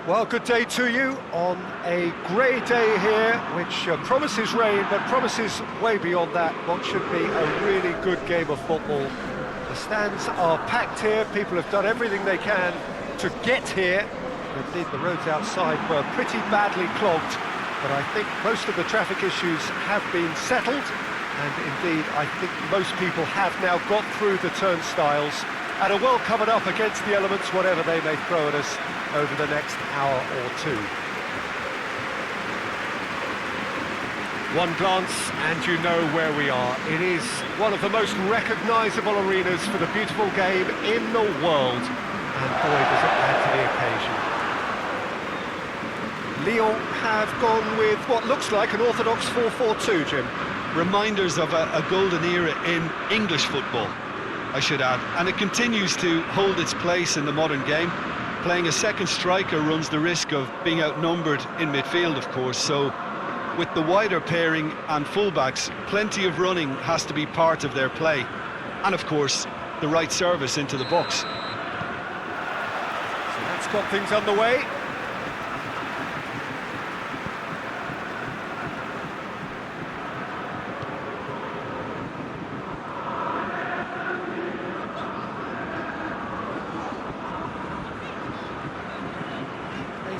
Well, good day to you on a grey day here, which promises rain, but promises way beyond that what should be a really good game of football. The stands are packed here, people have done everything they can to get here. Indeed, the roads outside were pretty badly clogged, but I think most of the traffic issues have been settled, and indeed, I think most people have now got through the turnstiles and are well covered up against the elements, whatever they may throw at us over the next hour or two. One glance and you know where we are. It is one of the most recognisable arenas for the beautiful game in the world, and boy does it add to the occasion. Lyon have gone with what looks like an orthodox 4-4-2, Jim. Reminders of a golden era in English football, I should add, and it continues to hold its place in the modern game. Playing a second striker runs the risk of being outnumbered in midfield, of course, so with the wider pairing and fullbacks, plenty of running has to be part of their play, and of course the right service into the box. So that's got things underway.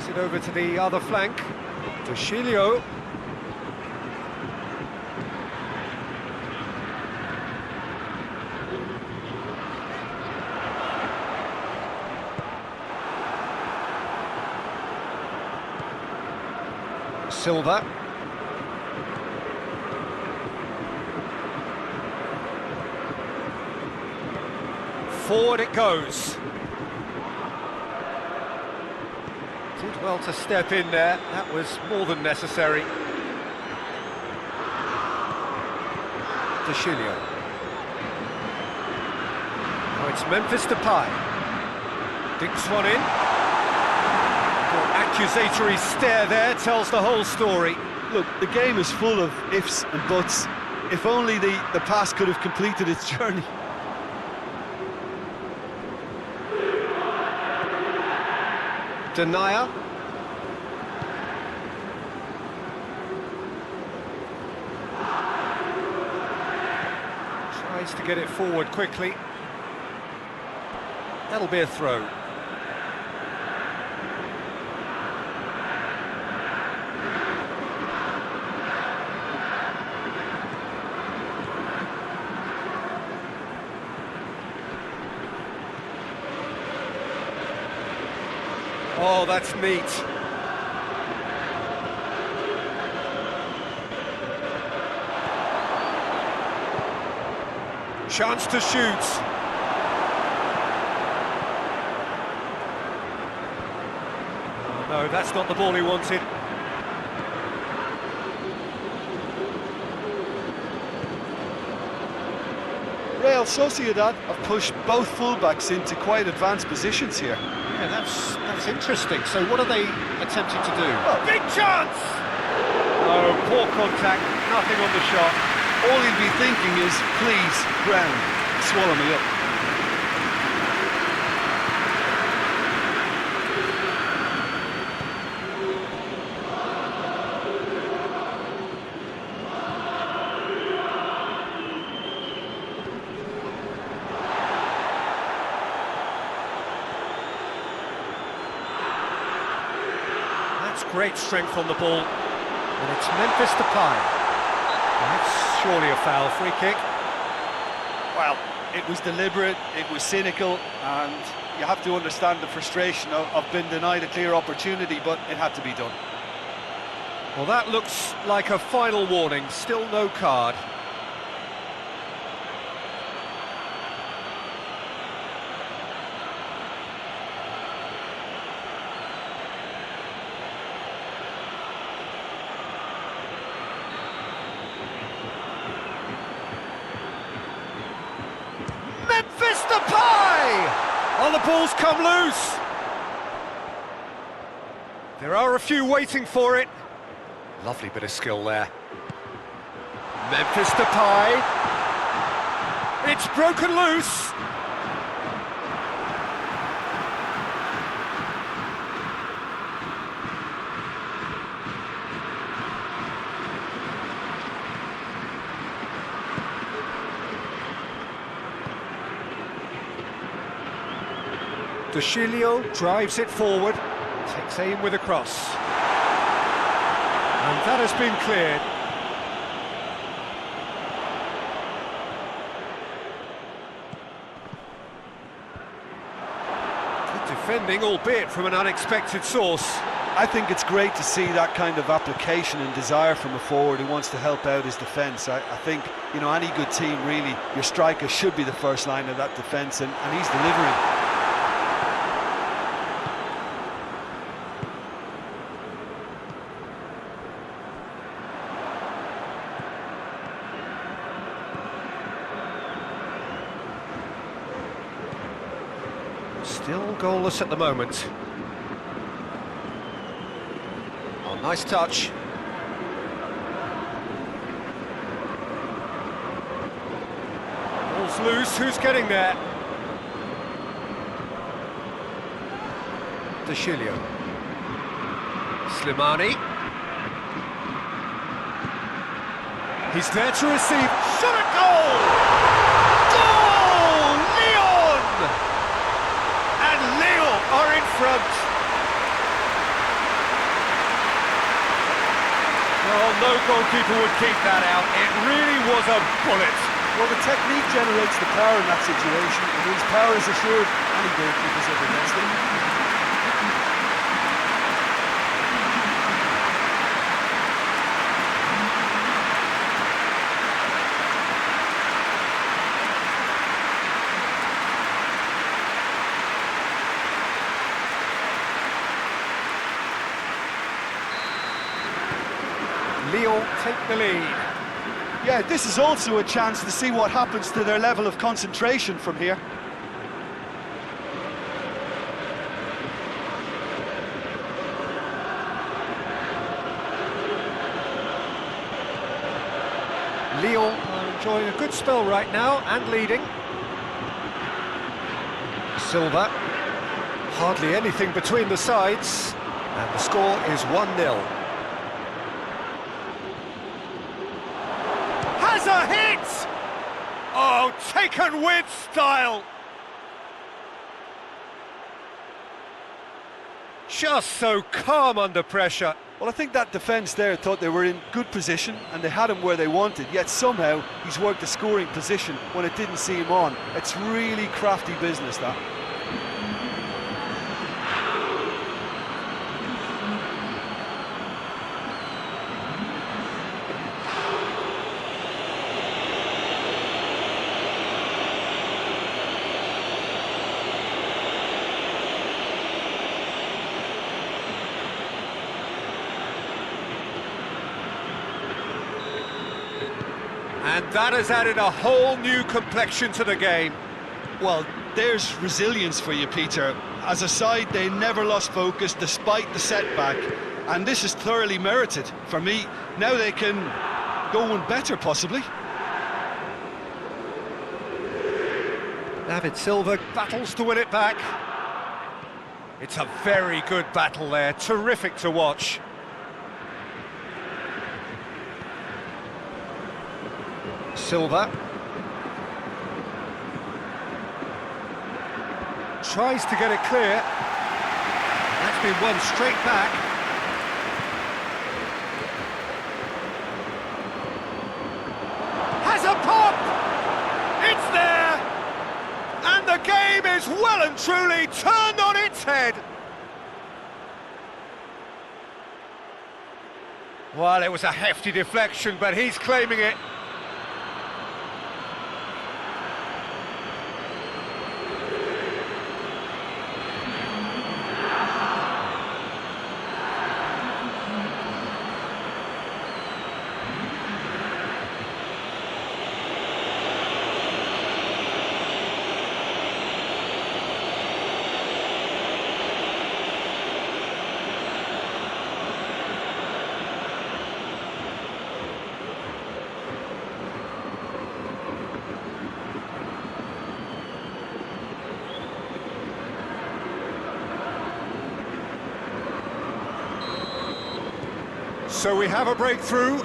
It over to the other flank, to Chilio. Silva. Forward it goes. Did well to step in there, that was more than necessary. De Chilio. Now it's Memphis Depay. Dinks one in. Little accusatory stare there tells the whole story. Look, the game is full of ifs and buts. If only the pass could have completed its journey. Denier. Tries to get it forward quickly. That'll be a throw. Oh, that's neat. Chance to shoot. Oh, no, that's not the ball he wanted. Real Sociedad have pushed both fullbacks into quite advanced positions here. Yeah, that's interesting. So what are they attempting to do? Oh, big chance! Oh, poor contact, nothing on the shot. All he'll be thinking is, please, ground, swallow me up. Great strength on the ball, and it's Memphis Depay. That's surely a foul. Free kick. Well, it was deliberate, it was cynical, and you have to understand the frustration of being denied a clear opportunity, but it had to be done. Well, that looks like a final warning. Still no card. Memphis Depay! Oh, the ball's come loose. There are a few waiting for it. Lovely bit of skill there. Memphis Depay. It's broken loose. Lucilio drives it forward, takes aim with a cross. And that has been cleared. Good defending, albeit from an unexpected source. I think it's great to see that kind of application and desire from a forward who wants to help out his defence. I think, you know, any good team, really, your striker should be the first line of that defence, and he's delivering. Still goalless at the moment. Oh, nice touch. Ball's loose, who's getting there? Lucilio. Slimani. He's there to receive. Shot at goal! Goal! Lyon! And Lyon are in front. Well, no goalkeeper would keep that out. It really was a bullet. Well, the technique generates the power in that situation. It means power is assured any goalkeeper's up against it. Lyon take the lead. Yeah, this is also a chance to see what happens to their level of concentration from here. Lyon are enjoying a good spell right now and leading. Silva. Hardly anything between the sides. And the score is 1-0. Has a hit! Oh, taken with style! Just so calm under pressure. Well, I think that defence there thought they were in good position and they had him where they wanted, yet somehow he's worked the scoring position when it didn't see him on. It's really crafty business, that. And that has added a whole new complexion to the game. Well, there's resilience for you, Peter. As a side, they never lost focus despite the setback, and this is thoroughly merited. For me, now they can go one better, possibly. David Silva battles to win it back. It's a very good battle there, terrific to watch. Silva tries to get it clear. That's been won straight back. Has a pop! It's there! And the game is well and truly turned on its head. Well, it was a hefty deflection, but he's claiming it. So we have a breakthrough.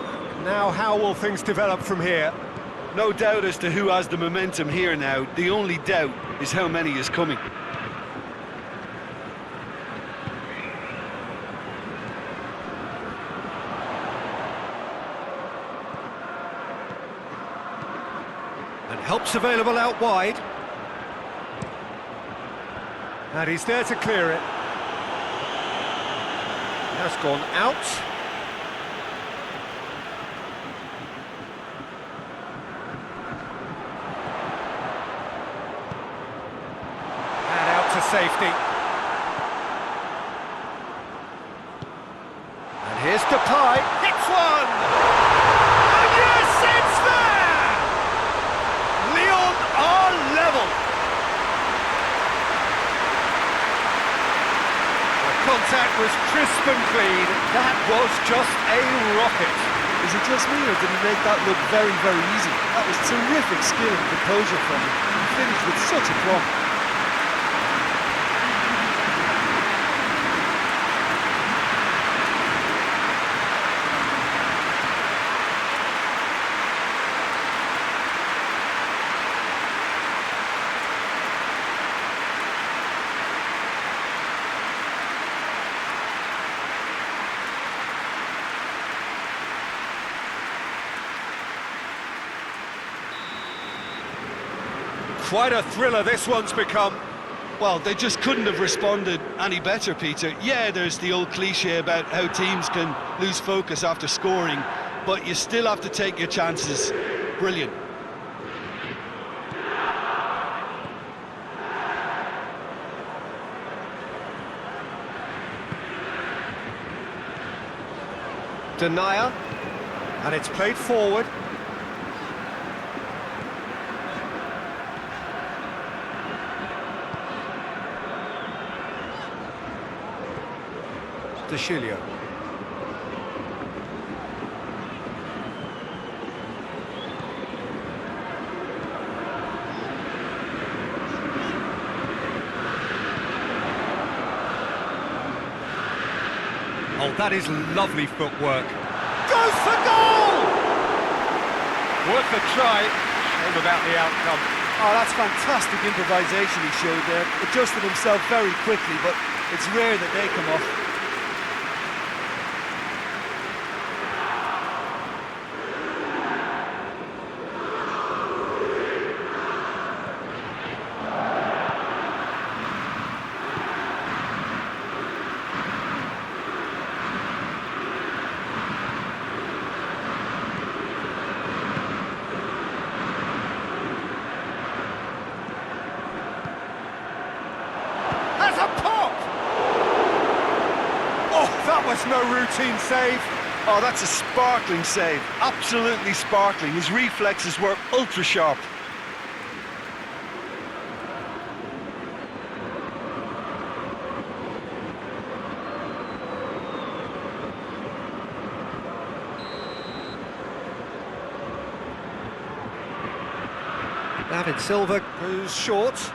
Now how will things develop from here? No doubt as to who has the momentum here now. The only doubt is how many is coming. And help's available out wide. And he's there to clear it. Has gone out. And out to safety. And here's Depay. Hits one! And yes, it's there! Lyon are level. Contact was crisp and clean. That was just a rocket. Is it just me, or did he make that look very, very easy? That was terrific skill and composure from him. He finished with such a plumb. Quite a thriller this one's become. Well, they just couldn't have responded any better, Peter. Yeah, there's the old cliche about how teams can lose focus after scoring, but you still have to take your chances. Brilliant. Denier, and it's played forward. Shilio. Oh, that is lovely footwork. Goes for goal! Worth a try. Shame about the outcome. Oh, that's fantastic improvisation he showed there. Adjusted himself very quickly, but it's rare that they come off. No routine save. Oh, that's a sparkling save. Absolutely sparkling. His reflexes were ultra sharp. David Silva goes short.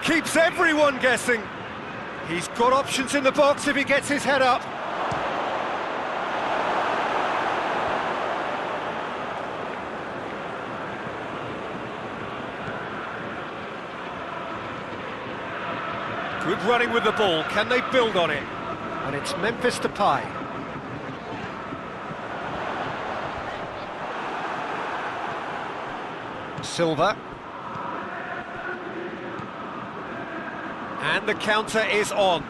Keeps everyone guessing. He's got options in the box if he gets his head up. Good running with the ball. Can they build on it? And it's Memphis Depay. Silva. And the counter is on.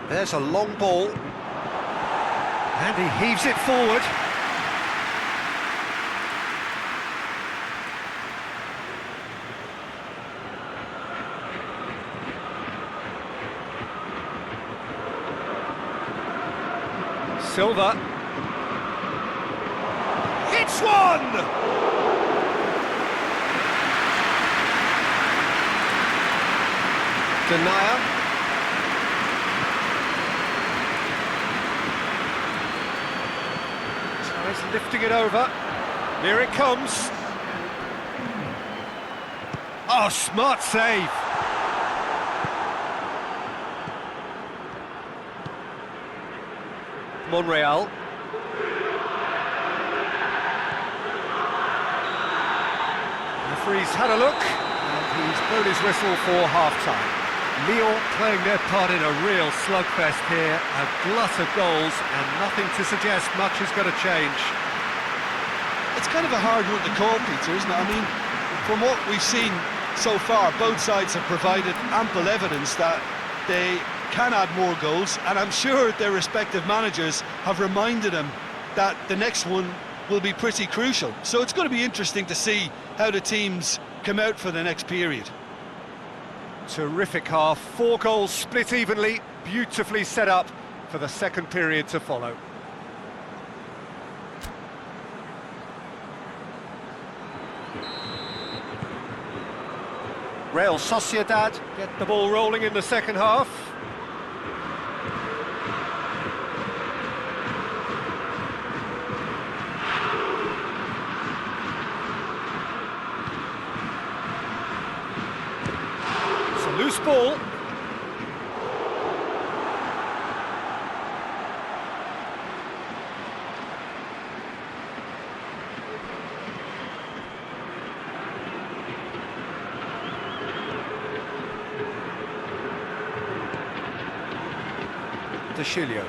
There's a long ball. And he heaves it forward. Silva. It's one! Denier. Tries lifting it over. Here it comes. Oh, smart save. Monreal. The referee's had a look, and he's blown his whistle for half-time. Lyon playing their part in a real slugfest here, a glut of goals, and nothing to suggest much is going to change. it's kind of a hard one to call, Peter, isn't it? I mean, from what we've seen so far, both sides have provided ample evidence that they can add more goals, and I'm sure their respective managers have reminded them that the next one will be pretty crucial. So it's going to be interesting to see how the teams come out for the next period. Terrific half, 4 goals split evenly, beautifully set up for the second period to follow. Real Sociedad get the ball rolling in the second half. It's a loose ball. Chilio.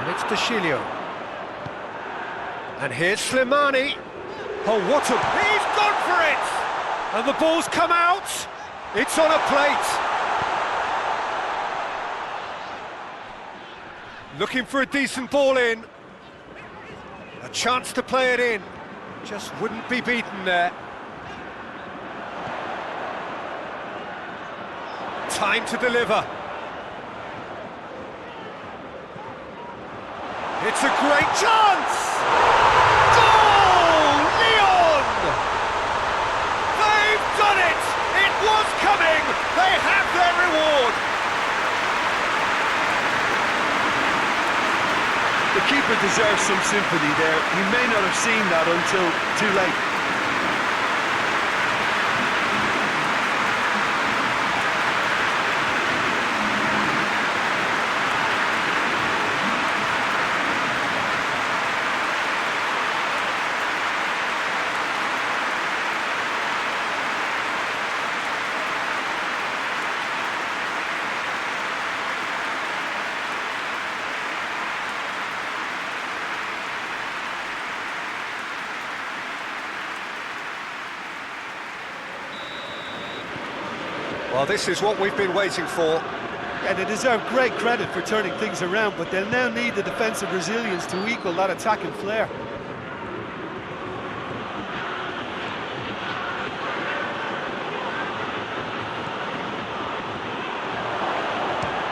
And it's Chilio. And here's Slimani. Oh, what a... He's gone for it! And the ball's come out. It's on a plate. Looking for a decent ball in. A chance to play it in. Just wouldn't be beaten there. Time to deliver. It's a great chance! Goal! Lyon! They've done it! It was coming! They have their reward! The keeper deserves some sympathy there. He may not have seen that until too late. Well, this is what we've been waiting for. Yeah, they deserve great credit for turning things around, but they'll now need the defensive resilience to equal that attacking flair.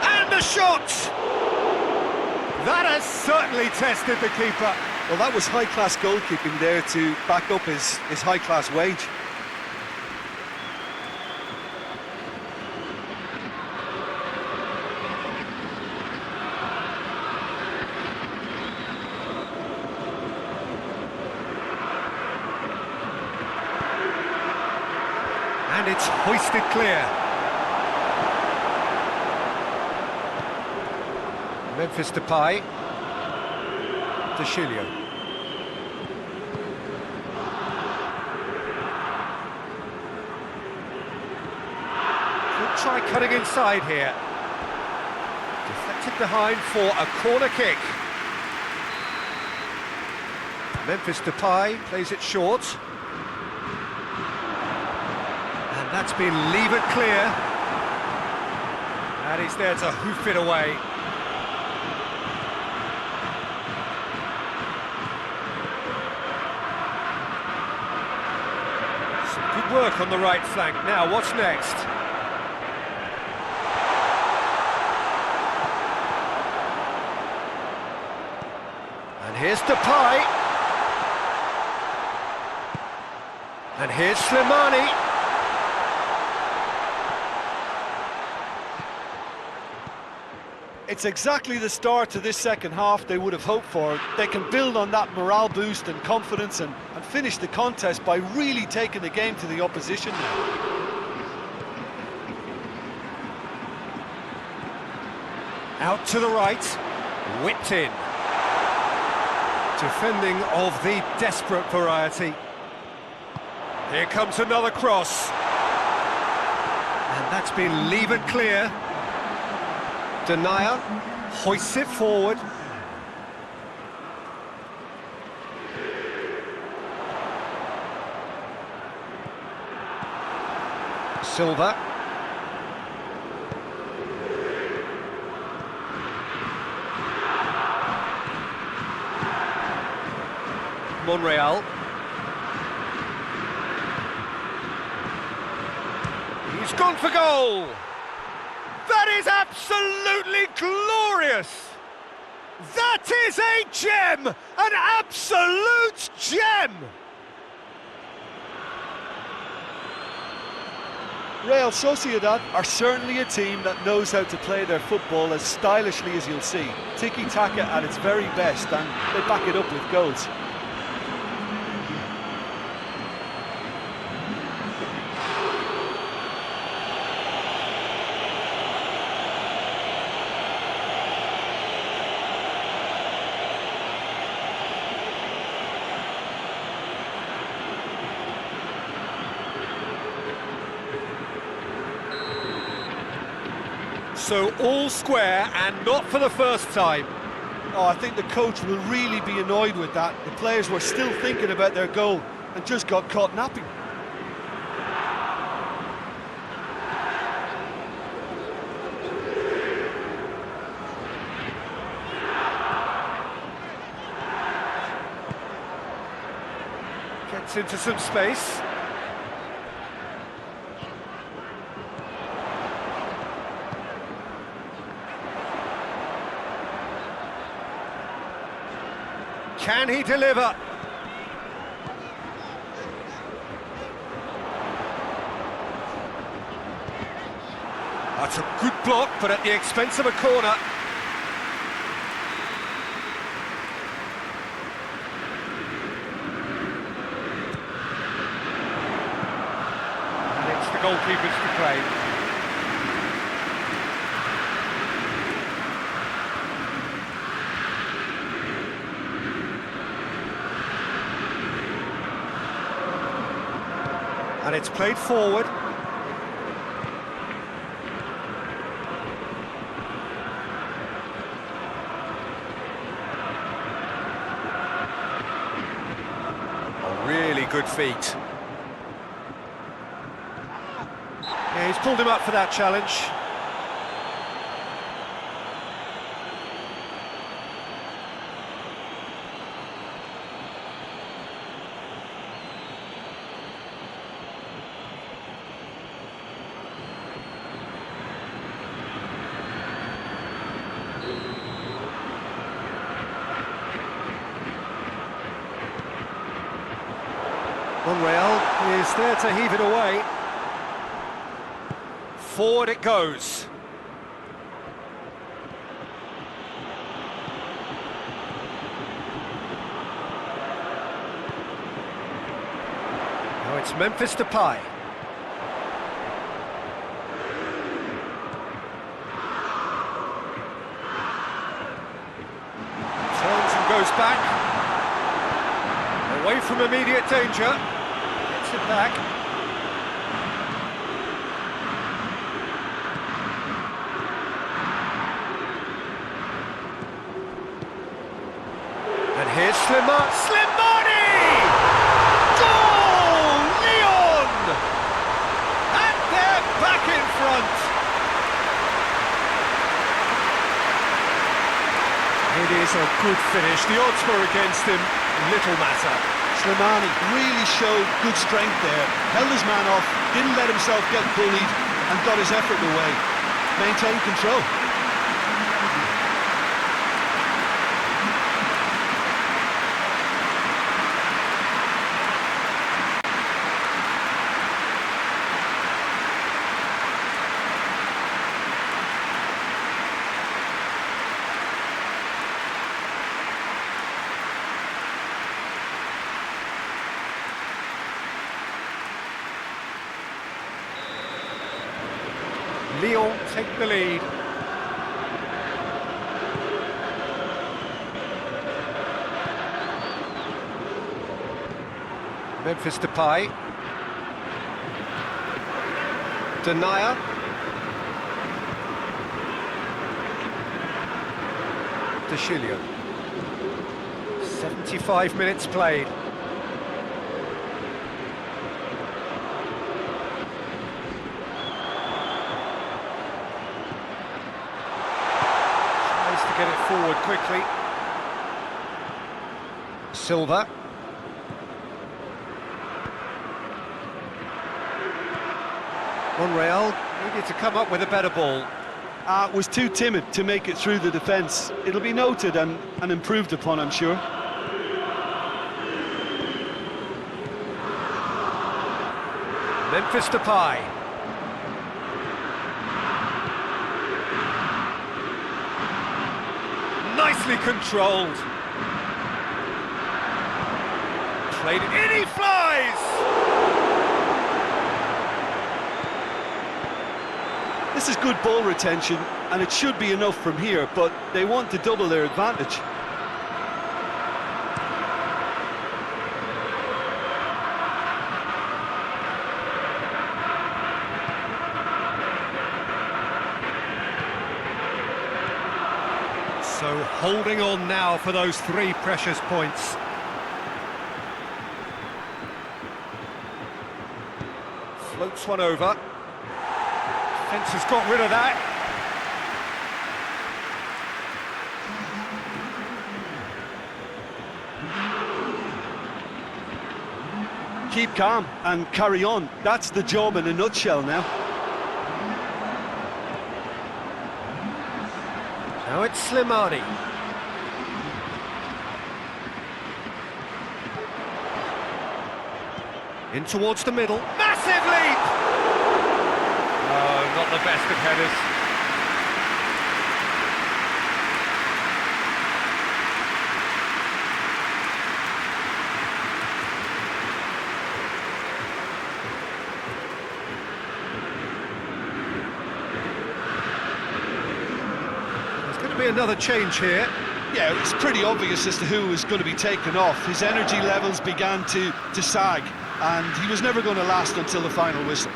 And the shot! That has certainly tested the keeper. Well, that was high-class goalkeeping there to back up his high-class wage. And it's hoisted clear. Memphis Depay. Chilio. Could try cutting inside here. Deflected behind for a corner kick. Memphis Depay plays it short. And that's been levered clear. And he's there to hoof it away. Some good work on the right flank. Now, what's next? And here's Depay. And here's Slimani. It's exactly the start to this second half they would have hoped for. They can build on that morale boost and confidence and finish the contest by really taking the game to the opposition now. Out to the right, whipped in. Defending of the desperate variety. Here comes another cross. And that That's been levered clear. Denier hoists it forward. Silva. Monreal. He's gone for goal! That is absolutely glorious! That is a gem! An absolute gem! Real Sociedad are certainly a team that knows how to play their football as stylishly as you'll see. Tiki-taka at its very best, and they back it up with goals. So all square, and not for the first time. Oh, I think the coach will really be annoyed with that. The players were still thinking about their goal and just got caught napping. Gets into some space. Can he deliver? That's a good block, but at the expense of a corner. And it's the goalkeeper's to claim. And it's played forward. A really good feat. Yeah, he's pulled him up for that challenge. Monreal is there to heave it away. Forward it goes. Now it's Memphis Depay. Turns and goes back. Away from immediate danger. Gets it back. And here's Slimani! Goal! Lyon! And they're back in front. It is a good finish. The odds were against him. Little matter. Slimani really showed good strength there, held his man off, didn't let himself get bullied and got his effort away. Maintained control. Lyon take the lead. Memphis Depay. Denier. de Chilio. 75 minutes played. Tries to get it forward quickly. Silva. Monreal needed to come up with a better ball. Was too timid to make it through the defence. It'll be noted and improved upon, I'm sure. Memphis Depay. Nicely controlled. Played it in, he flies! This is good ball retention, and it should be enough from here, but they want to double their advantage. So holding on now for those 3 precious points. Floats one over. Defence has got rid of that. Keep calm and carry on. That's the job in a nutshell now. Now it's Slimani. In towards the middle. Massive leap! Oh, not the best of headers. There's going to be another change here. Yeah, it was pretty obvious as to who was going to be taken off. His energy levels began to sag, and he was never going to last until the final whistle.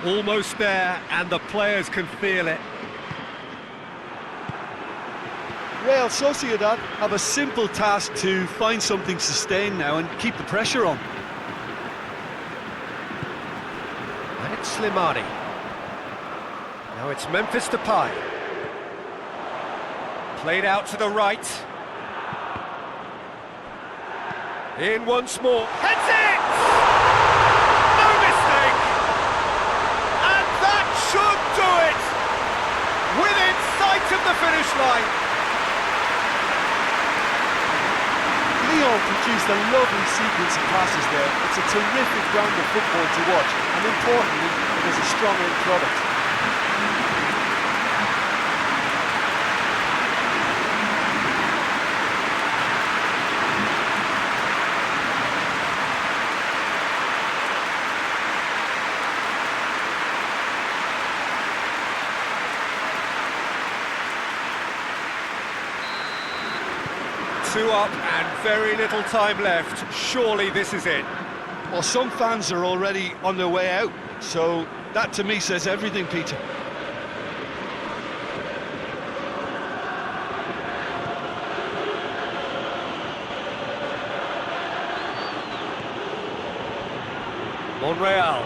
Almost there, and the players can feel it. Real Sociedad have a simple task to find something sustained now and keep the pressure on. And it's Slimani. Now it's Memphis Depay. Played out to the right. In once more. Heads it! No mistake! And that should do it! Within sight of the finish line. Lyon produced a lovely sequence of passes there. It's a terrific brand of football to watch, and importantly, it is a strong end product. Two up and very little time left. Surely this is it. Well, some fans are already on their way out, so that to me says everything, Peter. Monreal.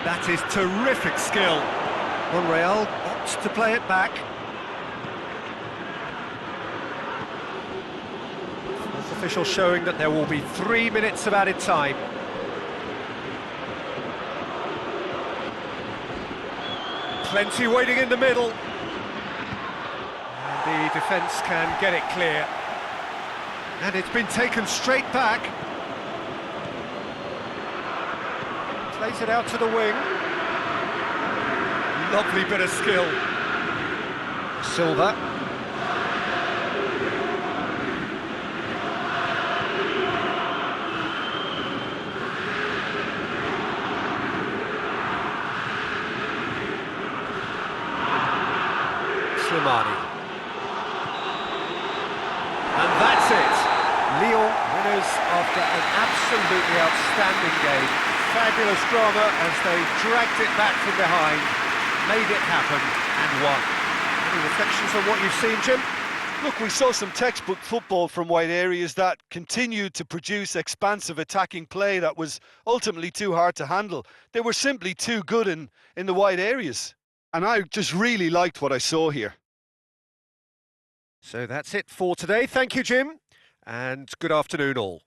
That is terrific skill. Monreal opts to play it back. Official showing that there will be 3 minutes of added time. Plenty waiting in the middle. And the defence can get it clear. And it's been taken straight back. Plays it out to the wing. Lovely bit of skill. Silva. Slimani. And that's it. Lyon winners after an absolutely outstanding game. Fabulous drama as they dragged it back from behind, made it happen and won. Any reflections on what you've seen, Jim? Look, we saw some textbook football from wide areas that continued to produce expansive attacking play that was ultimately too hard to handle. They were simply too good in the wide areas. And I just really liked what I saw here. So that's it for today. Thank you, Jim, and good afternoon all.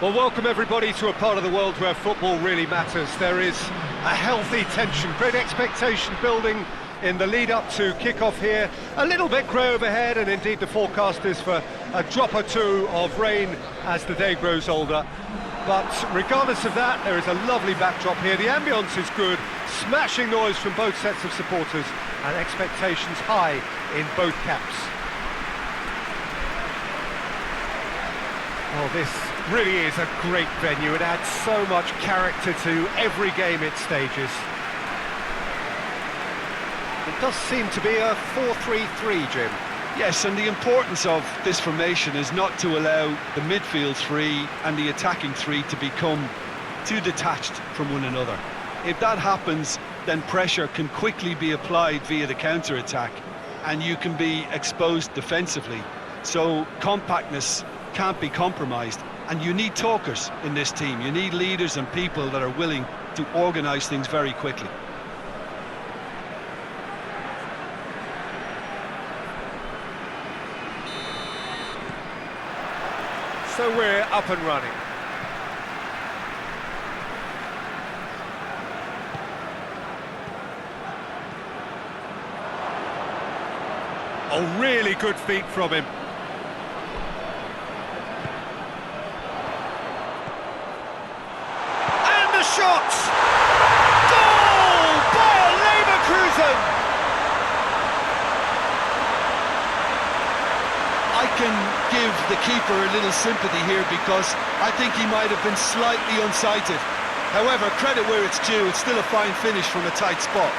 Well, welcome everybody to a part of the world where football really matters. There is a healthy tension, great expectation building in the lead-up to kick-off here. A little bit grey overhead, and indeed the forecast is for a drop or two of rain as the day grows older. But regardless of that, there is a lovely backdrop here. The ambience is good, smashing noise from both sets of supporters, and expectations high in both camps. Oh, this really is a great venue. It adds so much character to every game it stages. It does seem to be a 4-3-3, Jim. Yes, and the importance of this formation is not to allow the midfield three and the attacking three to become too detached from one another. If that happens, then pressure can quickly be applied via the counter-attack, and you can be exposed defensively. So compactness can't be compromised, and you need talkers in this team. You need leaders and people that are willing to organise things very quickly. So we're up and running. Oh, really good feet from him. And the shot! Goal! Bayer Leverkusen! I can give the keeper a little sympathy here because I think he might have been slightly unsighted. However, credit where it's due, it's still a fine finish from a tight spot.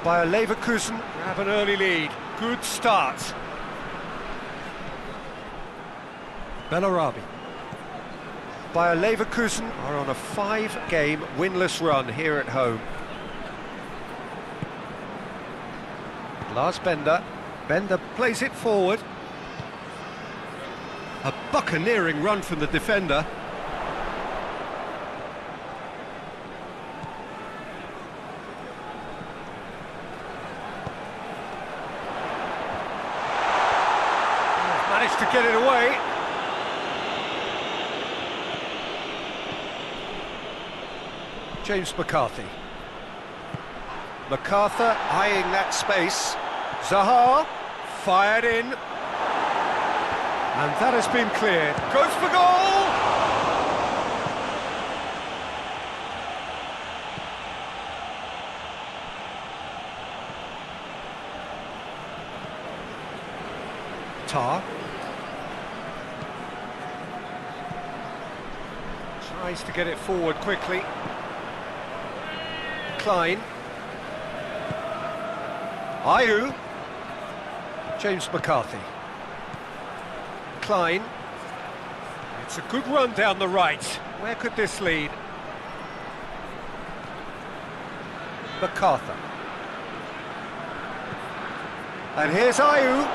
Bayer Leverkusen have an early lead. Good start. Bellarabi. Bayer Leverkusen are on a 5-game winless run here at home. Lars Bender. Bender plays it forward. A buccaneering run from the defender. Managed to get it away. James McCarthy. MacArthur eyeing that space. Zaha fired in. And that has been cleared. Goes for goal! Tar. Tries to get it forward quickly. Klein. Ayew. James McCarthy. Klein. It's a good run down the right. Where could this lead? MacArthur. And here's Ayew.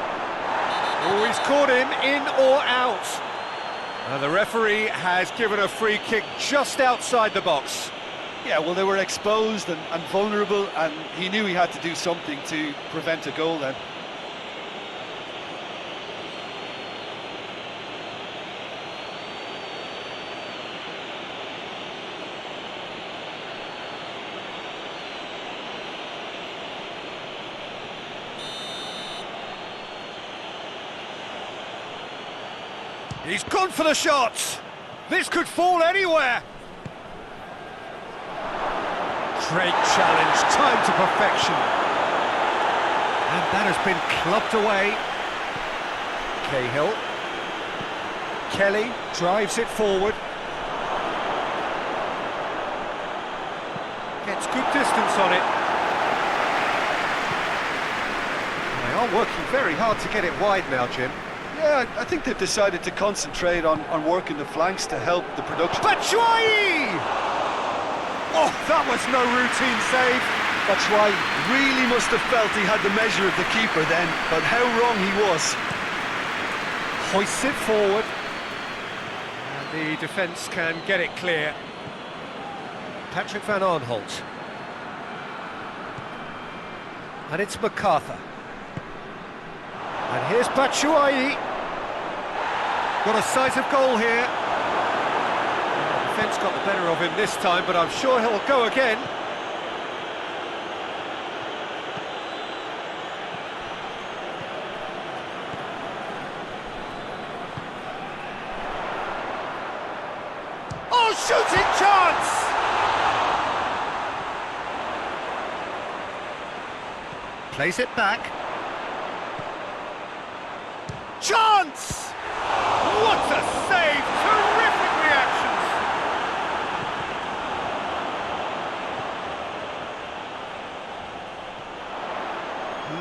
Oh, he's caught him in or out. And the referee has given a free kick just outside the box. Yeah, well, they were exposed and vulnerable, and he knew he had to do something to prevent a goal then. He's gone for the shot. This could fall anywhere. Great challenge, time to perfection. And that has been clubbed away. Cahill. Kelly drives it forward. Gets good distance on it. are working very hard to get it wide now, Jim. Yeah, I think they've decided to concentrate on working the flanks to help the production. Batshuayi! Oh, that was no routine save. Batshuayi really must have felt he had the measure of the keeper then, but how wrong he was. Hoists it forward. And the defence can get it clear. Patrick van Aanholt. And it's MacArthur. And here's Batshuayi. Got a sight of goal here. The defence got the better of him this time, but I'm sure he'll go again. Oh, shooting chance! Plays it back. Chance! What a save! Terrific reactions!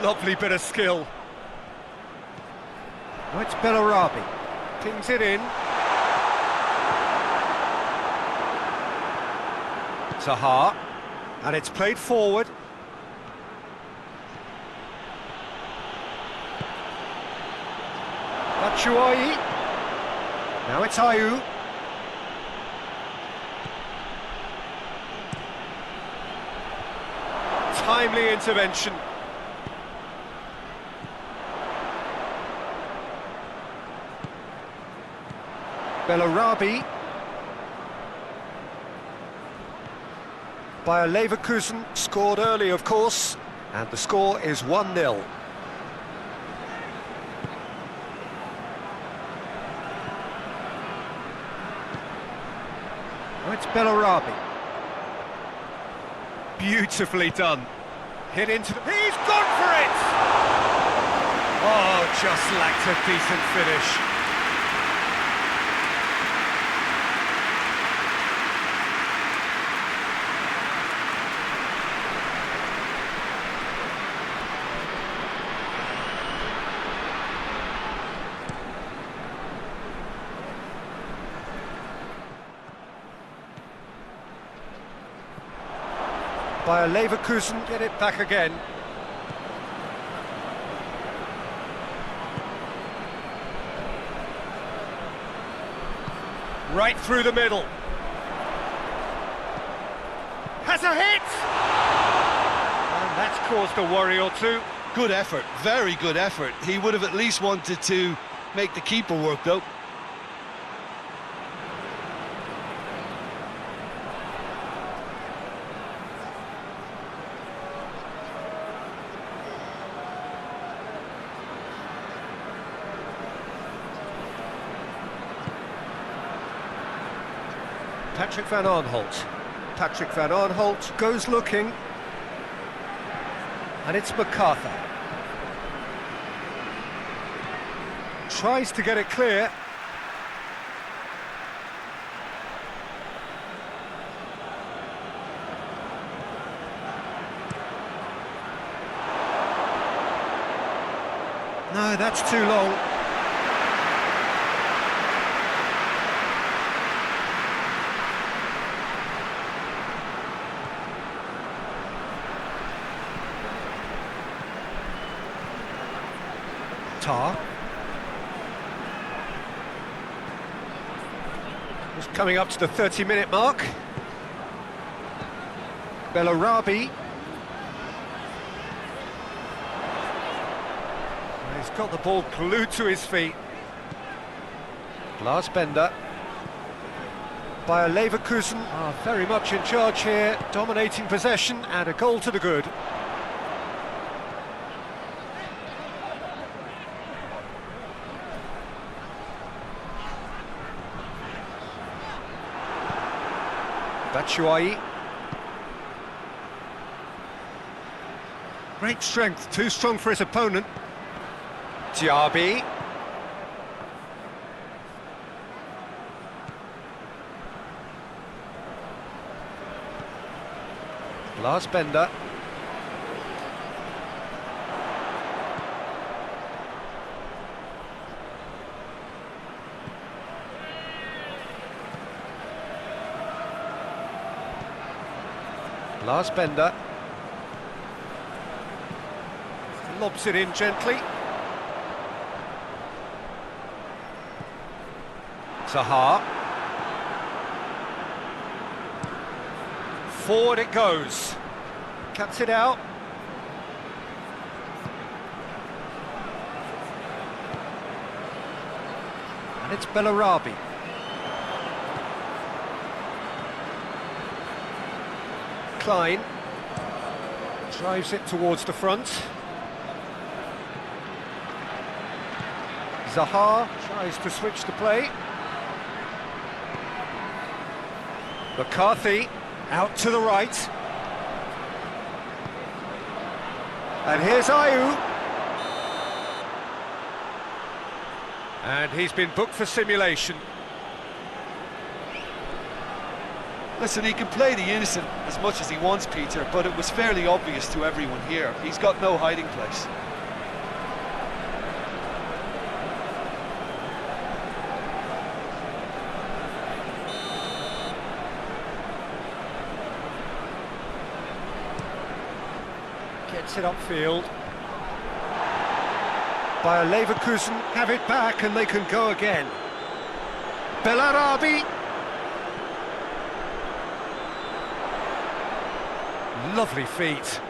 Lovely bit of skill. Oh, it's Bellarabi. Pings it in. Zaha. And it's played forward. Batshuayi. Now it's Ayew. Timely intervention. Bellarabi. Bayer Leverkusen scored early, of course, and the score is 1-0. Oh, it's Bellarabi. Beautifully done. Hit into the... He's gone for it! Oh, just lacked a decent finish. Bayer Leverkusen get it back again. Right through the middle. Has a hit! And that's caused a worry or two. Good effort, very good effort. He would have at least wanted to make the keeper work, though. Patrick van Aanholt. Patrick van Aanholt goes looking. And it's MacArthur. Tries to get it clear. No, that's too long. Tar. Just coming up to the 30-minute mark. Bellarabi. He's got the ball glued to his feet. Lars Bender. Bayer Leverkusen are very much in charge here, dominating possession and a goal to the good. Batshuayi. Great strength, too strong for his opponent. Diaby. Lars Bender. Last Bender. Lobs it in gently. Zaha. Forward it goes. Cuts it out. And it's Bellarabi. Klein drives it towards the front. Zaha tries to switch the play. McCarthy out to the right. And here's Ayew. And he's been booked for simulation. Listen, he can play the innocent as much as he wants, Peter, but it was fairly obvious to everyone here. He's got no hiding place. Gets it upfield. Bayer Leverkusen have it back and they can go again. Bellarabi. Lovely feet.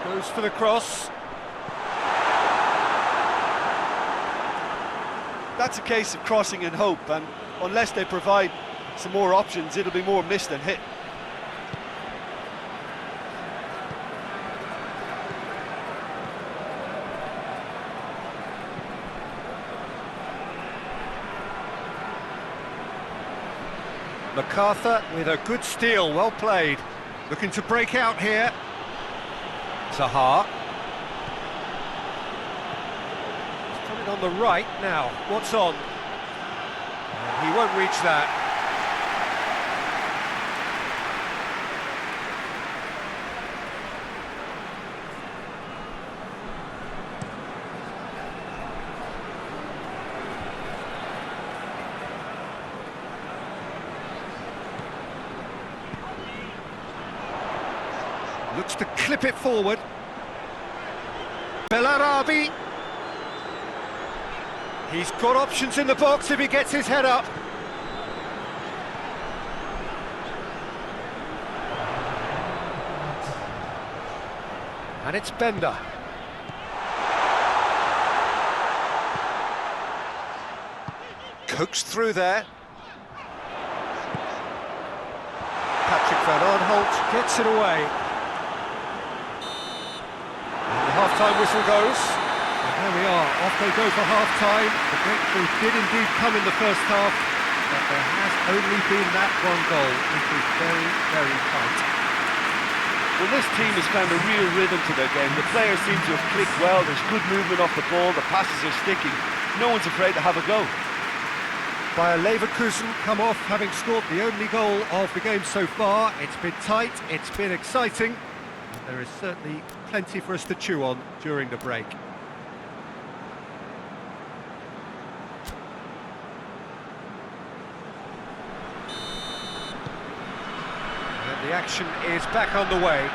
Goes for the cross. That's a case of crossing and hope, and unless they provide some more options, it'll be more miss than hit. MacArthur with a good steal, well played. Looking to break out here. Zaha. He's coming on the right now. What's on? And he won't reach that. Looks to clip it forward. Bellarabi. He's got options in the box if he gets his head up. And it's Bender. Coaxed through there. Patrick Van Aanholt gets it away. Half-time whistle goes. And there we are, off they go for half-time. The breakthrough did indeed come in the first half, but there has only been that one goal. It is very, very tight. Well, this team has found a real rhythm to their game. The players seem to have clicked well. There's good movement off the ball. The passes are sticking. No one's afraid to have a go. Bayer Leverkusen come off having scored the only goal of the game so far. It's been tight, it's been exciting. There is certainly plenty for us to chew on during the break. And the action is back on the way.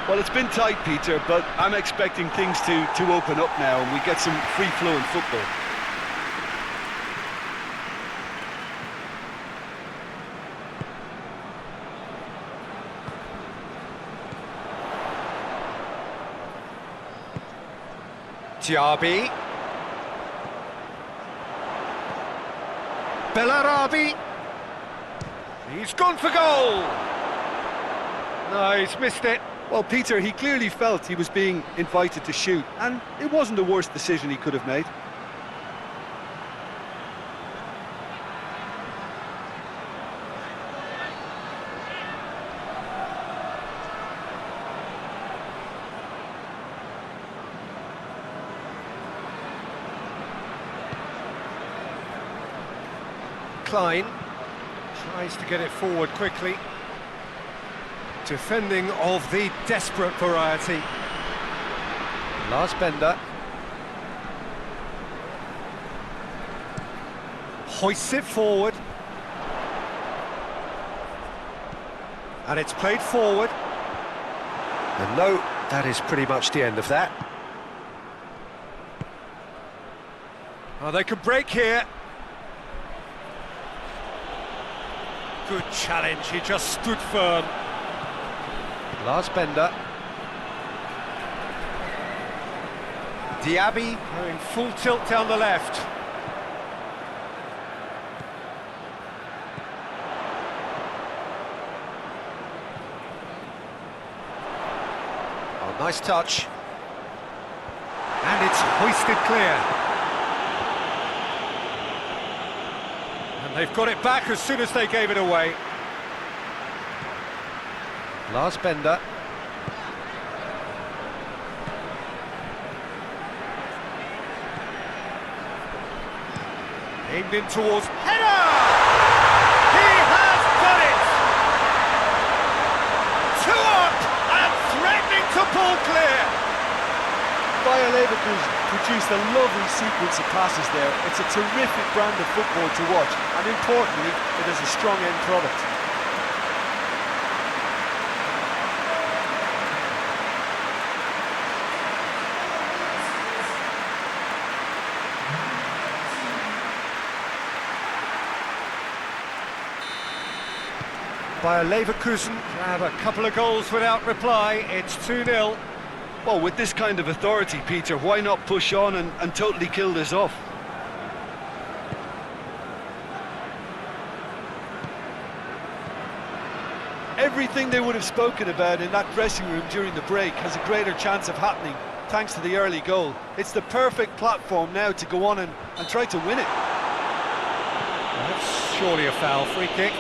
Well, it's been tight, Peter, but I'm expecting things to open up now and we get some free-flowing football. Diaby. Bellarabi. He's gone for goal. No, he's missed it. Well, Peter, he clearly felt he was being invited to shoot, and it wasn't the worst decision he could have made. Klein tries to get it forward quickly. Defending of the desperate variety. Lars Bender. Hoists it forward. And it's played forward. And no, that is pretty much the end of that. Oh, they could break here. Good challenge, he just stood firm. Lars Bender. Diaby going full tilt down the left. Oh, nice touch. And it's hoisted clear. And they've got it back as soon as they gave it away. Lars Bender. Aimed in towards header! He has done it! 2 up and threatening to pull clear. Bayer Leverkusen produced a lovely sequence of passes there. It's a terrific brand of football to watch, and importantly, it is a strong end product. Bayer Leverkusen have a couple of goals without reply. It's 2-0. Well, with this kind of authority, Peter, why not push on and totally kill this off? Everything they would have spoken about in that dressing room during the break has a greater chance of happening thanks to the early goal. It's the perfect platform now to go on and try to win it. That's surely a foul. Free kick.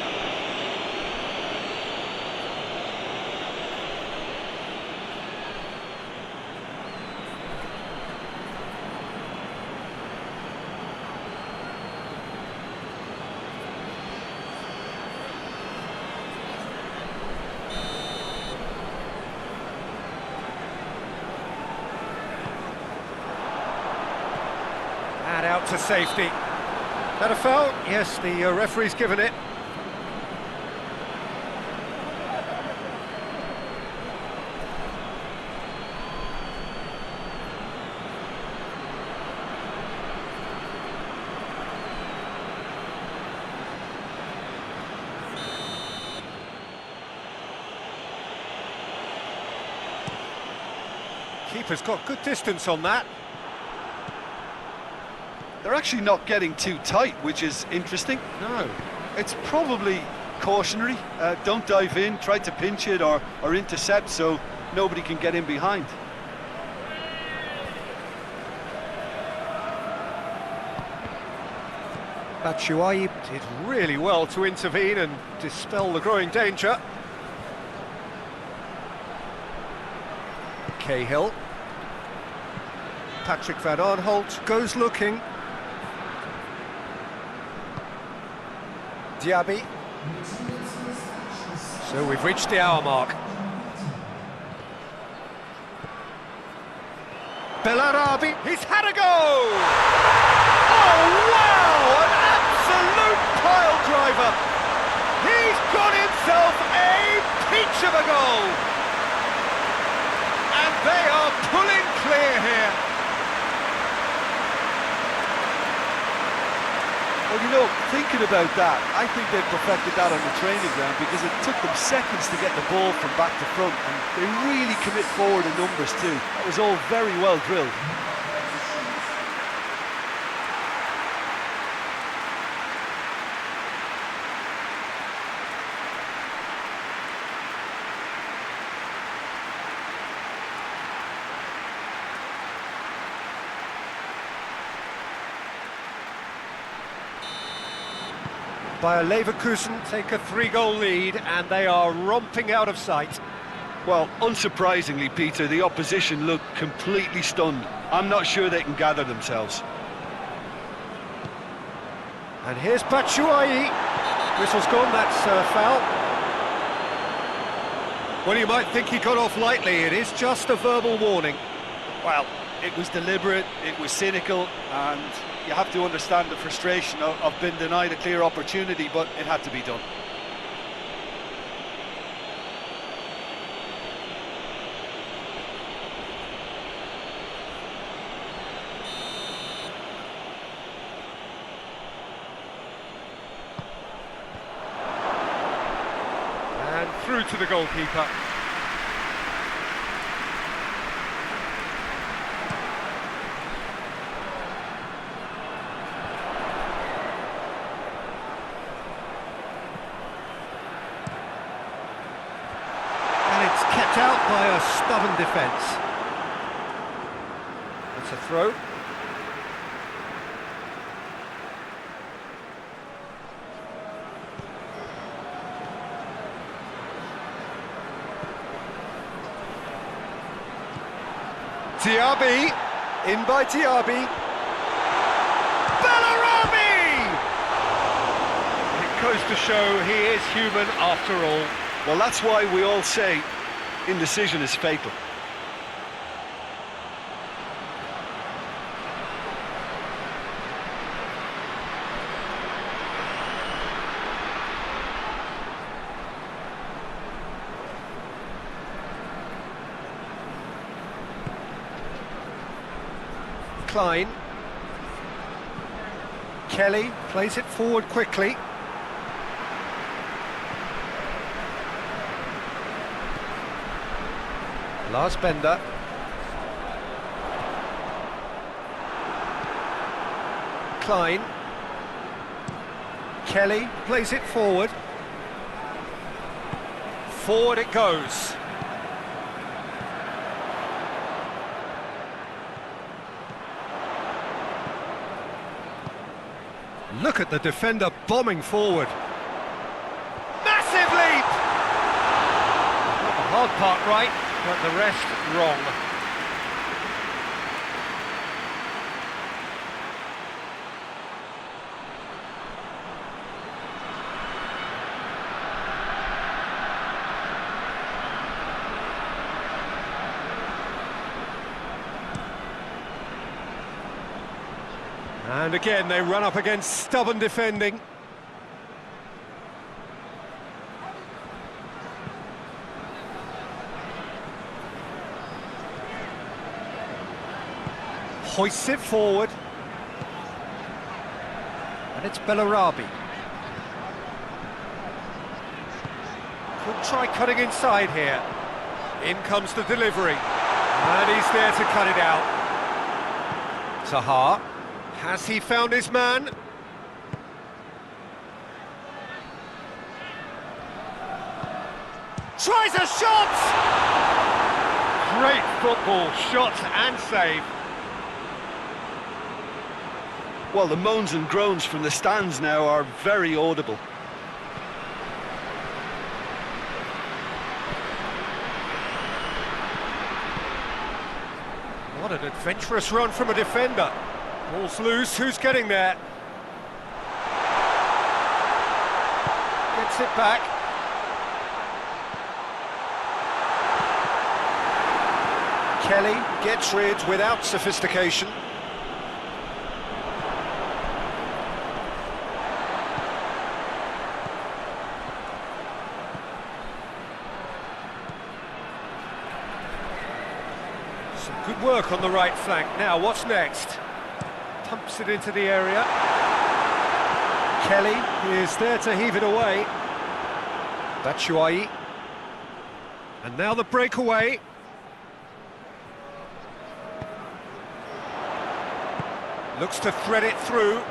And out to safety. That a foul? Yes, the referee's given it. Keeper's got good distance on that. They're actually not getting too tight, which is interesting. No. It's probably cautionary. Don't dive in, try to pinch it or intercept so nobody can get in behind. Batshuayi did really well to intervene and dispel the growing danger. Cahill. Patrick van Aanholt goes looking. Diaby. So we've reached the hour mark. Bellarabi, he's had a go! Oh wow, an absolute pile driver! He's got himself a peach of a goal! And they are pulling clear here. Well, you know, thinking about that, I think they perfected that on the training ground because it took them seconds to get the ball from back to front, and they really commit forward in numbers too. That was all very well drilled. Bayer Leverkusen take a 3-goal lead and they are romping out of sight. Well, unsurprisingly, Peter, the opposition look completely stunned. I'm not sure they can gather themselves. And here's Batshuayi. Whistle's gone, that's foul. Well, you might think he got off lightly, it is just a verbal warning. Well, it was deliberate, it was cynical, and you have to understand the frustration of being denied a clear opportunity, but it had to be done. And through to the goalkeeper. Kept out by a stubborn defence. It's a throw. Diaby, in by Diaby. Bellarabi! It goes to show he is human after all. Well, that's why we all say indecision is fatal. Klein. Kelly plays it forward quickly. Lars Bender. Klein. Kelly plays it forward. Forward it goes. Look at the defender bombing forward. Massive leap! Got the hard part right, but the rest wrong. And again, they run up against stubborn defending. Hoists it forward. And it's Bellarabi. Could try cutting inside here. In comes the delivery. And he's there to cut it out. Tahar. Has he found his man? Tries a shot! Great football, shot and save. Well, the moans and groans from the stands now are very audible. What an adventurous run from a defender. Ball's loose, who's getting there? Gets it back. Kelly gets rid without sophistication. Some good work on the right flank. Now, what's next? Pumps it into the area. Kelly is there to heave it away. Batshuayi. And now the breakaway. Looks to thread it through.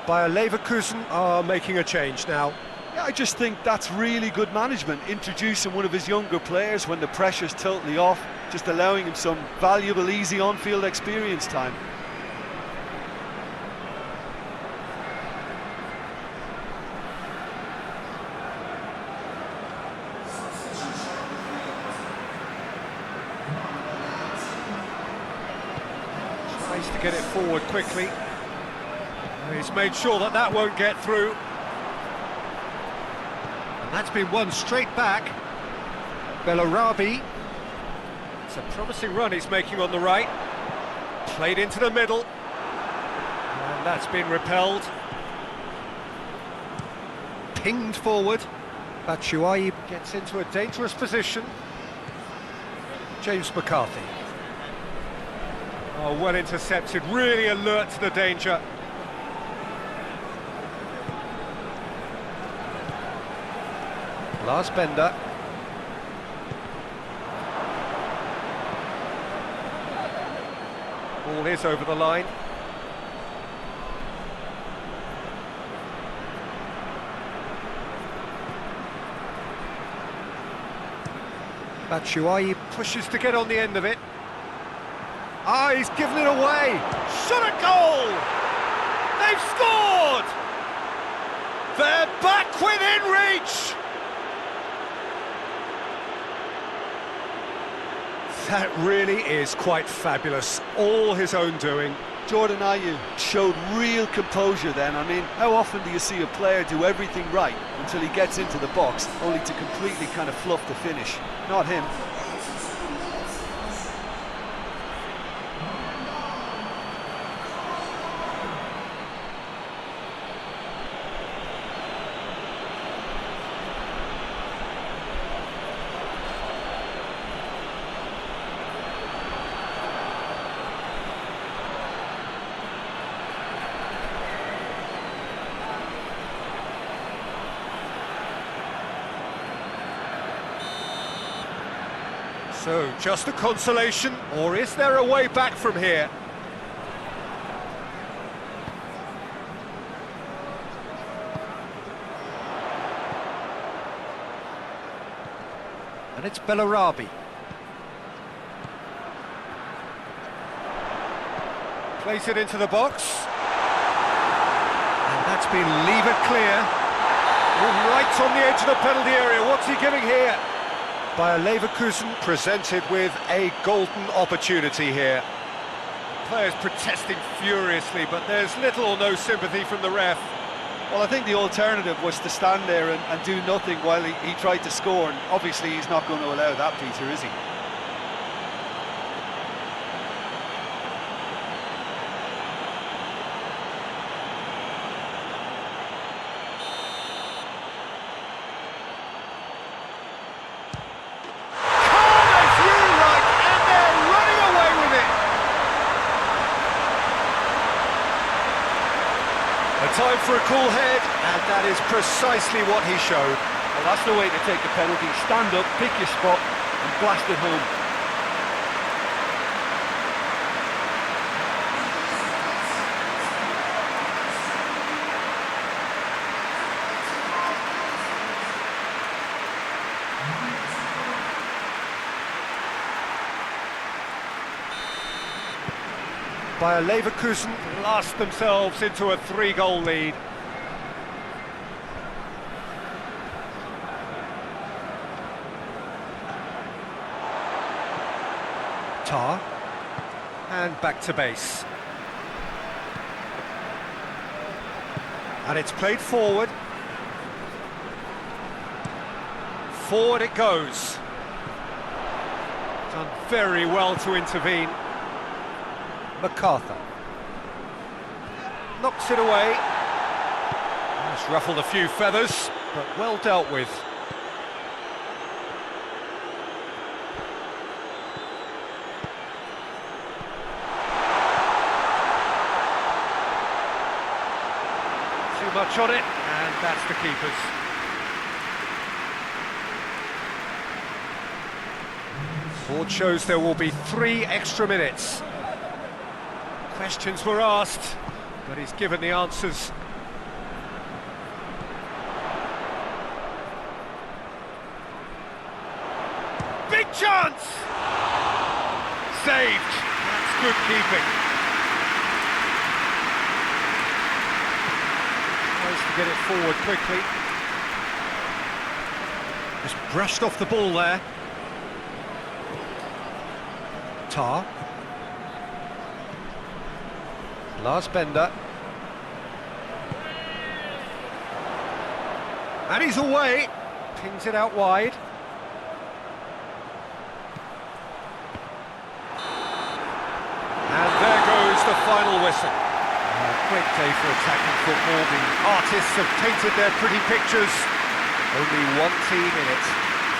Bayer Leverkusen are making a change now. Yeah, I just think that's really good management, introducing one of his younger players when the pressure's totally off, just allowing him some valuable, easy on-field experience time. Tries to get it forward quickly. He's made sure that that won't get through. And that's been won straight back. Bellarabi It's a promising run he's making on the right. Played into the middle. And that's been repelled. Pinged forward. Batshuayi gets into a dangerous position. James McCarthy. Oh, well intercepted, really alert to the danger. Lars Bender. Ball is over the line. Batshuayi pushes to get on the end of it. Ah, he's given it away. Shot a goal! They've scored! They're back within reach! That really is quite fabulous. All his own doing. Jordan Ayew showed real composure then. I mean, how often do you see a player do everything right until he gets into the box, only to completely kind of fluff the finish? Not him. So, just a consolation, or is there a way back from here? And it's Bellarabi. Plays it into the box. And that's been levered clear. Right on the edge of the penalty area. What's he giving here? By Leverkusen presented with a golden opportunity here. Players protesting furiously, but there's little or no sympathy from the ref. Well, I think the alternative was to stand there and do nothing while he tried to score, and obviously he's not going to allow that, Peter, is he? Time for a cool head, and that is precisely what he showed. Well, that's the way to take a penalty. Stand up, pick your spot, and blast it home. Bayer Leverkusen blast themselves into a 3-goal lead. Tar, and back to base. And it's played forward. Forward it goes. Done very well to intervene. MacArthur knocks it away. It's ruffled a few feathers, but well dealt with. Too much on it, and that's the keeper's. Board shows there will be 3 extra minutes. Questions were asked, but he's given the answers. Big chance! Saved. That's good keeping. Tries to get it forward quickly. Just brushed off the ball there. Tar. Lars Bender. And he's away. Pings it out wide. the final whistle. Great day for attacking football. The artists have painted their pretty pictures. Only one team in it.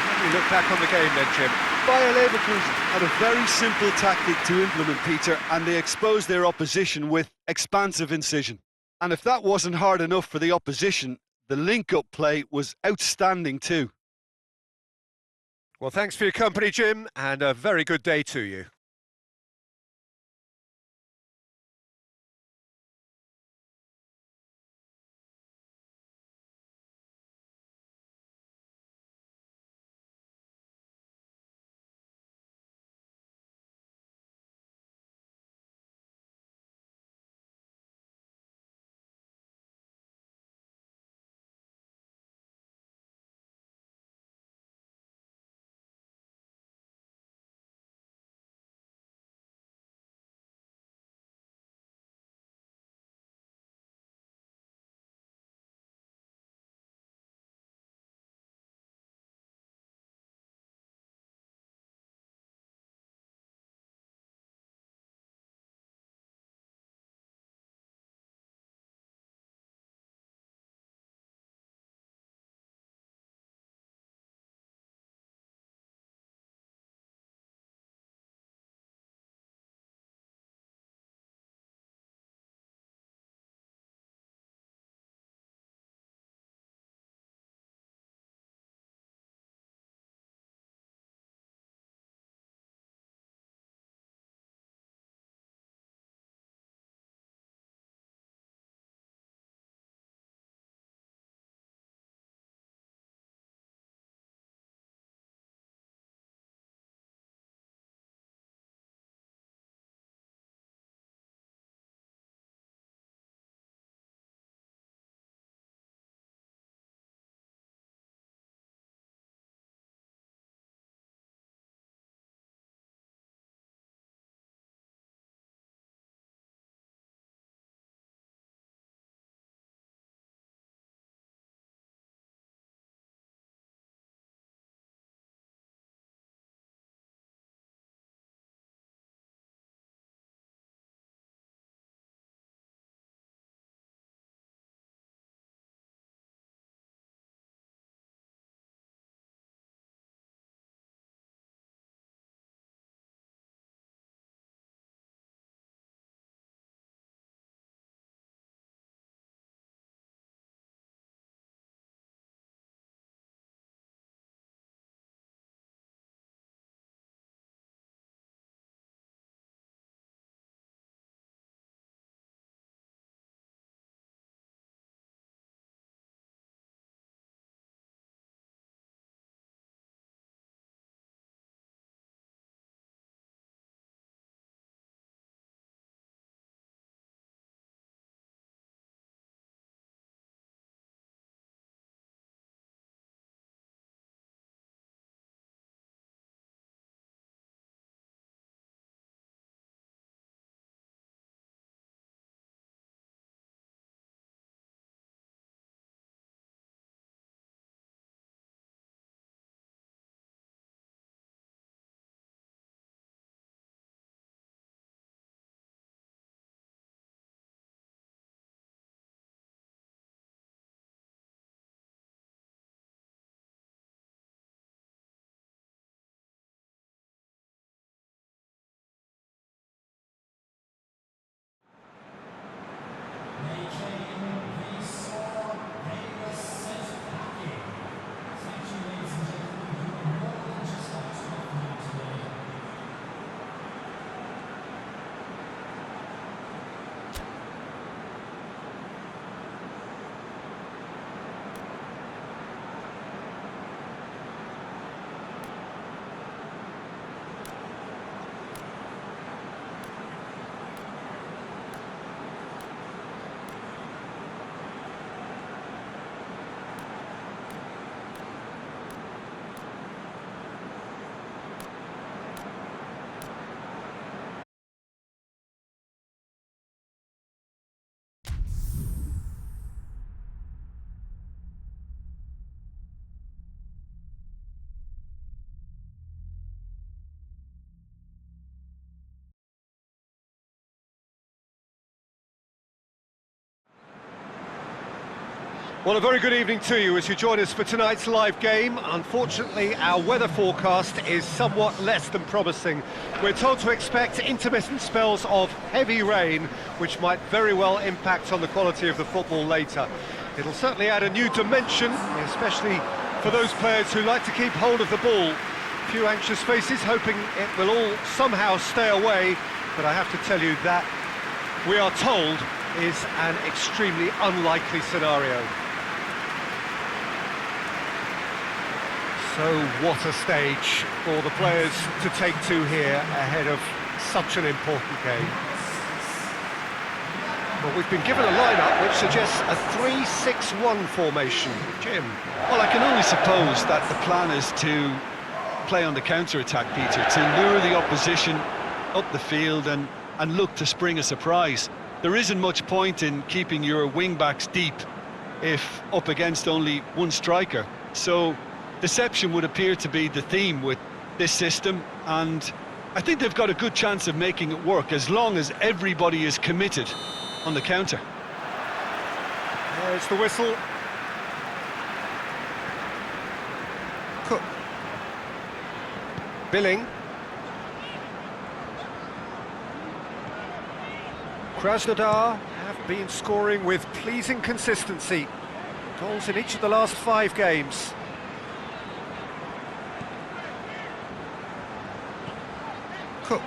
Let me look back on the game then, Jim. Bayer Leverkusen had a very simple tactic to implement, Peter, and they exposed their opposition with expansive incision. And if that wasn't hard enough for the opposition, the link-up play was outstanding too. Well, thanks for your company, Jim, and a very good day to you. Well, a very good evening to you as you join us for tonight's live game. Unfortunately, our weather forecast is somewhat less than promising. We're told to expect intermittent spells of heavy rain, which might very well impact on the quality of the football later. It'll certainly add a new dimension, especially for those players who like to keep hold of the ball. A few anxious faces hoping it will all somehow stay away, but I have to tell you that we are told is an extremely unlikely scenario. So what a stage for the players to take to here ahead of such an important game. Well, we've been given a lineup which suggests a 3-6-1 formation. Jim? Well, I can only suppose that the plan is to play on the counter-attack, Peter, to lure the opposition up the field and look to spring a surprise. There isn't much point in keeping your wing-backs deep if up against only one striker. So deception would appear to be the theme with this system, and I think they've got a good chance of making it work as long as everybody is committed on the counter. There's the whistle. Cook. Billing. Krasnodar have been scoring with pleasing consistency. Goals in each of the last 5 games. Cook.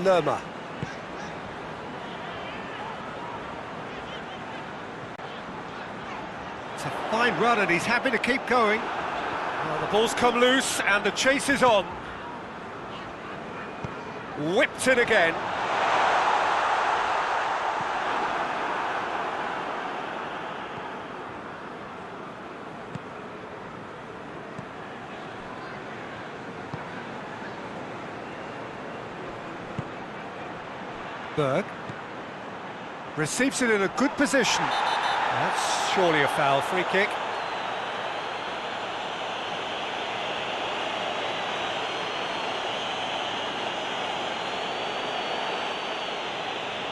Lerma. It's a fine run and he's happy to keep going. Well, the ball's come loose and the chase is on. Whipped it again. Berg receives it in a good position. That's surely a foul. Free kick.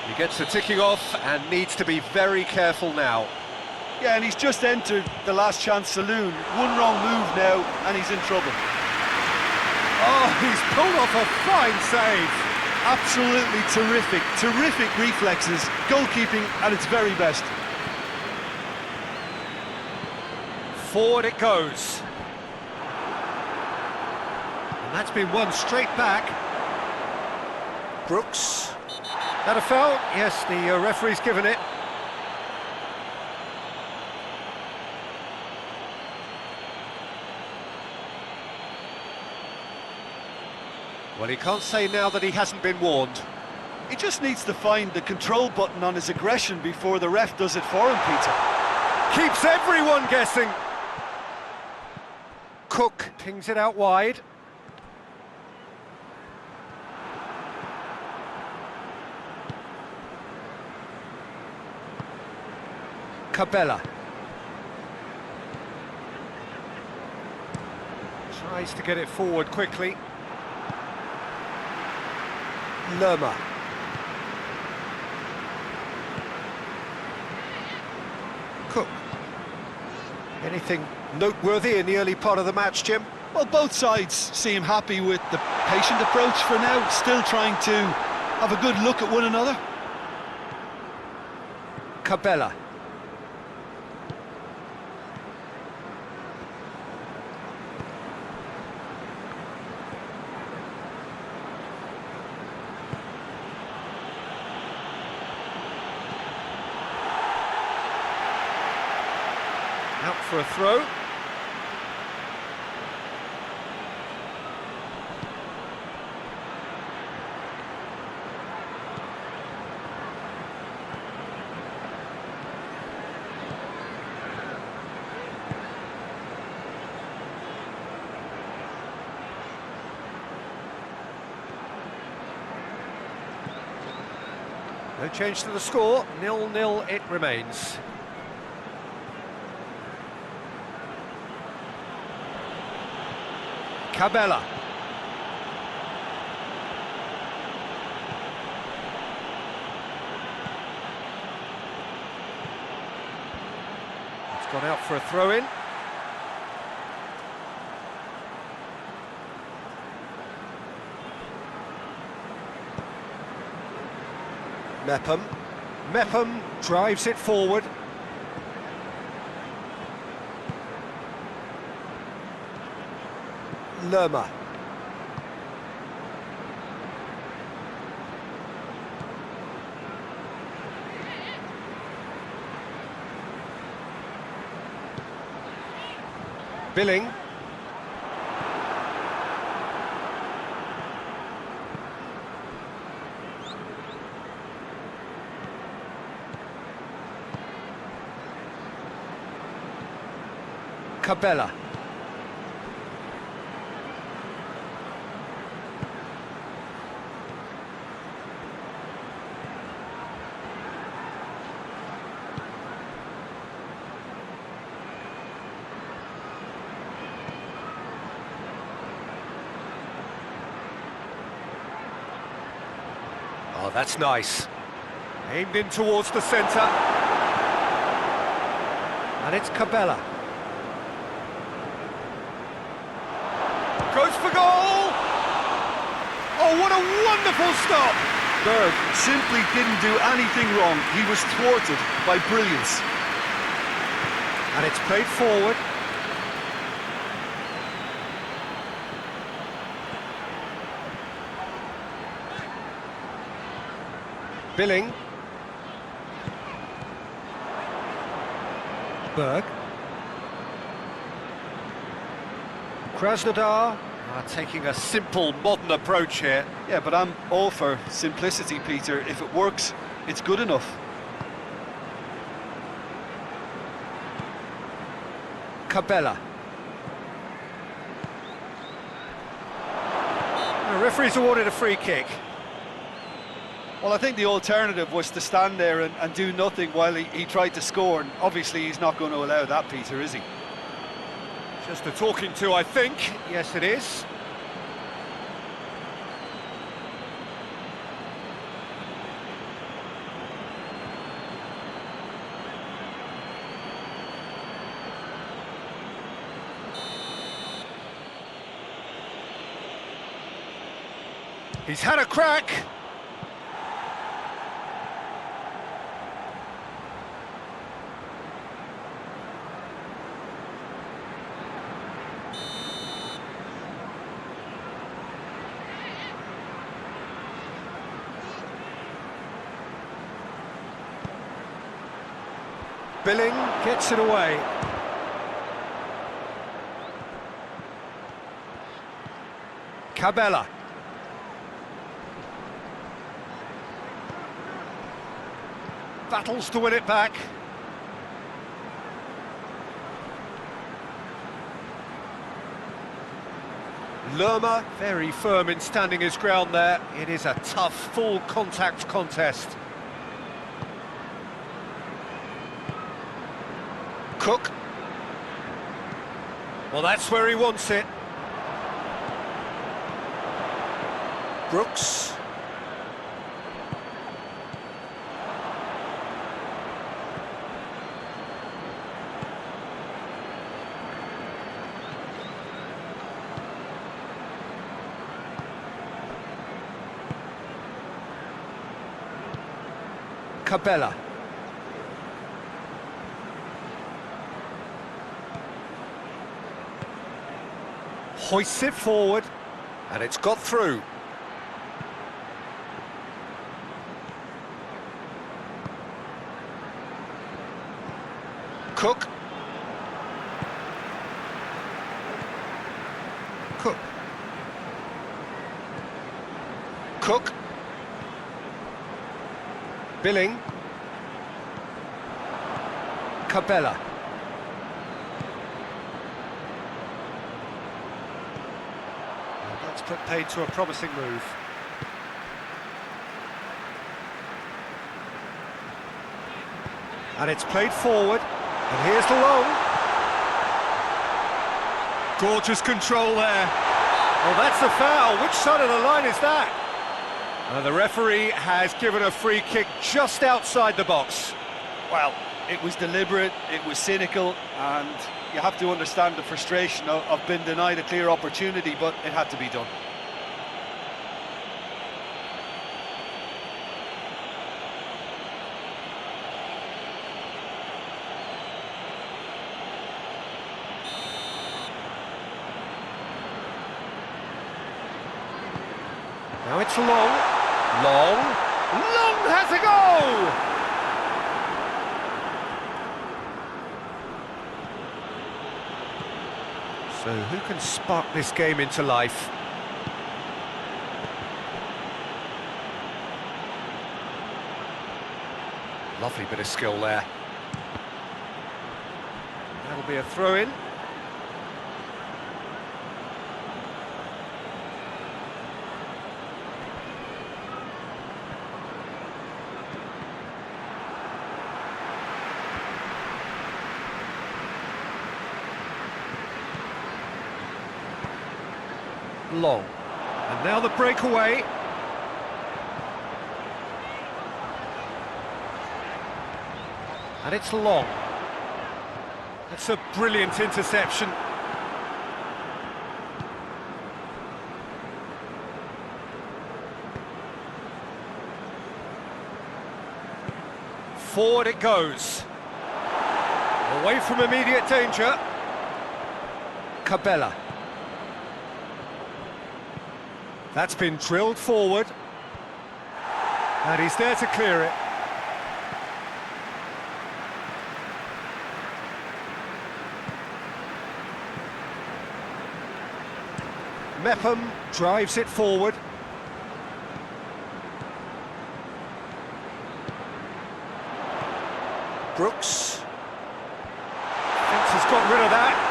He gets the ticking off and needs to be very careful now. Yeah, and he's just entered the last chance saloon. One wrong move now and he's in trouble. Oh, he's pulled off a fine save. Absolutely terrific reflexes, goalkeeping at its very best. Forward it goes. And that's been won straight back. Brooks. That a foul? Yes, the referee's given it. Well, he can't say now that he hasn't been warned. He just needs to find the control button on his aggression before the ref does it for him, Peter. Keeps everyone guessing. Cook pings it out wide. Cabella. Tries to get it forward quickly. Lerma. Cook. Anything noteworthy in the early part of the match, Jim? Well, both sides seem happy with the patient approach for now, still trying to have a good look at one another. Cabella. Out for a throw. No change to the score, 0-0 it remains. Cabella. It's gone out for a throw-in. Mepham drives it forward. Lerma. Billing. Cabella. Oh, that's nice. Aimed in towards the centre. And it's Cabella. Goes for goal! Oh, what a wonderful stop! Berg simply didn't do anything wrong. He was thwarted by brilliance. And it's played forward. Billing. Berg. Krasnodar are taking a simple, modern approach here. Yeah, but I'm all for simplicity, Peter. If it works, it's good enough. Cabella. The referee's awarded a free kick. Well, I think the alternative was to stand there and do nothing while he tried to score, and obviously he's not going to allow that, Peter, is he? Just a talking to, I think. Yes, it is. He's had a crack. Billing gets it away. Cabella. Battles to win it back. Lerma, very firm in standing his ground there. It is a tough, full contact contest. Cook. Well, that's where he wants it. Brooks. Cabella. Hoists it forward, and it's got through. Cook. Cook. Cook. Billing. Cabella. That's put paid to a promising move. And it's played forward, and here's the long. Gorgeous control there. Oh, that's a foul. Which side of the line is that? The referee has given a free kick just outside the box. Well, it was deliberate, it was cynical, and you have to understand the frustration of being denied a clear opportunity, but it had to be done. Now it's Long has a goal! So who can spark this game into life? Lovely bit of skill there. That'll be a throw-in. Long, and now the breakaway. And it's Long. That's a brilliant interception. Forward it goes. Away from immediate danger. Cabella. That's been drilled forward, and he's there to clear it. Mepham drives it forward. Brooks. Thinks he's got rid of that.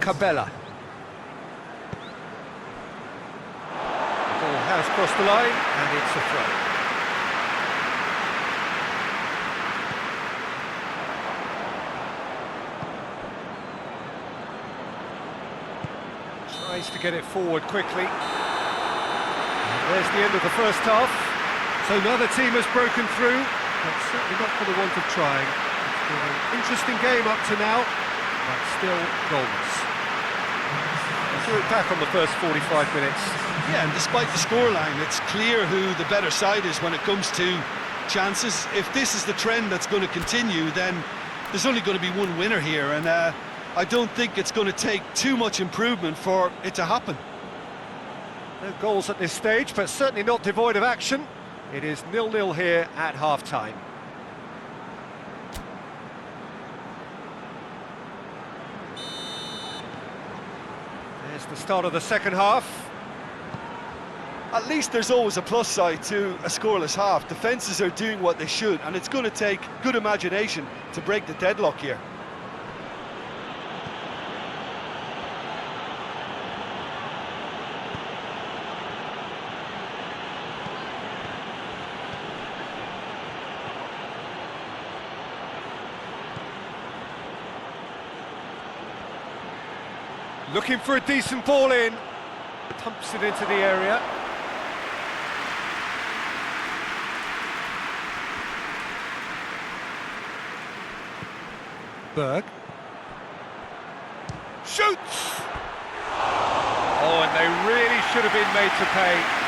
Cabella. The ball has crossed the line, and it's a throw. Tries to get it forward quickly. And there's the end of the first half. So neither team has broken through, but certainly not for the want of trying. It's been an interesting game up to now, but still goalless. Threw it back on the first 45 minutes. Yeah, and despite the scoreline, it's clear who the better side is when it comes to chances. If this is the trend that's going to continue, then there's only going to be one winner here, and I don't think it's going to take too much improvement for it to happen. No goals at this stage, but certainly not devoid of action. It is 0-0 here at half-time. There's the start of the second half. At least there's always a plus side to a scoreless half. Defences are doing what they should, and it's going to take good imagination to break the deadlock here. Looking for a decent ball in. Pumps it into the area. Berg. Shoots! Oh, and they really should have been made to pay.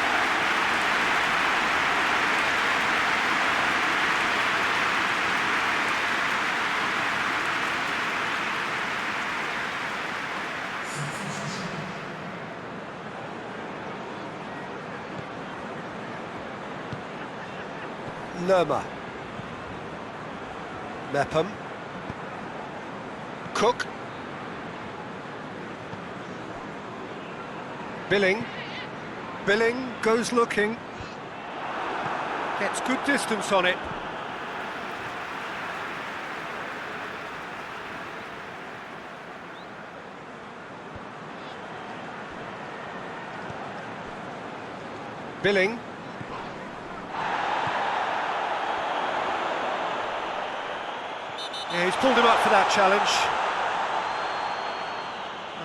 Lerma. Mepham. Cook. Billing goes looking. Gets good distance on it. Billing. pulled him up for that challenge.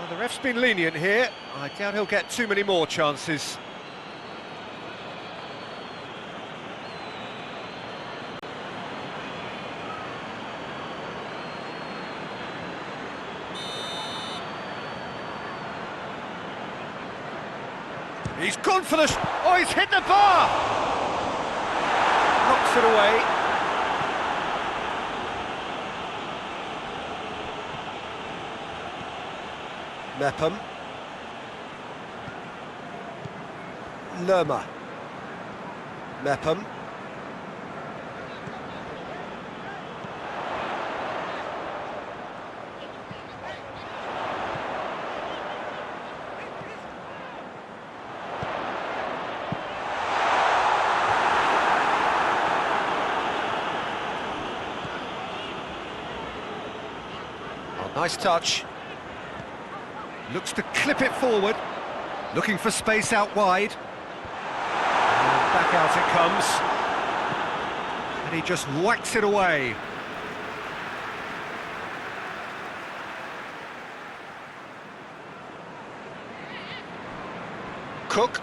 The ref's been lenient here. I doubt he'll get too many more chances. He's gone for the... Oh, he's hit the bar! Knocks it away. Mepham. Lerma. Mepham. Oh, nice touch. Looks to clip it forward, looking for space out wide. And back out it comes. And he just whacks it away. Cook.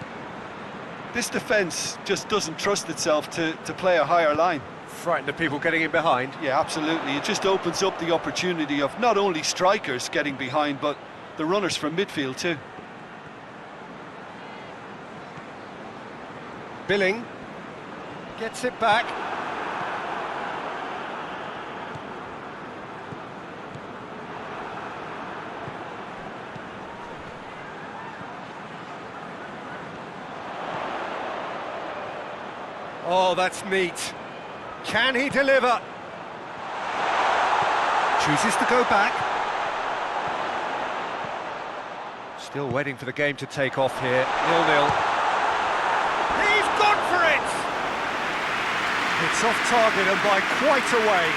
This defence just doesn't trust itself to play a higher line. Frightened of people getting in behind. Yeah, absolutely. It just opens up the opportunity of not only strikers getting behind, but the runners from midfield too. Billing gets it back. Oh, that's neat. Can he deliver? Chooses to go back. Still waiting for the game to take off here. 0-0. He's gone for it! It's off target and by quite a way.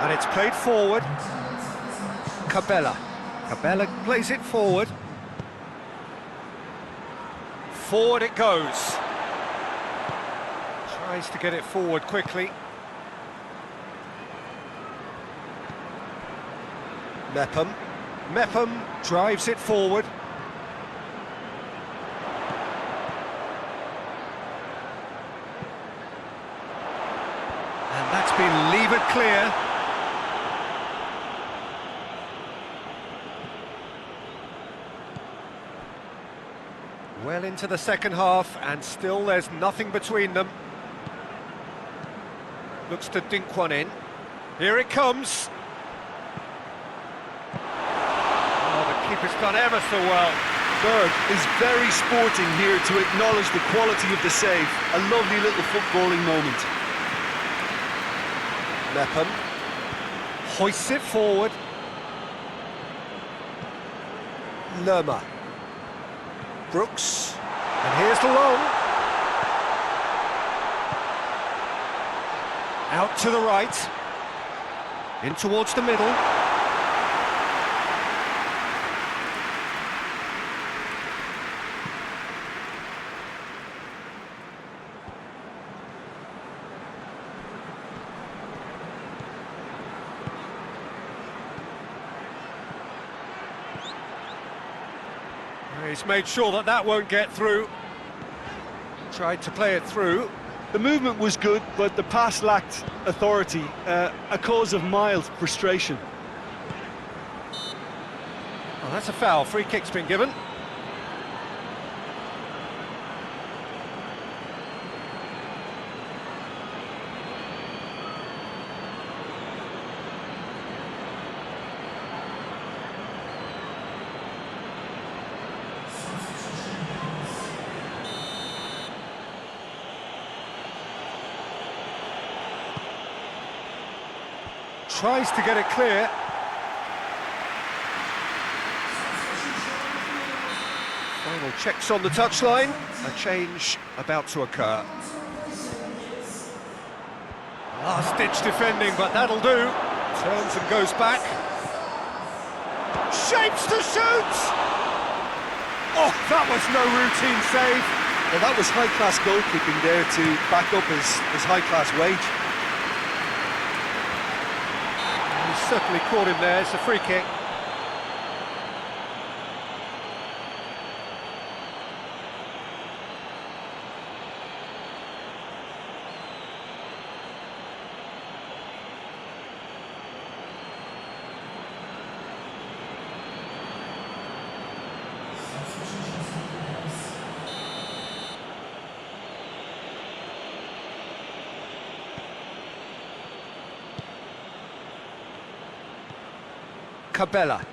And it's played forward. Cabella. Cabella plays it forward. Forward it goes. Tries to get it forward quickly. Mepham. Mepham drives it forward. And that's been levered clear. Well into the second half, and still there's nothing between them. Looks to dink one in. Here it comes. Oh, the keeper's done ever so well. Berg is very sporting here to acknowledge the quality of the save. A lovely little footballing moment. Mepham hoists it forward. Lerma. Brooks, and here's the long. Out to the right, in towards the middle. He's made sure that that won't get through. Tried to play it through. The movement was good, but the pass lacked authority, a cause of mild frustration. Oh, that's a foul. Free kick's been given. Tries to get it clear. Final checks on the touchline. A change about to occur. Last-ditch defending, but that'll do. Turns and goes back. Shapes to shoot! Oh, that was no routine save. Well, that was high-class goalkeeping there to back up his high-class wage. He's certainly caught him there. It's a free kick. Cabella.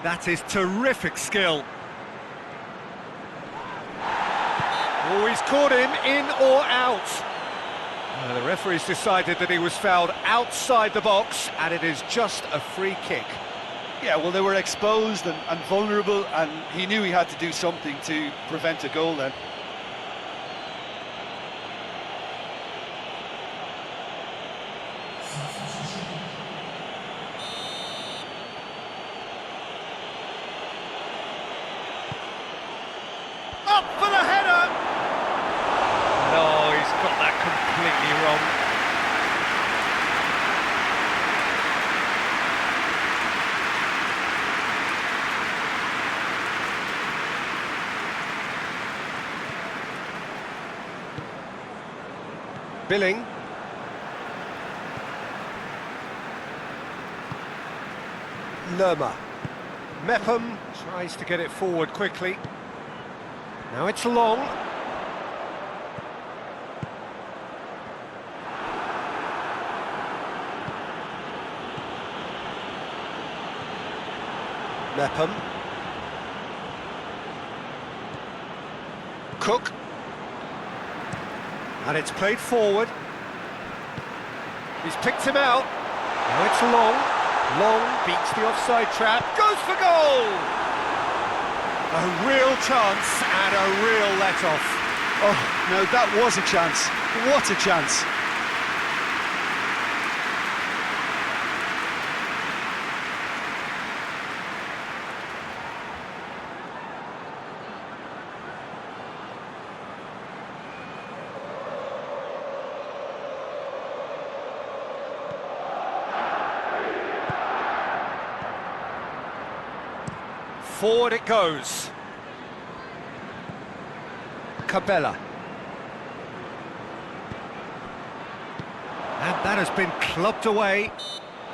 That is terrific skill. Oh, he's caught him in or out. The referee's decided that he was fouled outside the box, and it is just a free kick. Yeah, well, they were exposed and vulnerable, and he knew he had to do something to prevent a goal then. Up for the header! No, he's got that completely wrong. Billing. Lerma. Mepham tries to get it forward quickly. Now it's long. Mepham. Cook. And it's played forward. He's picked him out. Now it's long. Long beats the offside trap. Goes for goal! A real chance and a real let-off. Oh, no, that was a chance. What a chance. Forward it goes. Cabella. And that has been clubbed away.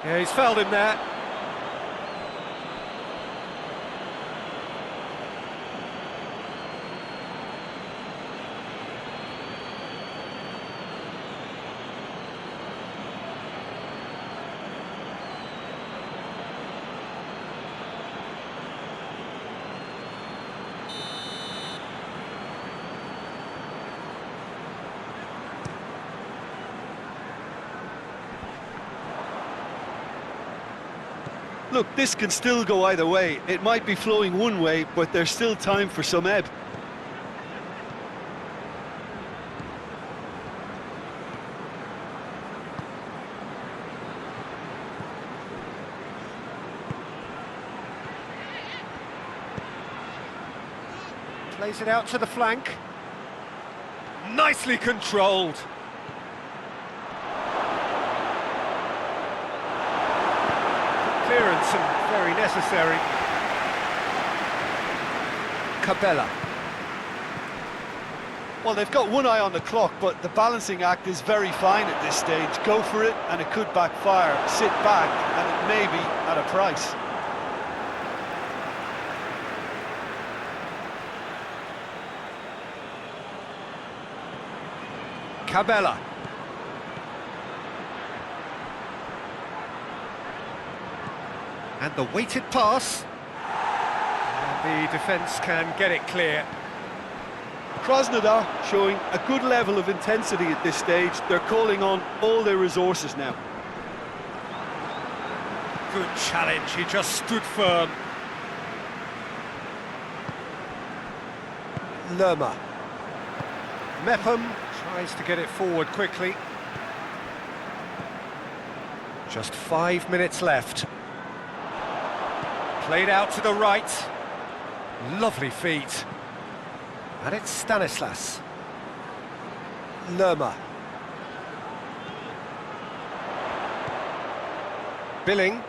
Yeah, he's fouled him there. Look, this can still go either way. It might be flowing one way, but there's still time for some ebb. Plays it out to the flank. Nicely controlled. Clearance and very necessary. Cabella. Well, they've got one eye on the clock, but the balancing act is very fine at this stage. Go for it, and it could backfire. Sit back, and it may be at a price. Cabella. And the weighted pass. And the defence can get it clear. Krasnodar showing a good level of intensity at this stage. They're calling on all their resources now. Good challenge, he just stood firm. Lerma. Mepham tries to get it forward quickly. Just 5 minutes left. Played out to the right. Lovely feet. And it's Stanislas. Lerma. Billing.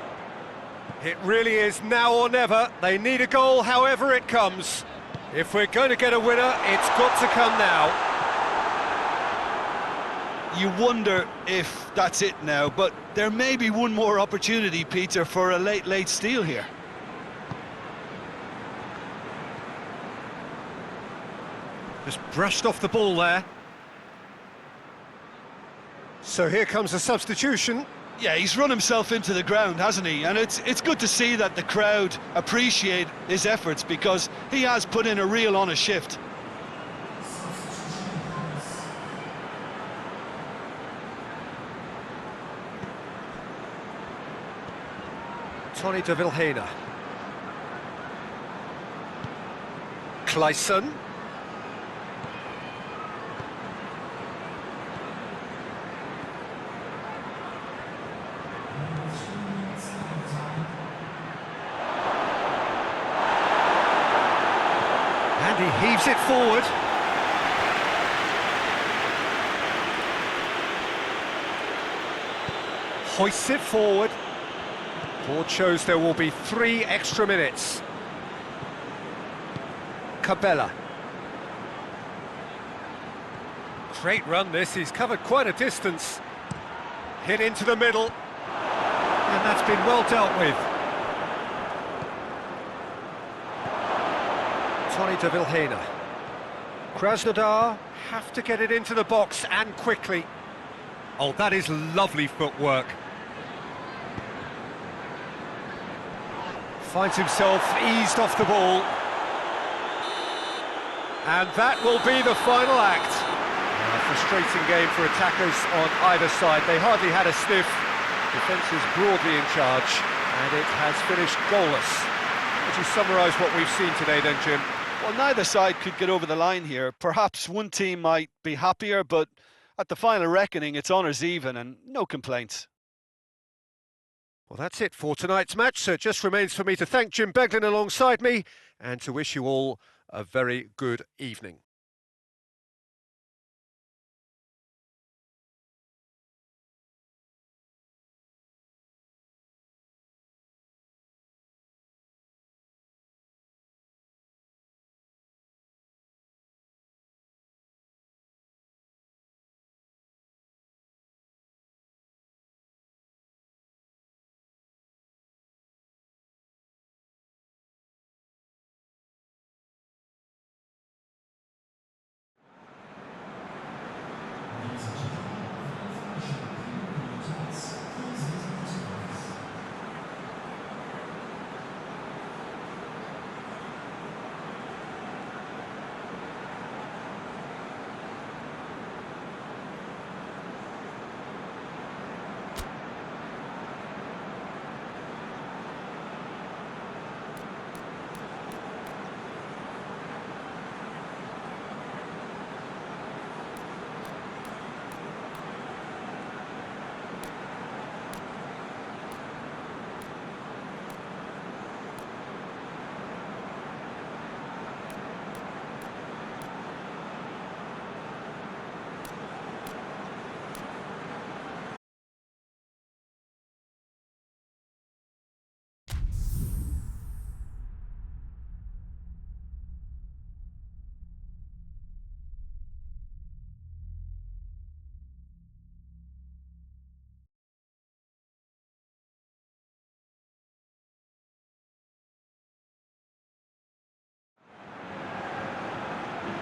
It really is now or never. They need a goal however it comes. If we're going to get a winner, it's got to come now. You wonder if that's it now, but there may be one more opportunity, Peter, for a late steal here. Just brushed off the ball there. So here comes a substitution. Yeah, he's run himself into the ground, hasn't he? And it's good to see that the crowd appreciate his efforts, because he has put in a real honest shift. Tony de Vilhena. Clayson. And he heaves it forward. Hoists it forward. Board shows there will be 3 extra minutes. Cabela. Great run this, he's covered quite a distance. Hit into the middle. And that's been well dealt with. Tony de Vilhena. Krasnodar have to get it into the box and quickly. Oh, that is lovely footwork. Finds himself eased off the ball. And that will be the final act. A frustrating game for attackers on either side. They hardly had a sniff. Defence is broadly in charge, and it has finished goalless. Would you summarise what we've seen today then, Jim? Well, neither side could get over the line here. Perhaps one team might be happier, but at the final reckoning, it's honours even and no complaints. Well, that's it for tonight's match, so it just remains for me to thank Jim Beglin alongside me and to wish you all a very good evening.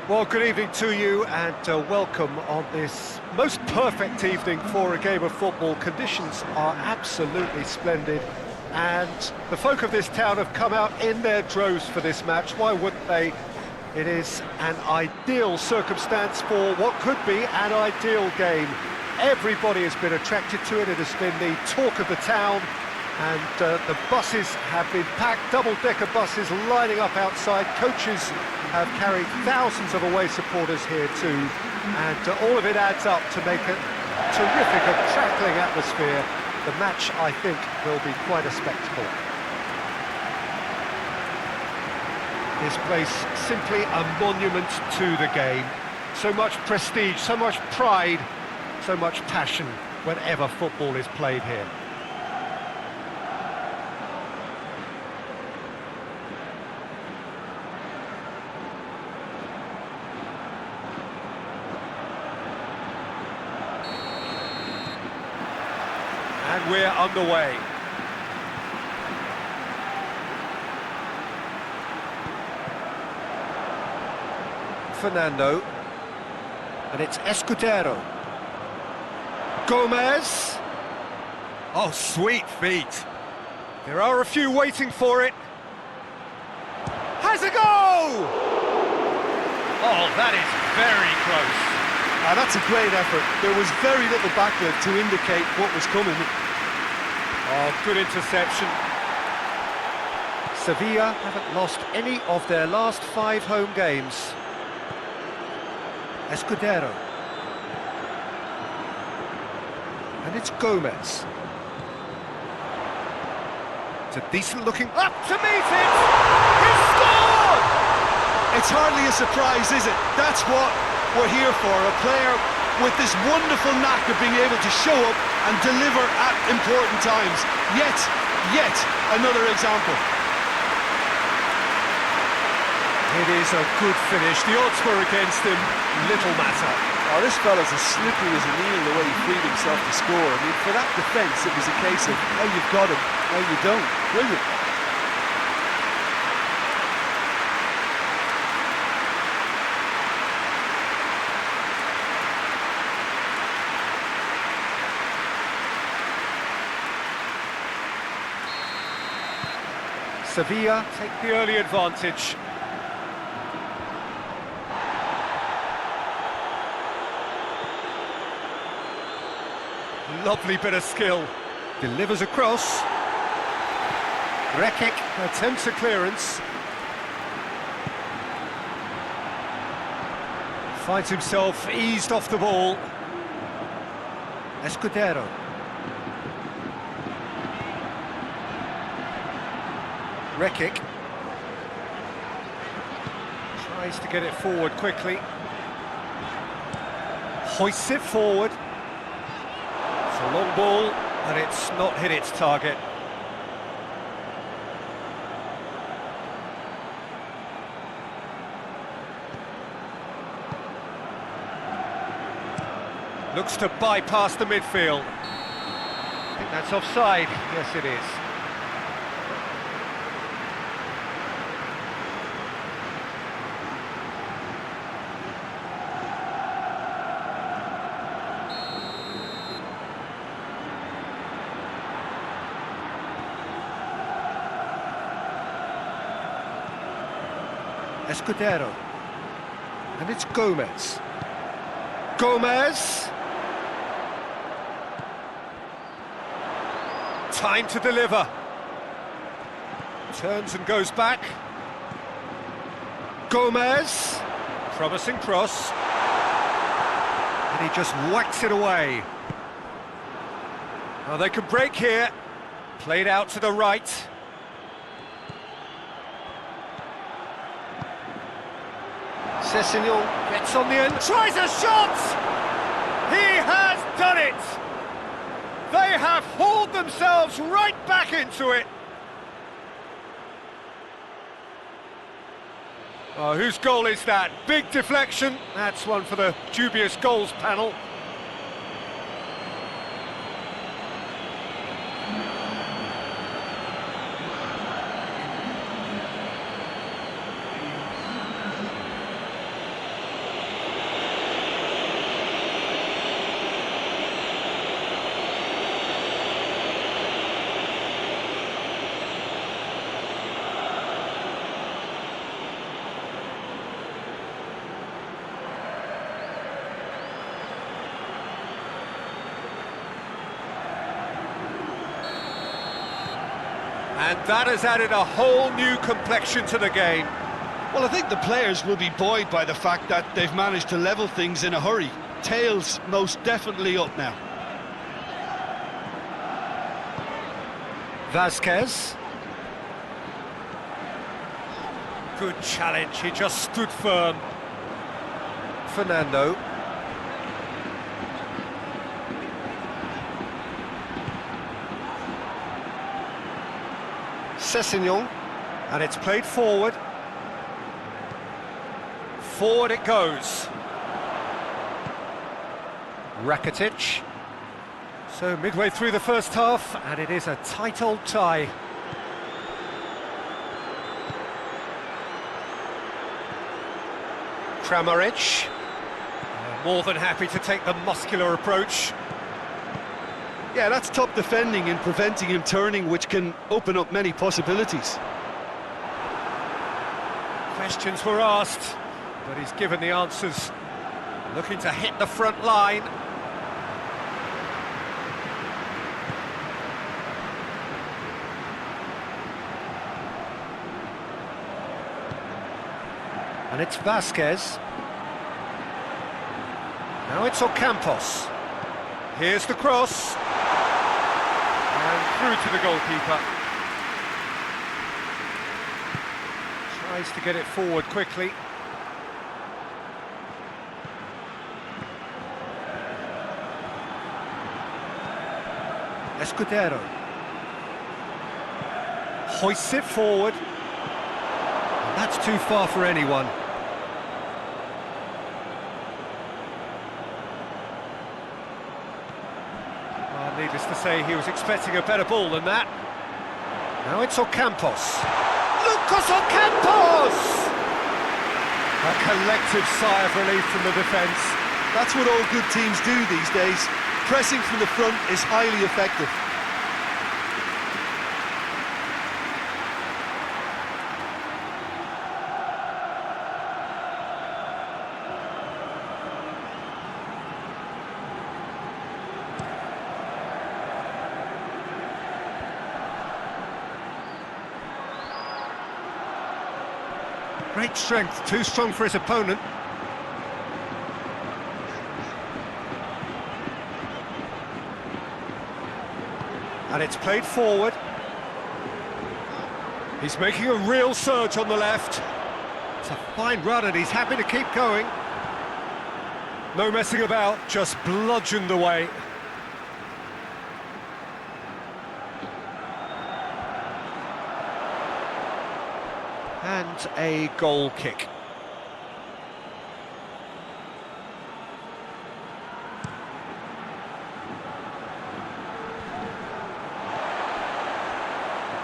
Well, good evening to you and welcome on this most perfect evening for a game of football. Conditions are absolutely splendid and the folk of this town have come out in their droves for this match. Why wouldn't they? It is an ideal circumstance for what could be an ideal game. Everybody has been attracted to it. It has been the talk of the town. And the buses have been packed, double-decker buses lining up outside. Coaches have carried thousands of away supporters here too, and all of it adds up to make a terrific and crackling atmosphere. The match, I think, will be quite a spectacle. This place simply a monument to the game. So much prestige, so much pride, so much passion whenever football is played here. And we're underway. Fernando. And it's Escudero. Gomez. Oh, sweet feet. There are a few waiting for it. Has a go! Oh, that is very close. That's a great effort. There was very little backlift to indicate what was coming. Oh, good interception. Sevilla haven't lost any of their last 5 home games. Escudero. And it's Gomez. It's a decent looking... Up to meet it! He's scored! It's hardly a surprise, is it? That's what we're here for, a player with this wonderful knack of being able to show up and deliver at important times. Yet another example. It is a good finish. The odds were against him. Little matter. Oh, this fella's as slippery as an eel the way he freed himself to score. I mean, for that defence, it was a case of, now you've got him, now you don't. Brilliant. Sevilla take the early advantage. Lovely bit of skill. Delivers across. Rekic attempts a clearance. Finds himself eased off the ball. Escudero. Rekic tries to get it forward quickly. Hoists it forward. It's a long ball, and it's not hit its target. Looks to bypass the midfield. I think that's offside. Yes, it is. Escudero. And it's Gomez. Gomez! Time to deliver. Turns and goes back. Gomez. Promising cross. And he just whacks it away. Well, they can break here. Played out to the right. Cessignon gets on the end, tries a shot! He has done it! They have hauled themselves right back into it! Oh, whose goal is that? Big deflection. That's one for the dubious goals panel. And that has added a whole new complexion to the game. Well, I think the players will be buoyed by the fact that they've managed to level things in a hurry. Tails most definitely up now. Vasquez. Good challenge, he just stood firm. Fernando. Sessegnon. And it's played forward. Forward it goes. Rakitic. So midway through the first half, and it is a tight old tie. Kramaric. More than happy to take the muscular approach. Yeah, that's top defending and preventing him turning, which can open up many possibilities. Questions were asked, but he's given the answers. Looking to hit the front line. And it's Vasquez. Now it's Ocampos. Here's the cross. And through to the goalkeeper. Tries to get it forward quickly. Escudero. Hoists it forward. And that's too far for anyone. Needless to say, he was expecting a better ball than that. Now it's Ocampos. Lucas Ocampos! A collective sigh of relief from the defence. That's what all good teams do these days. Pressing from the front is highly effective. Great strength, too strong for his opponent. And it's played forward. He's making a real surge on the left. It's a fine run and he's happy to keep going. No messing about, just bludgeoned away. And a goal kick.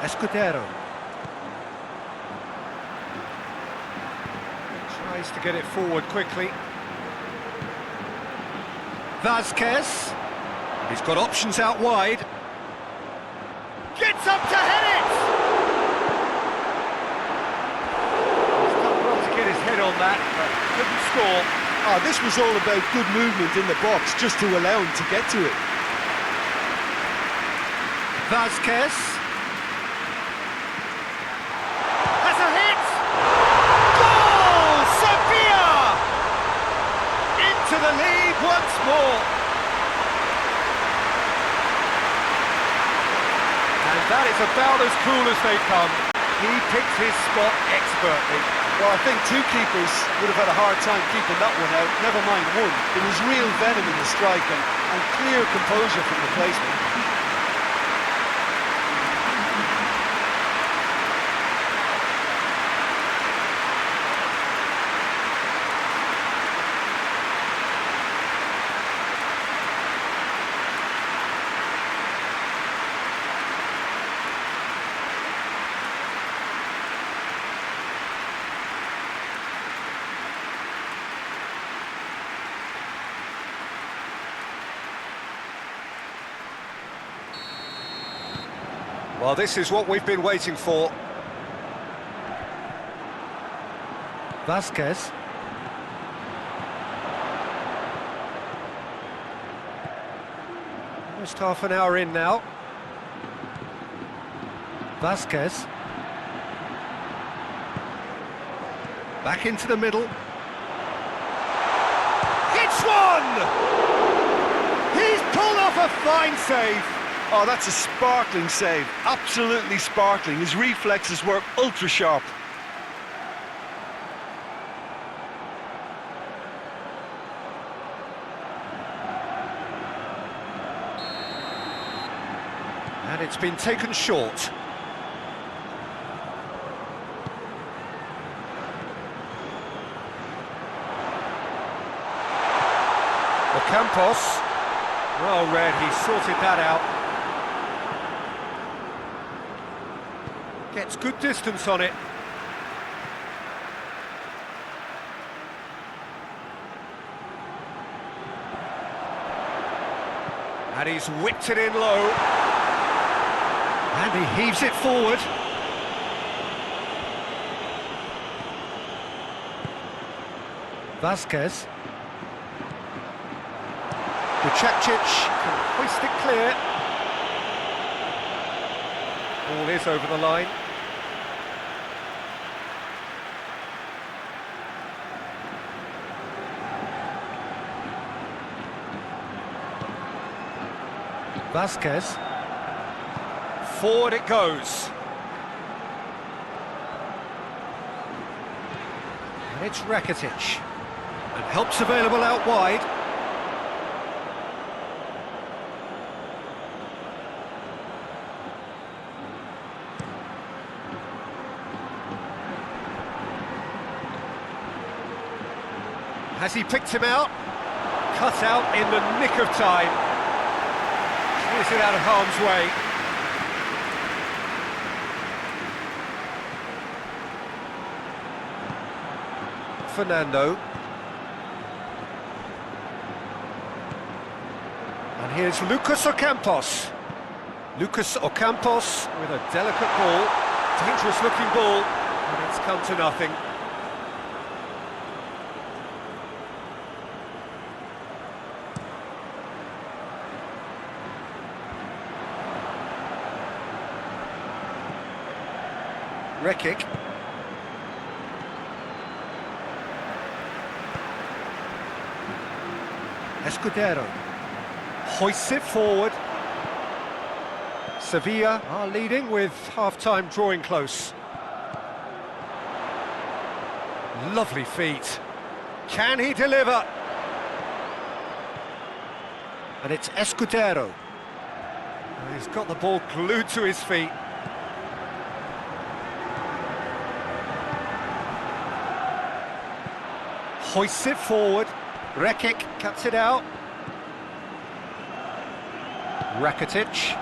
Escudero. Tries to get it forward quickly. Vasquez. He's got options out wide. Gets up to head it! He's done well to get his head on that, but couldn't score. Oh, this was all about good movement in the box, just to allow him to get to it. Vasquez. Has a hit! Goal! Sevilla! Into the lead once more. And that is about as cool as they come. He picked his spot expertly. Well, I think two keepers would have had a hard time keeping that one out, never mind one. There was real venom in the strike and clear composure from the placement. Well, this is what we've been waiting for. Vasquez. Almost half an hour in now. Vasquez. Back into the middle. It's one! He's pulled off a fine save. Oh, that's a sparkling save. Absolutely sparkling. His reflexes were ultra sharp. And it's been taken short. Campos, well read, he sorted that out. Gets good distance on it. And he's whipped it in low. And he heaves it forward. Vasquez. Buchakcic can hoist it clear. Ball is over the line. Vasquez. Forward it goes. And it's Rakitic. And help's available out wide. Has he picked him out? Cut out in the nick of time. Clears it out of harm's way. Fernando. And here's Lucas Ocampos. Lucas Ocampos with a delicate ball. Dangerous looking ball. And it's come to nothing. Rekic. Escudero hoists it forward. Sevilla are leading with half-time drawing close. Lovely feet. Can he deliver? And it's Escudero. He's got the ball glued to his feet. Hoists it forward. Rekic cuts it out. Rakitic.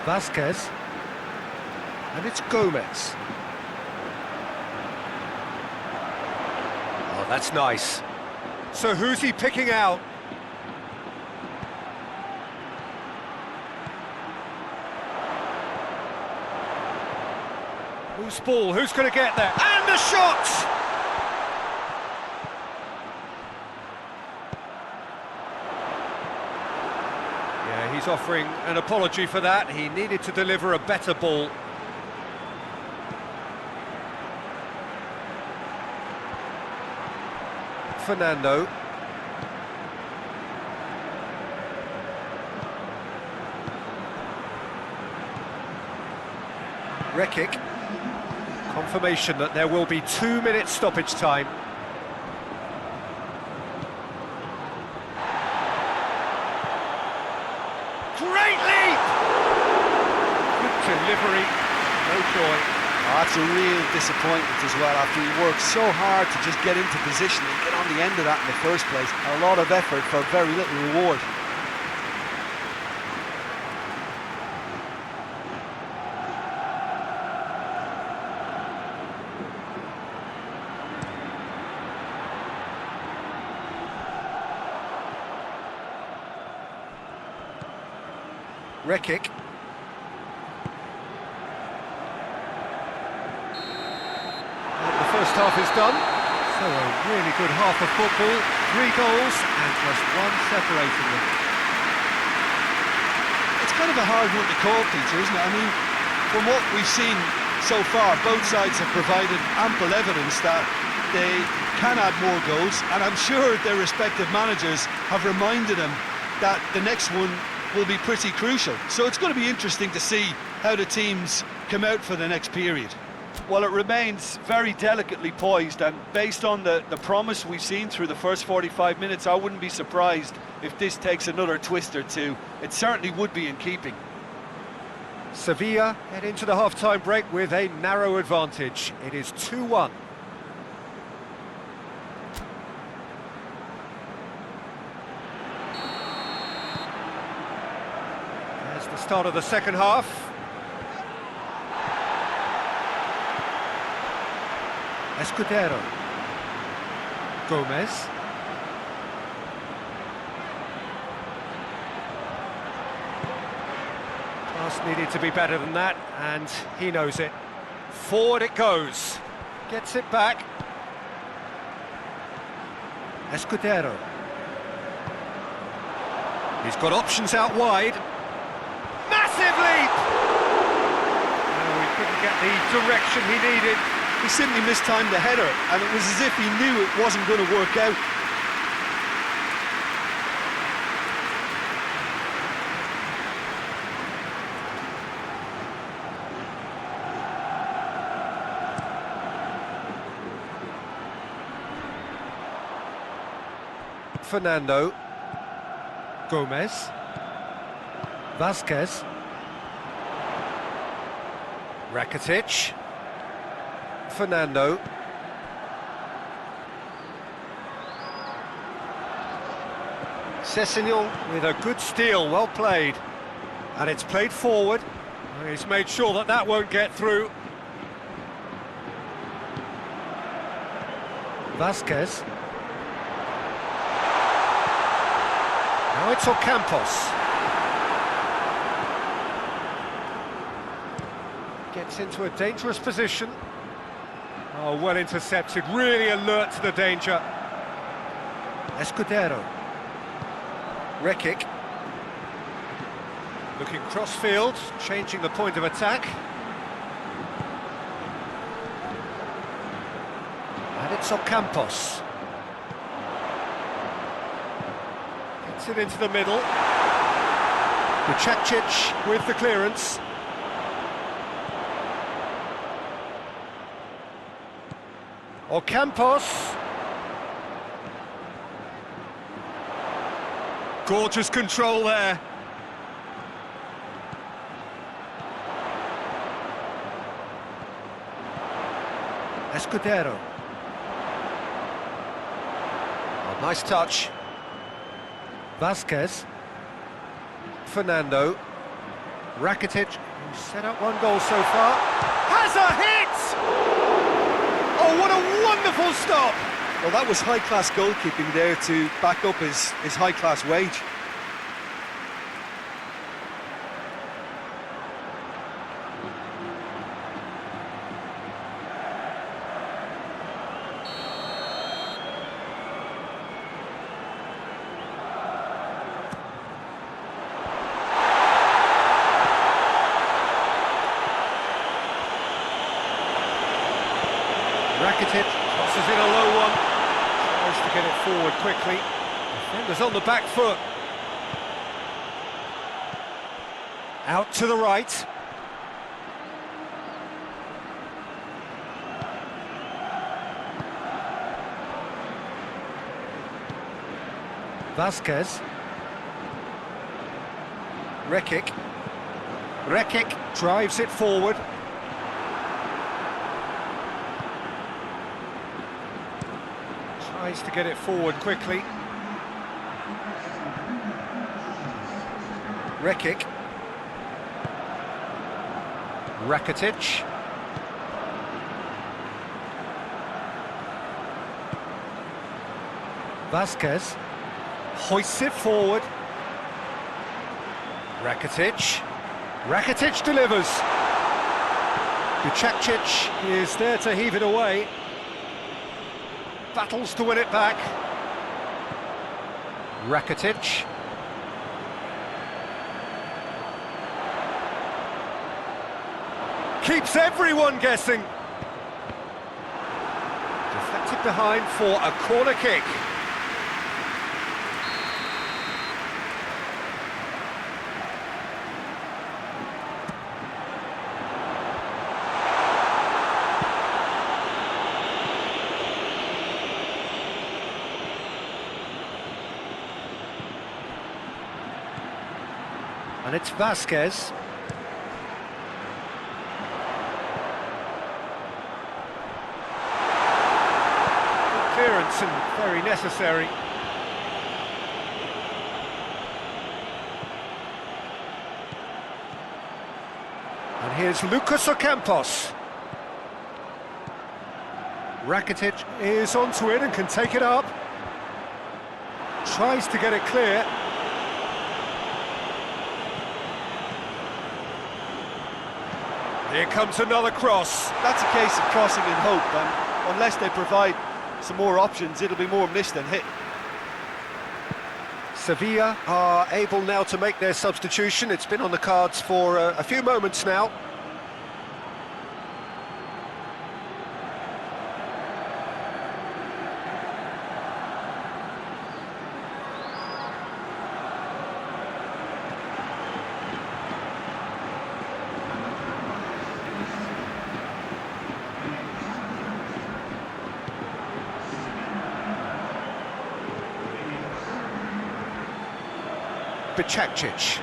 Vasquez. And it's Gomez. Oh, that's nice. So who's he picking out? Who's ball? Who's going to get there? And the shot! Yeah, he's offering an apology for that. He needed to deliver a better ball. Fernando. Rekic. Confirmation that there will be 2 minutes stoppage time. Great leap! Good delivery, no joy. Oh, that's a real disappointment as well, after he worked so hard to just get into position and get on the end of that in the first place. A lot of effort for very little reward. Rekic. The first half is done. So a really good half of football. 3 goals and just one separating them. kind of a hard one to call, Peter, isn't it? I mean, from what we've seen so far, both sides have provided ample evidence that they can add more goals, and I'm sure their respective managers have reminded them that the next one will be pretty crucial. So it's going to be interesting to see how the teams come out for the next period. Well, it remains very delicately poised, and based on the promise we've seen through the first 45 minutes, I wouldn't be surprised if this takes another twist or two. It certainly would be in keeping. Sevilla head into the half-time break with a narrow advantage. It is 2-1. There's the start of the second half. Escudero. Gomez. Pass needed to be better than that, and he knows it. Forward it goes. Gets it back. Escudero. He's got options out wide. Massive leap! No, he couldn't get the direction he needed. He simply mistimed the header, and it was as if he knew it wasn't going to work out. Fernando. Gomez. Vasquez. Rakitic. Fernando. Sessegnon with a good steal, well played. And it's played forward. He's made sure that that won't get through. Vasquez. Now it's Ocampos. Gets into a dangerous position. Oh, well intercepted, really alert to the danger. Escudero. Rekic. Looking cross-field, changing the point of attack. And it's Ocampos. Gets it into the middle. Bucacic with the clearance. Ocampos. Gorgeous control there. Escudero. Oh, nice touch. Vasquez. Fernando. Rakitic, who's set up one goal so far. Has a hit! Oh, what a wonderful stop! Well, that was high-class goalkeeping there to back up his high-class wage. Rakitic crosses in a low one, tries to get it forward quickly. Defenders on the back foot. Out to the right. Vasquez. Rekic. Rekic drives it forward. Tries to get it forward quickly. Rekic. Rakitic. Vasquez hoists it forward. Rakitic. Rakitic delivers. Bucacic is there to heave it away. Battles to win it back. Rakitic. keeps everyone guessing. Deflected behind for a corner kick. And it's Vasquez. Good clearance and very necessary. And here's Lucas Ocampos. Rakitic is onto it and can take it up. Tries to get it clear. Here comes another cross. That's a case of crossing in hope, and unless they provide some more options, it'll be more missed than hit. Sevilla are able now to make their substitution. It's been on the cards for a few moments now. Bicakcic.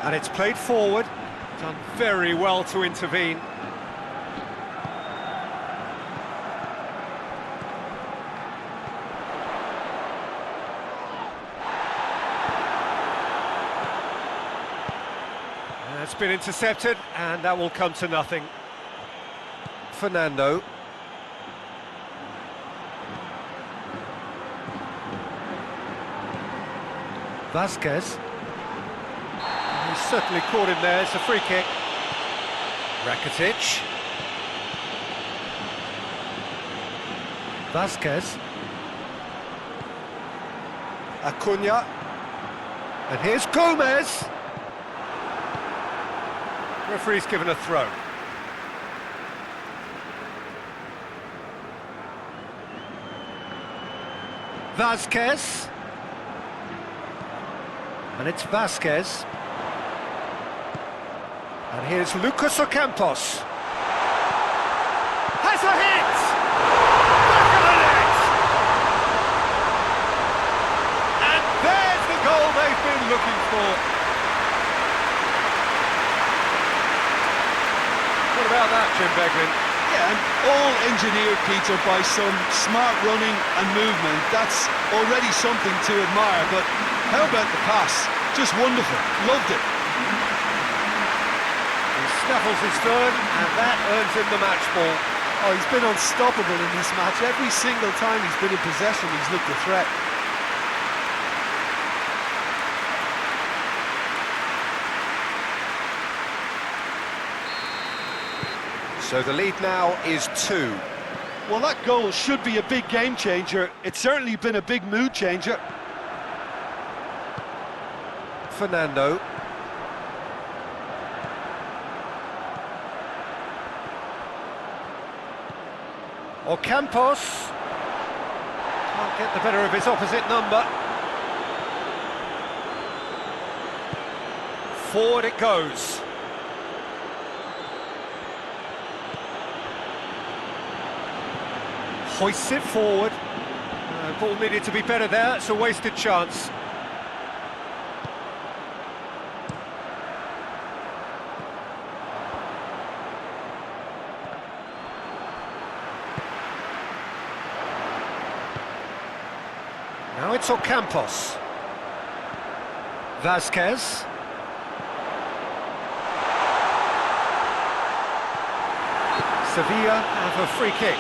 And it's played forward. Done very well to intervene. And it's been intercepted, and that will come to nothing. Fernando. Vasquez. He's certainly caught him there, it's a free kick. Rakitic. Vasquez. Acuna. And here's Gomez. Referee's given a throw. Vasquez. And it's Vasquez. And here's Lucas Ocampos. Has a hit! Back of the net! And there's the goal they've been looking for. What about that, Jim Beglin? Yeah, and all engineered, Peter, by some smart running and movement. That's already something to admire, but how about the pass? Just wonderful. Loved it. He snaffles his third, and that earns him the match ball. Oh, he's been unstoppable in this match. Every single time he's been in possession, he's looked a threat. So the lead now is 2. Well, that goal should be a big game changer. It's certainly been a big mood changer. Fernando. Ocampos. Can't get the better of his opposite number. Forward it goes. Hoists it forward. Ball needed to be better there, it's a wasted chance. Now it's Ocampos. Vasquez. Sevilla have a free kick.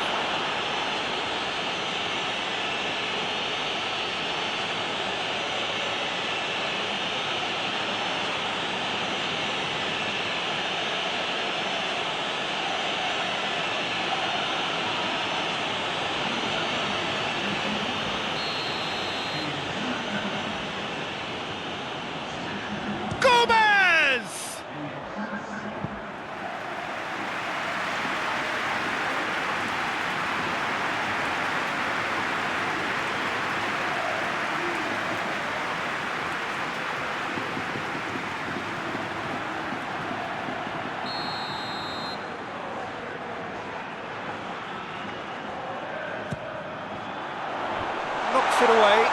Knocks it away.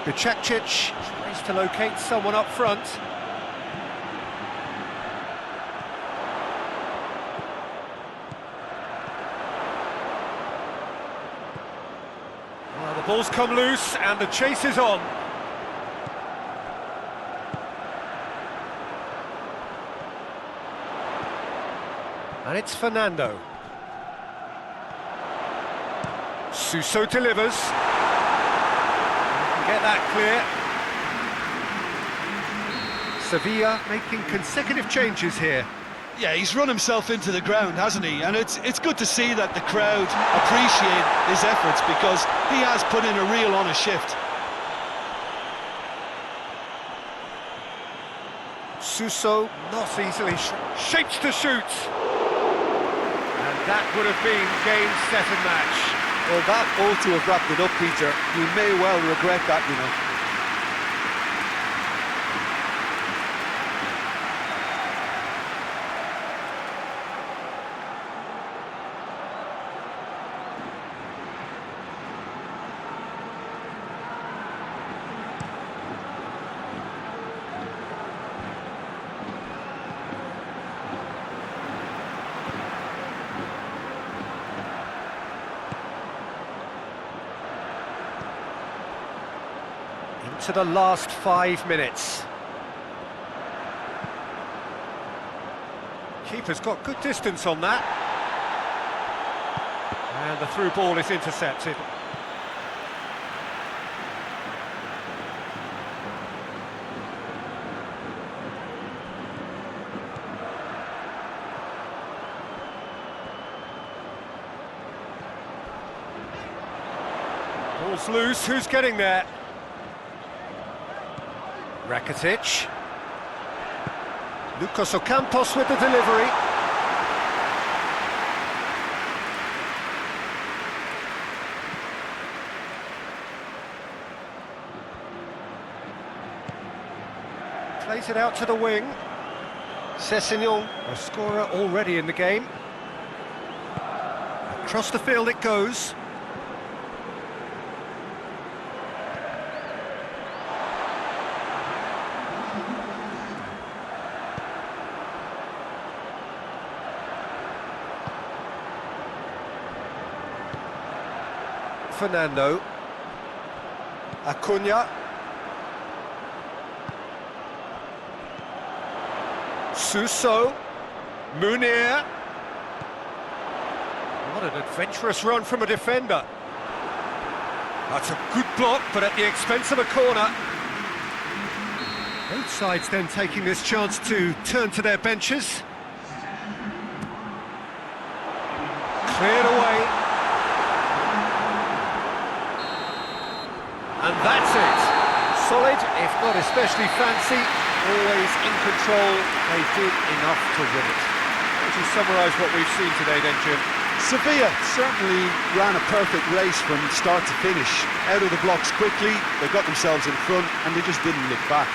Bicakcic tries to locate someone up front. Well, the ball's come loose and the chase is on. And it's Fernando. Suso delivers. Get that clear. Sevilla making consecutive changes here. Yeah, he's run himself into the ground, hasn't he? And it's good to see that the crowd appreciate his efforts, because he has put in a real honest shift. Suso not easily shapes to shoot. And that would have been game, set and match. Well, that ought to have wrapped it up, Peter. You may well regret that, you know. To the last 5 minutes. Keeper's got good distance on that. And the through ball is intercepted. Ball's loose, who's getting there? Rakitic. Lucas Ocampos with the delivery. Plays it out to the wing. Sessegnon, a scorer already in the game. Across the field it goes. Fernando. Acuna. Suso. Munir. What an adventurous run from a defender. That's a good block, but at the expense of a corner. Both sides then taking this chance to turn to their benches. Cleared away. And that's it. Solid, if not especially fancy, always in control. They did enough to win it. Would you summarise what we've seen today then, Jim? Sevilla certainly ran a perfect race from start to finish. Out of the blocks quickly, they got themselves in front and they just didn't look back.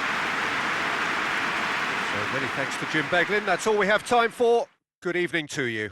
So many thanks to Jim Beglin. That's all we have time for. Good evening to you.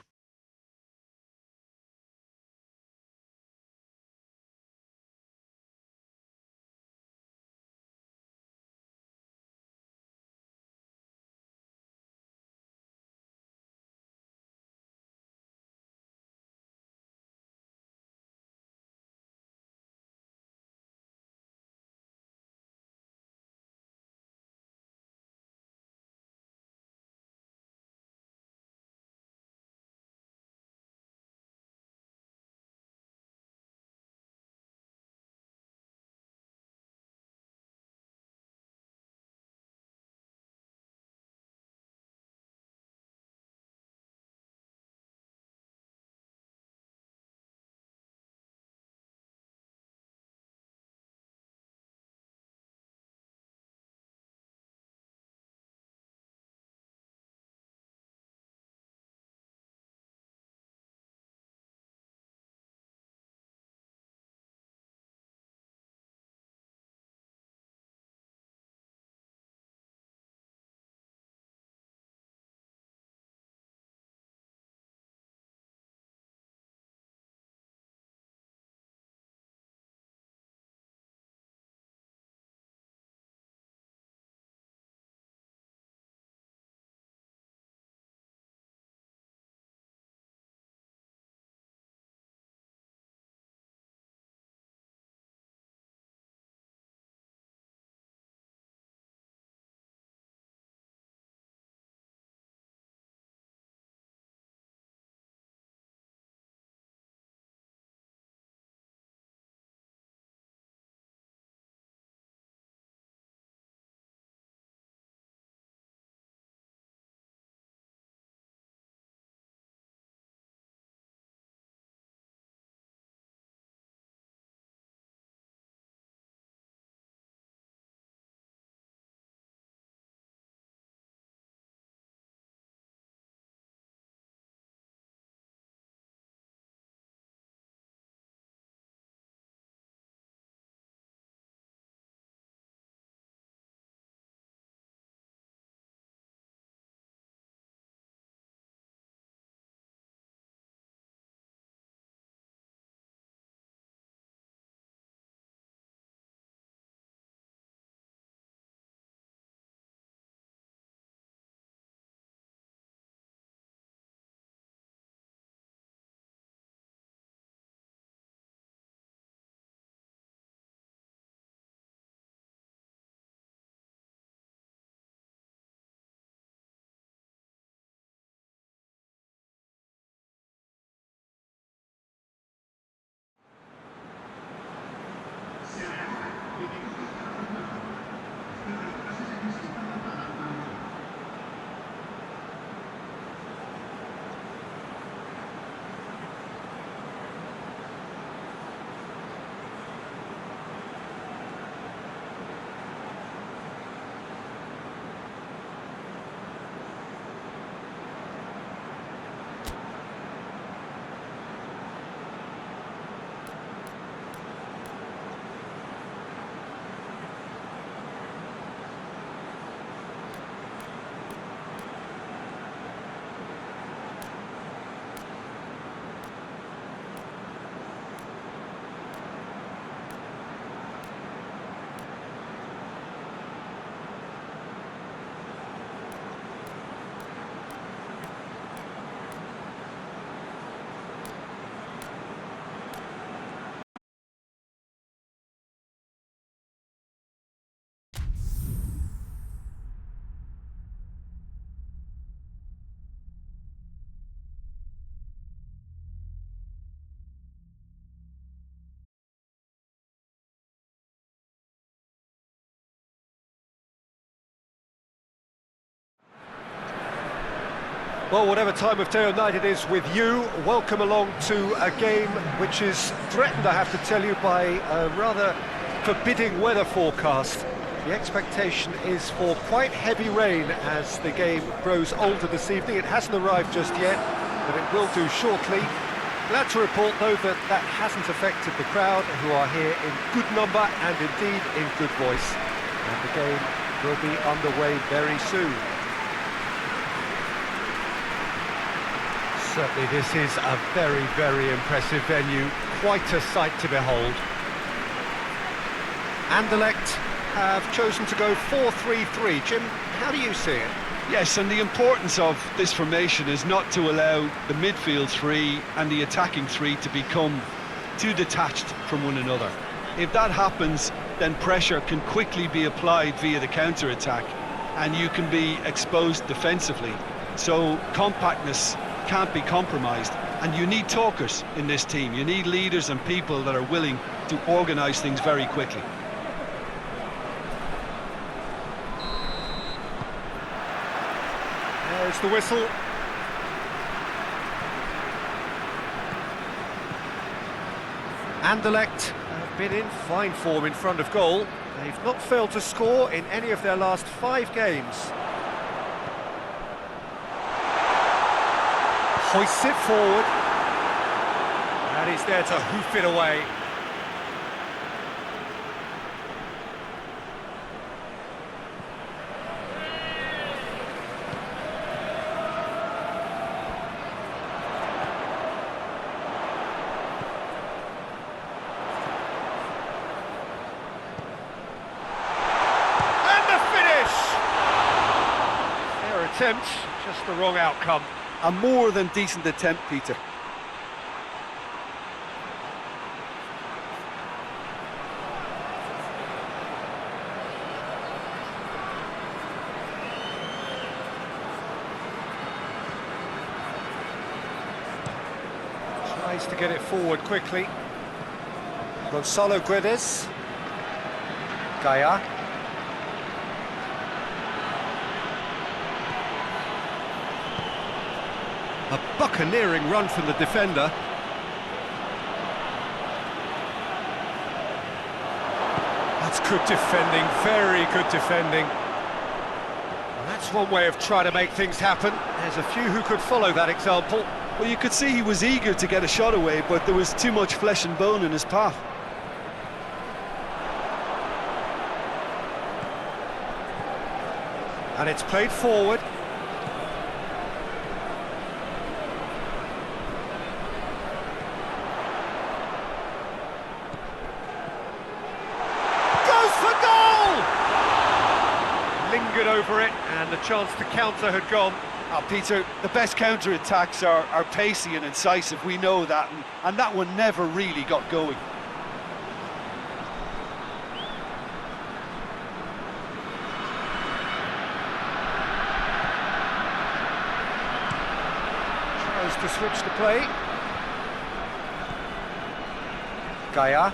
Well, whatever time of day or night it is with you, welcome along to a game which is threatened, I have to tell you, by a rather forbidding weather forecast. The expectation is for quite heavy rain as the game grows older this evening. It hasn't arrived just yet, but it will do shortly. Glad to report, though, that that hasn't affected the crowd, who are here in good number and indeed in good voice. And the game will be underway very soon. Certainly this is a very, very impressive venue, quite a sight to behold. Anderlecht have chosen to go 4-3-3. Jim, how do you see it? Yes, and the importance of this formation is not to allow the midfield three and the attacking three to become too detached from one another. If that happens, then pressure can quickly be applied via the counter-attack, and you can be exposed defensively. So compactness can't be compromised, and you need talkers in this team. You need leaders and people that are willing to organise things very quickly. There's the whistle. Anderlecht have been in fine form in front of goal. They've not failed to score in any of their last 5 games. Hoists it forward, and he's there to hoof it away. And the finish! Fair attempt, just the wrong outcome. A more than decent attempt, Peter. Tries to get it forward quickly. Gonzalo Guedes. Gaia. A buccaneering run from the defender. That's good defending, very good defending. Well, that's one way of trying to make things happen. There's a few who could follow that example. Well, you could see he was eager to get a shot away, but there was too much flesh and bone in his path. And it's played forward. Lingered over it, and the chance to counter had gone. Peter, the best counter-attacks are pacey and incisive, we know that, and that one never really got going. Tries to switch the play. Gaia.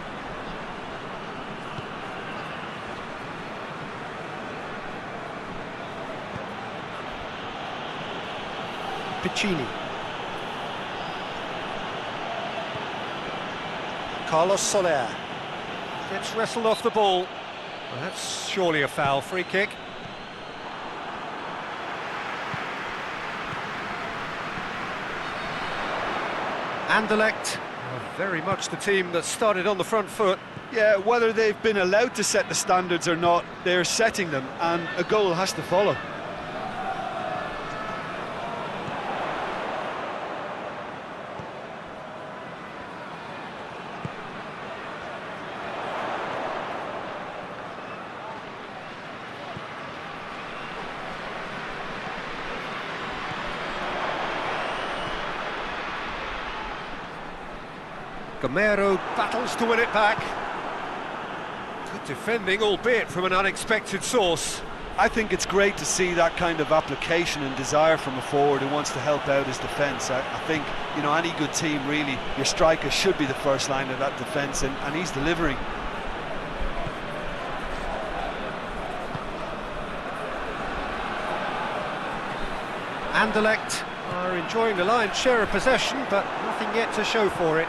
Piccini. Carlos Soler gets wrestled off the ball. Well, that's surely a foul. Free kick. Anderlecht are very much the team that started on the front foot. Yeah, whether they've been allowed to set the standards or not, they're setting them, and a goal has to follow. Gamero battles to win it back. Good defending, albeit from an unexpected source. I think it's great to see that kind of application and desire from a forward who wants to help out his defence. I think, you know, any good team, really, your striker should be the first line of that defence, and he's delivering. Anderlecht are enjoying the lion's share of possession, but nothing yet to show for it.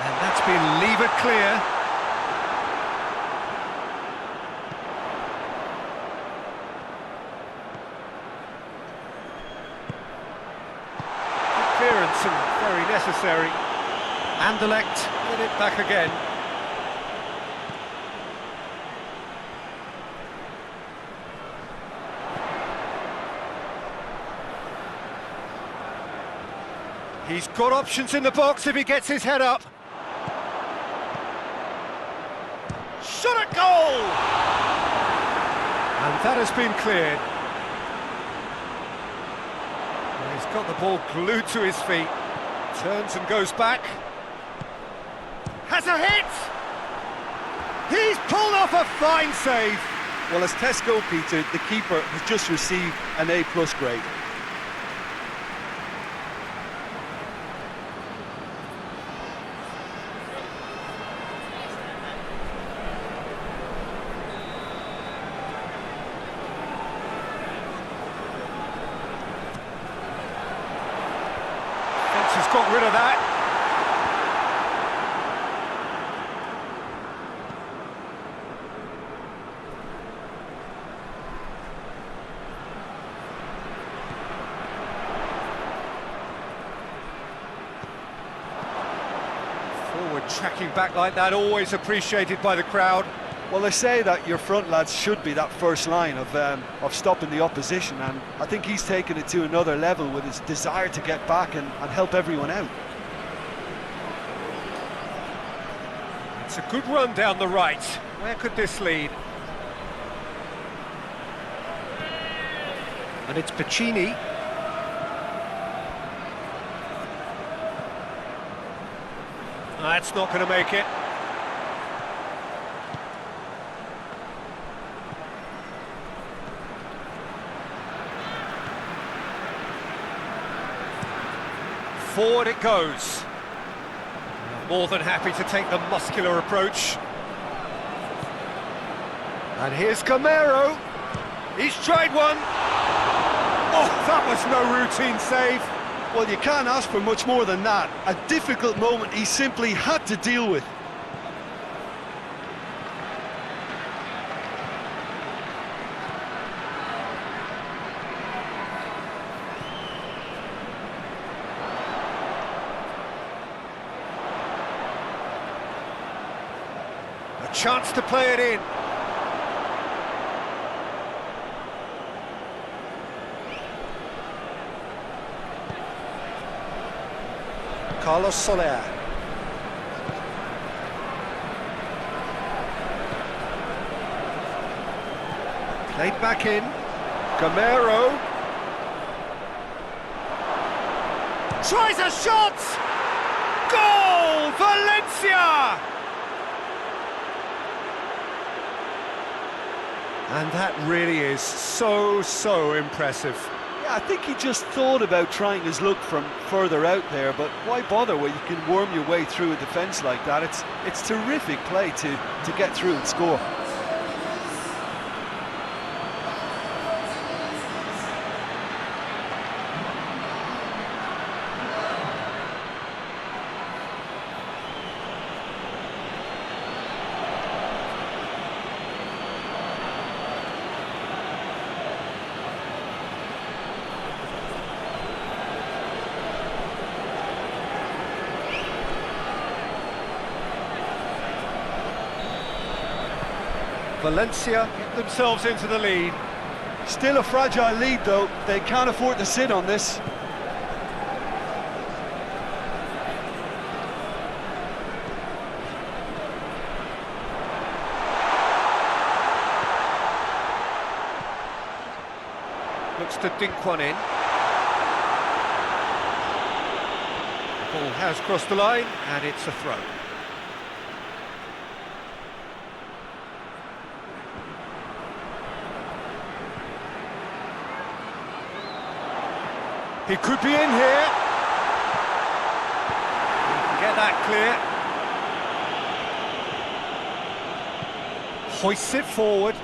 And that's been levered clear. Clearance and very necessary. Anderlecht get it back again. He's got options in the box if he gets his head up. Shot at goal! And that has been cleared. He's got the ball glued to his feet. Turns and goes back. Has a hit! He's pulled off a fine save. Well, as tests go, Peter, the keeper has just received an A+ grade. Has got rid of that. Forward tracking back like that, always appreciated by the crowd. Well, they say that your front lads should be that first line of stopping the opposition, and I think he's taken it to another level with his desire to get back and help everyone out. It's a good run down the right. Where could this lead? And it's Piccini. That's not going to make it. Forward it goes. More than happy to take the muscular approach. And here's Gamero. He's tried one. Oh, that was no routine save. Well, you can't ask for much more than that. A difficult moment he simply had to deal with. A chance to play it in. Carlos Soler. Played back in. Gamero. Tries a shot! Goal! Valencia! And that really is so impressive. Yeah, I think he just thought about trying his luck from further out there, but why bother when you can worm your way through a defence like that? It's terrific play to get through and score. Valencia get themselves into the lead. Still a fragile lead though, they can't afford to sit on this. Looks to dink one in. Ball has crossed the line and it's a throw. He could be in here. get that clear. Hoists it forward.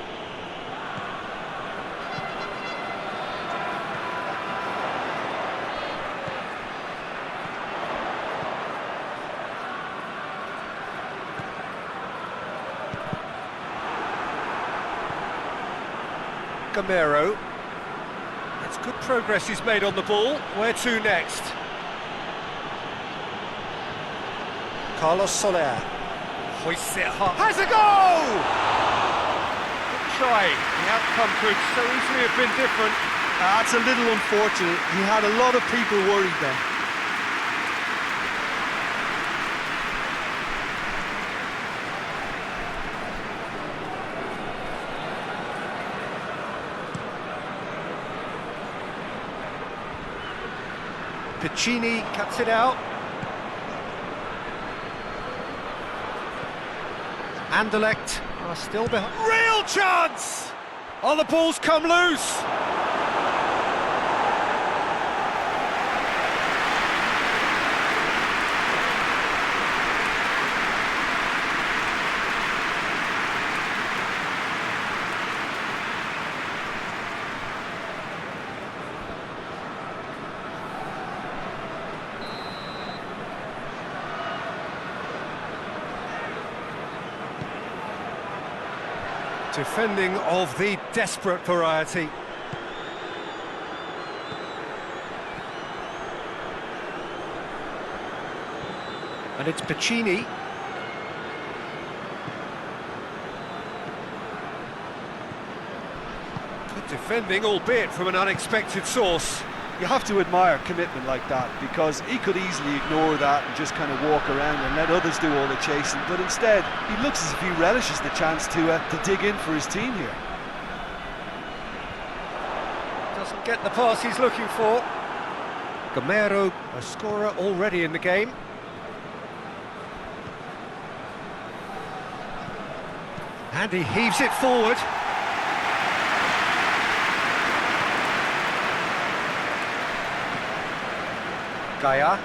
Gamero. It's good progress he's made on the ball. Where to next? Carlos Soler. Hoists it high. Has a goal! Good try. The outcome could so easily have been different. That's a little unfortunate. He had a lot of people worried then. Piccini cuts it out. Anderlecht are still behind. Real chance! Oh, the ball's come loose! Defending of the desperate variety. And it's Piccini. Good defending, albeit from an unexpected source. You have to admire commitment like that, because he could easily ignore that and just kind of walk around and let others do all the chasing, but instead he looks as if he relishes the chance to dig in for his team here. Doesn't get the pass he's looking for. Gamero, a scorer already in the game. And he heaves it forward. Gaia.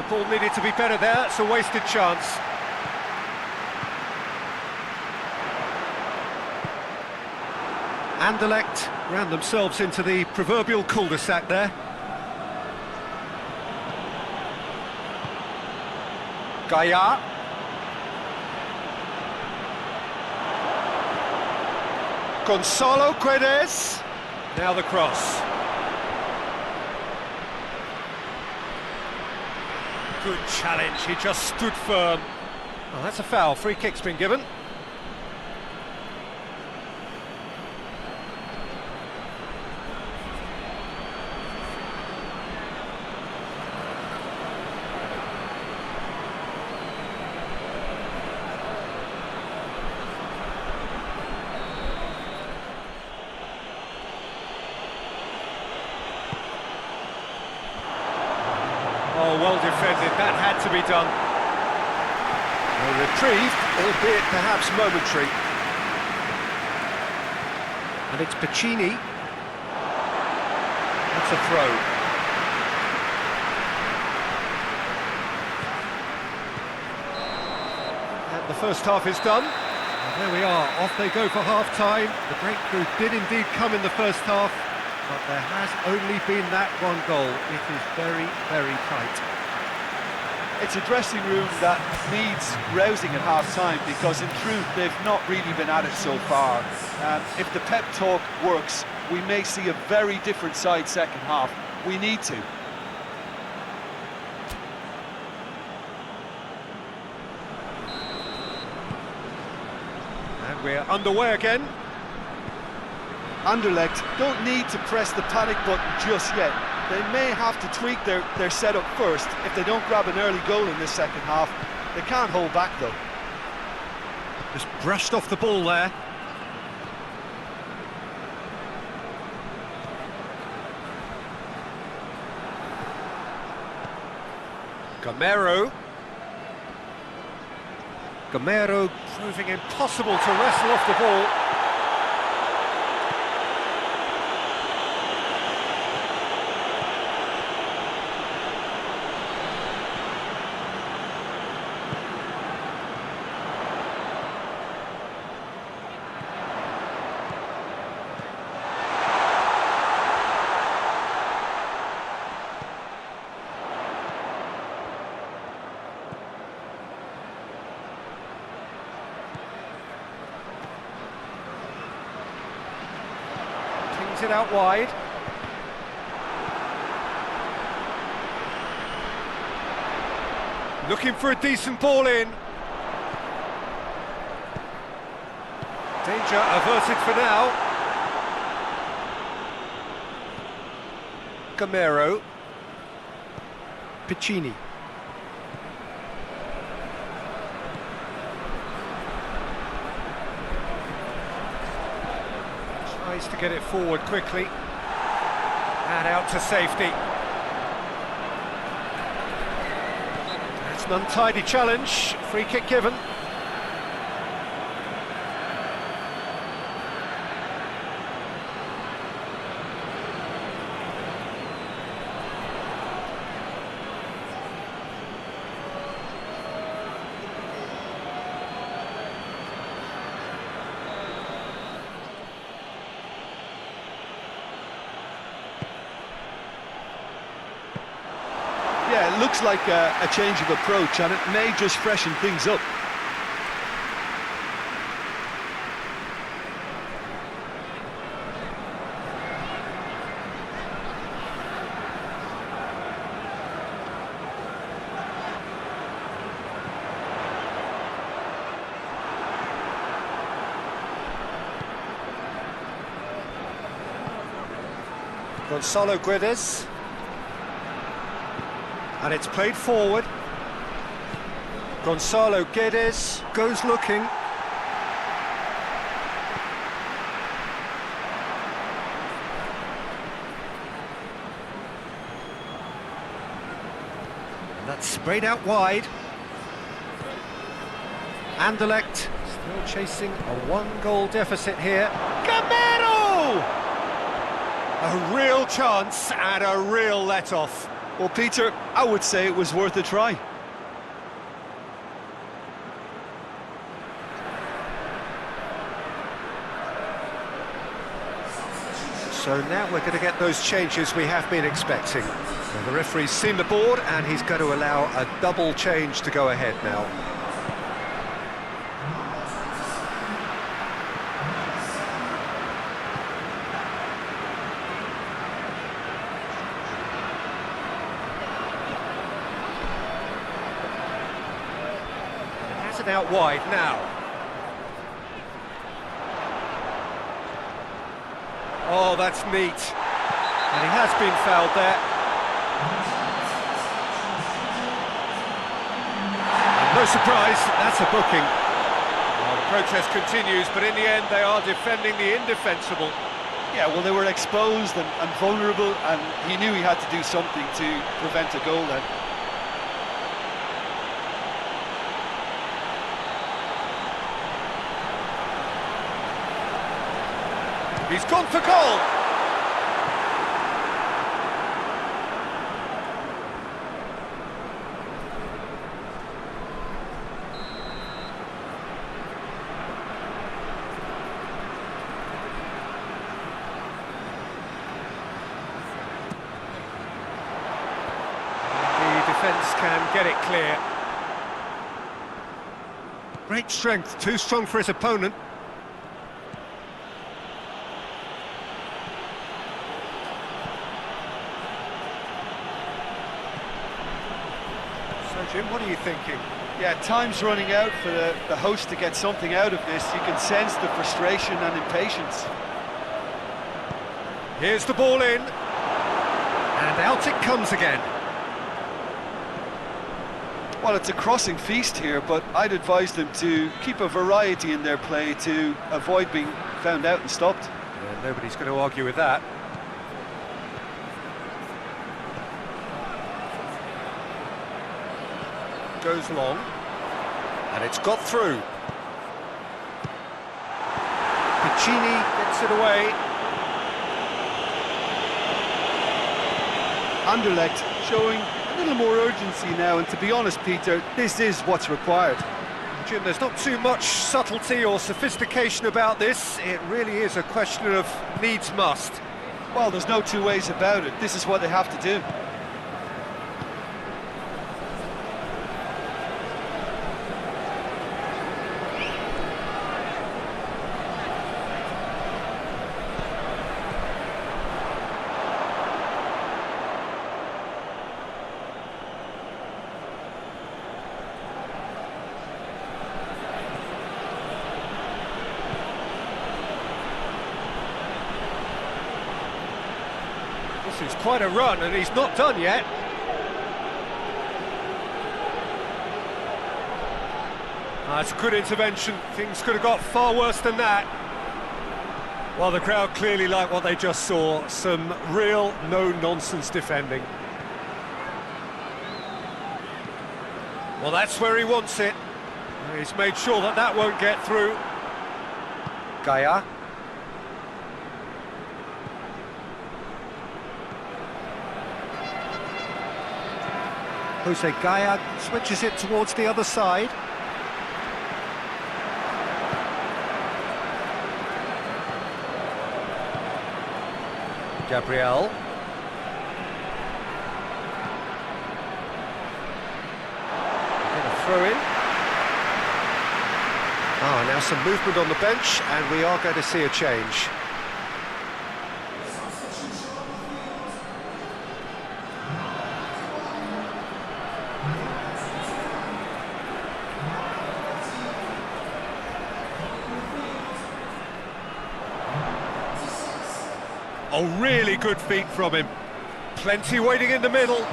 Ball needed to be better there, it's a wasted chance. Anderlecht ran themselves into the proverbial cul-de-sac there. Gaia. Gonzalo Guedes. Now the cross. Good challenge, he just stood firm. Oh, that's a foul, free kick's been given. Oh, well defended, that had to be done. Well retrieved, albeit perhaps momentary. And it's Piccini. That's a throw. And the first half is done. And there we are, off they go for half-time. The breakthrough did indeed come in the first half, but there has only been that one goal. It is very, very tight. It's a dressing room that needs rousing at half-time, because in truth they've not really been at it so far. If the pep talk works, we may see a very different side second half. We need to. And we're underway again. Anderlecht don't need to press the panic button just yet. They may have to tweak their setup first if they don't grab an early goal in this second half. They can't hold back though. Just brushed off the ball there. Gamero. Gamero proving impossible to wrestle off the ball. Brings it out wide. Looking for a decent ball in. Danger averted for now. Gamero. Piccini. Tries to get it forward quickly. And out to safety. That's an untidy challenge. Free kick given. Yeah, it looks like a change of approach, and it may just freshen things up. Gonzalo Guedes. And it's played forward. Gonzalo Guedes goes looking. And that's sprayed out wide. Anderlecht still chasing a one-goal deficit here. Gamero! A real chance and a real let-off. Well, Peter, I would say it was worth a try. So now we're going to get those changes we have been expecting. So the referee's seen the board and he's going to allow a double change to go ahead now. Out wide now. Oh, that's neat. And he has been fouled there. And no surprise, that's a booking. Well, the protest continues, but in the end they are defending the indefensible. Yeah, well, they were exposed and vulnerable, and he knew he had to do something to prevent a goal then. He's gone for goal! The defence can get it clear. Great strength, too strong for his opponent. Jim, what are you thinking? Yeah, time's running out for the host to get something out of this. You can sense the frustration and impatience. Here's the ball in. And out it comes again. Well, it's a crossing feast here, but I'd advise them to keep a variety in their play to avoid being found out and stopped. Yeah, nobody's going to argue with that. Goes long, and it's got through. Piccini gets it away. Anderlecht showing a little more urgency now, and to be honest, Peter, this is what's required. Jim, there's not too much subtlety or sophistication about this. It really is a question of needs must. Well, there's no two ways about it. This is what they have to do. Yes, it's quite a run, and he's not done yet. That's a good intervention. Things could have got far worse than that. Well, the crowd clearly like what they just saw. Some real no-nonsense defending. Well, that's where he wants it. He's made sure that that won't get through. Gaia. Jose Gaia switches it towards the other side. Gabriel. Get a throw in. Now some movement on the bench, and we are going to see a change. Oh, really good feet from him. Plenty waiting in the middle.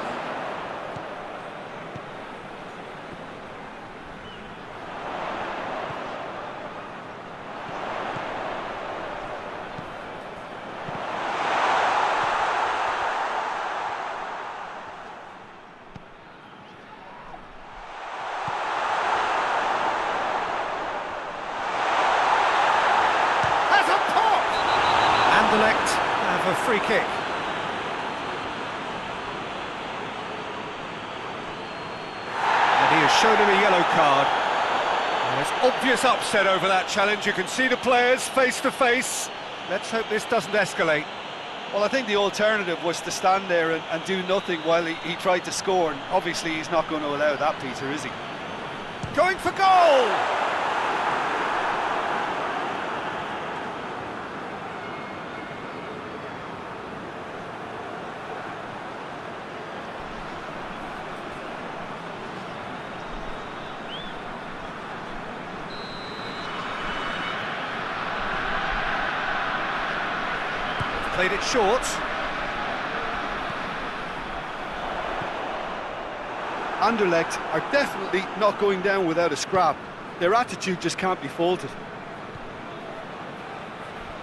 Has a pop! Anderlecht have a free kick. And he has shown him a yellow card. There's obvious upset over that challenge. You can see the players face to face. Let's hope this doesn't escalate. Well, I think the alternative was to stand there and do nothing while he tried to score, and obviously he's not going to allow that, Peter, is he? Going for goal! Played it short. Anderlecht are definitely not going down without a scrap. Their attitude just can't be faulted.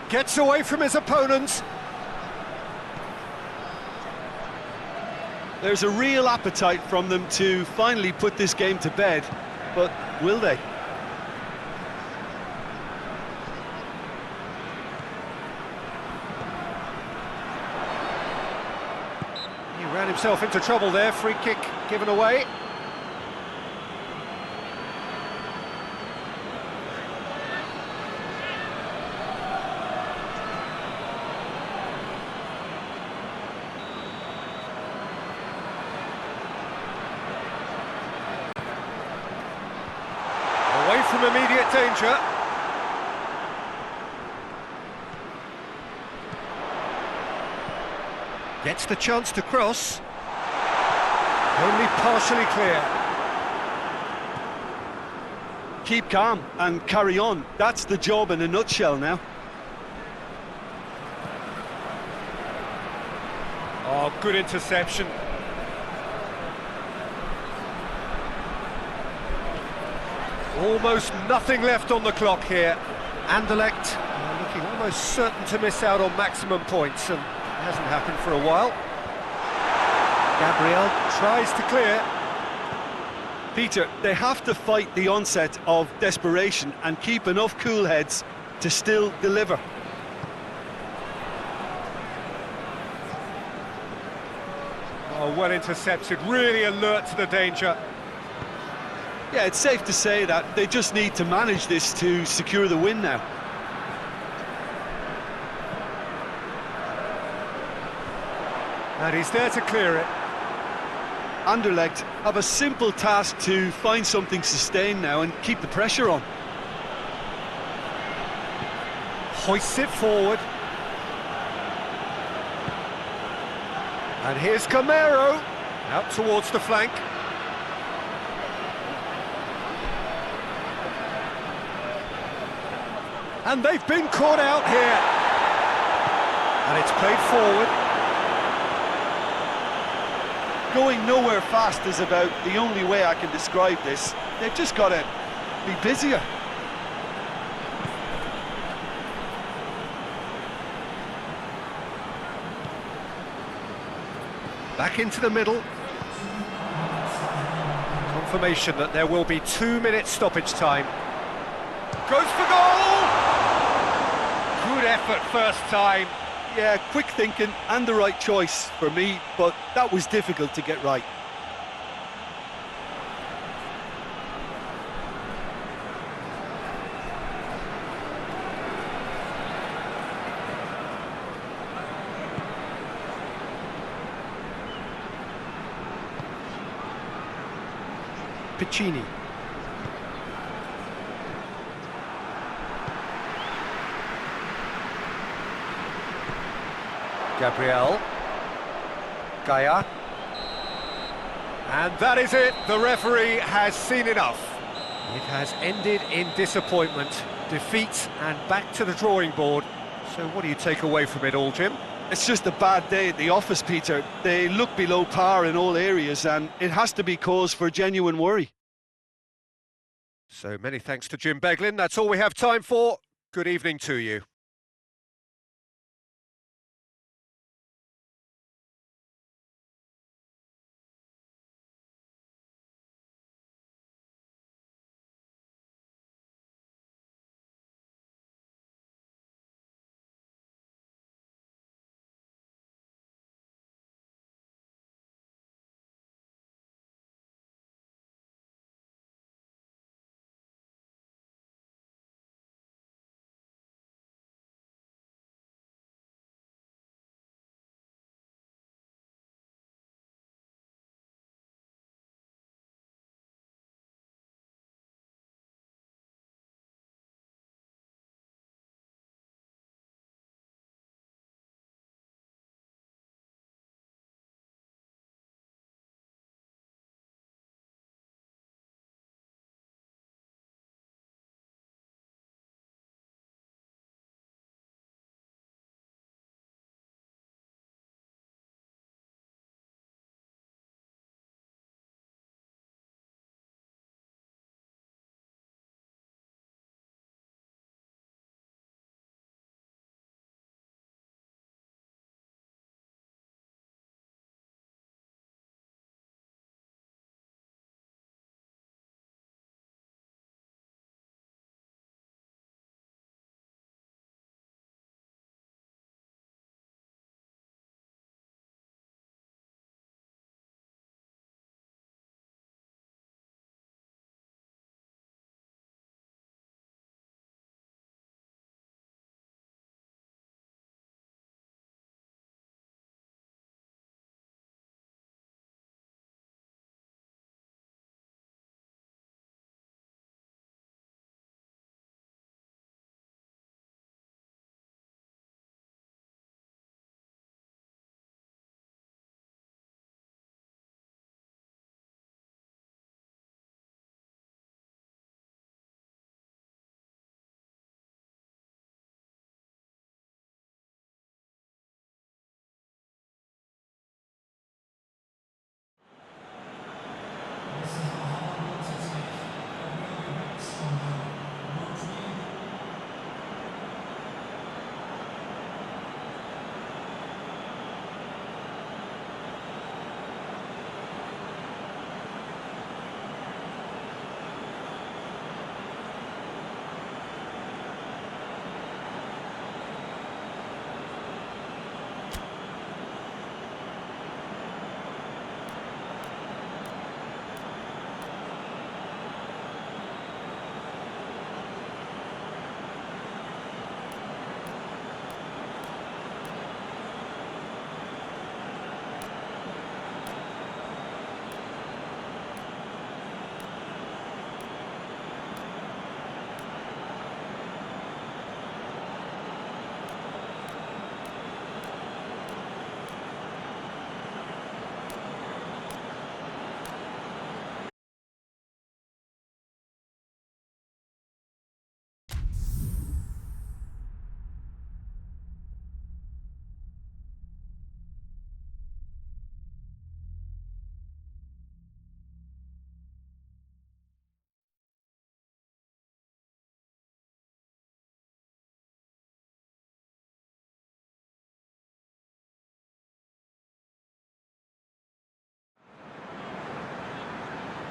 Gets away from his opponents. There's a real appetite from them to finally put this game to bed, but will they? He ran himself into trouble there. Free kick given away. Away from immediate danger. Gets the chance to cross. Only partially clear. Keep calm and carry on. That's the job in a nutshell now. Oh, good interception. Almost nothing left on the clock here. Anderlecht looking almost certain to miss out on maximum points, and it hasn't happened for a while. Gabriel tries to clear. Peter, they have to fight the onset of desperation and keep enough cool heads to still deliver. Oh, well intercepted, really alert to the danger. Yeah, it's safe to say that they just need to manage this to secure the win now. And he's there to clear it. Anderlecht have a simple task to find something sustained now and keep the pressure on. Hoists it forward. And here's Camero, out towards the flank. And they've been caught out here. And it's played forward. going nowhere fast is about the only way I can describe this. They've just got to be busier. Back into the middle. Confirmation that there will be 2 minutes stoppage time. Goes for goal! Good effort first time. Yeah, quick thinking and the right choice for me, but that was difficult to get right. Piccini. Gabriel. Gaia. And that is it. The referee has seen enough. It has ended in disappointment, defeat, and back to the drawing board. So what do you take away from it all, Jim? It's just a bad day at the office, Peter. They look below par in all areas, and it has to be cause for genuine worry. So many thanks to Jim Beglin. That's all we have time for. Good evening to you.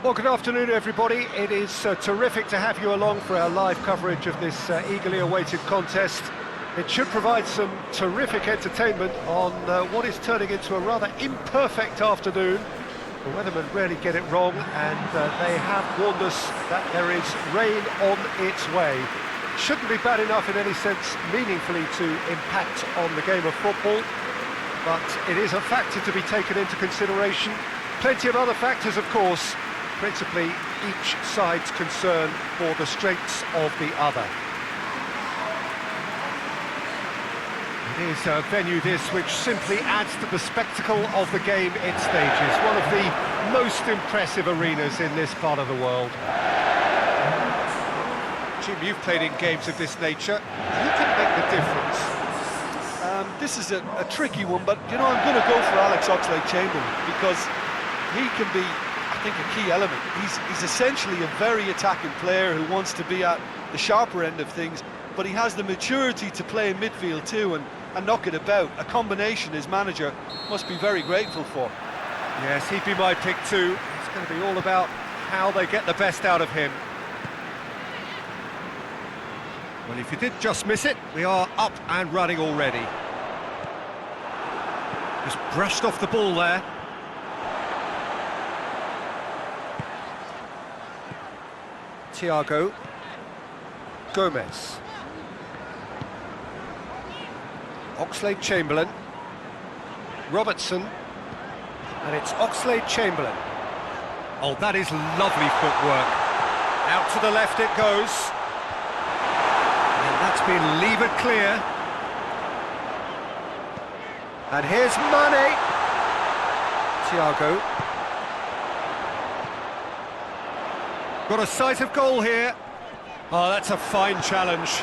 Well, good afternoon, everybody. It is terrific to have you along for our live coverage of this eagerly awaited contest. It should provide some terrific entertainment on what is turning into a rather imperfect afternoon. The weathermen rarely get it wrong, and they have warned us that there is rain on its way. It shouldn't be bad enough in any sense meaningfully to impact on the game of football, but it is a factor to be taken into consideration. Plenty of other factors, of course, principally each side's concern for the strengths of the other. It is a venue this which simply adds to the spectacle of the game it stages. One of the most impressive arenas in this part of the world. Jim, you've played in games of this nature. Who can make the difference? This is a tricky one, but you know, I'm going to go for Alex Oxlade-Chamberlain because he can be, I think, a key element. He's essentially a very attacking player who wants to be at the sharper end of things, but he has the maturity to play in midfield too and knock it about. A combination his manager must be very grateful for. Yes, he'd be my pick too. It's going to be all about how they get the best out of him. Well, if you did just miss it, we are up and running already. Just brushed off the ball there. Thiago Gomez. Oxlade-Chamberlain. Robertson. And it's Oxlade-Chamberlain. Oh, that is lovely footwork. Out to the left it goes. And that's been levered clear. And here's Mane. Thiago. Got a sight of goal here. Oh, that's a fine challenge.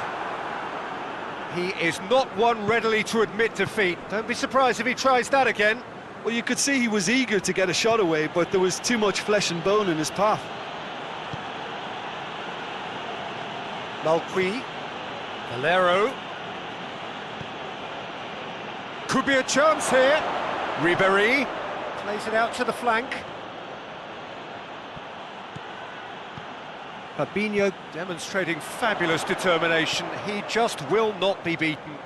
He is not one readily to admit defeat. Don't be surprised if he tries that again. Well, you could see he was eager to get a shot away, but there was too much flesh and bone in his path. Malqui. Valero. Could be a chance here. Ribéry plays it out to the flank. Fabinho demonstrating fabulous determination. He just will not be beaten.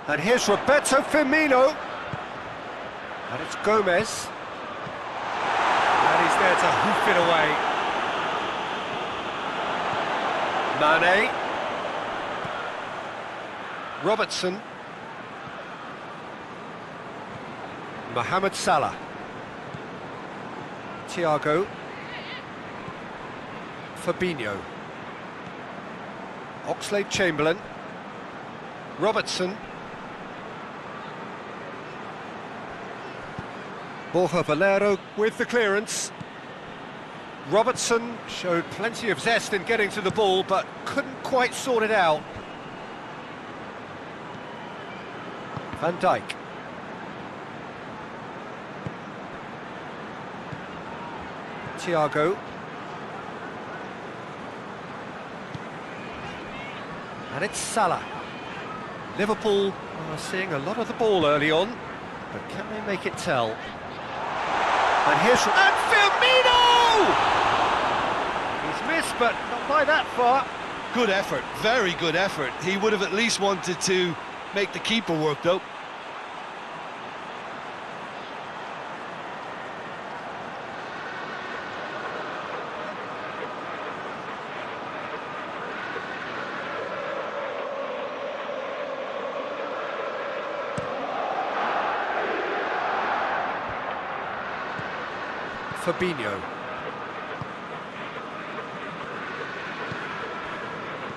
And here's Roberto Firmino. And it's Gomez. And he's there to hoof it away. Mane. Robertson. Mohamed Salah. Thiago. Fabinho. Oxlade-Chamberlain. Robertson. Borja Valero with the clearance. Robertson showed plenty of zest in getting to the ball, but couldn't quite sort it out. Van Dijk. Thiago. And it's Salah. Liverpool are seeing a lot of the ball early on, but can they make it tell? And here's... And Firmino! He's missed, but not by that far. Good effort, very good effort. He would have at least wanted to make the keeper work, though. Fabinho.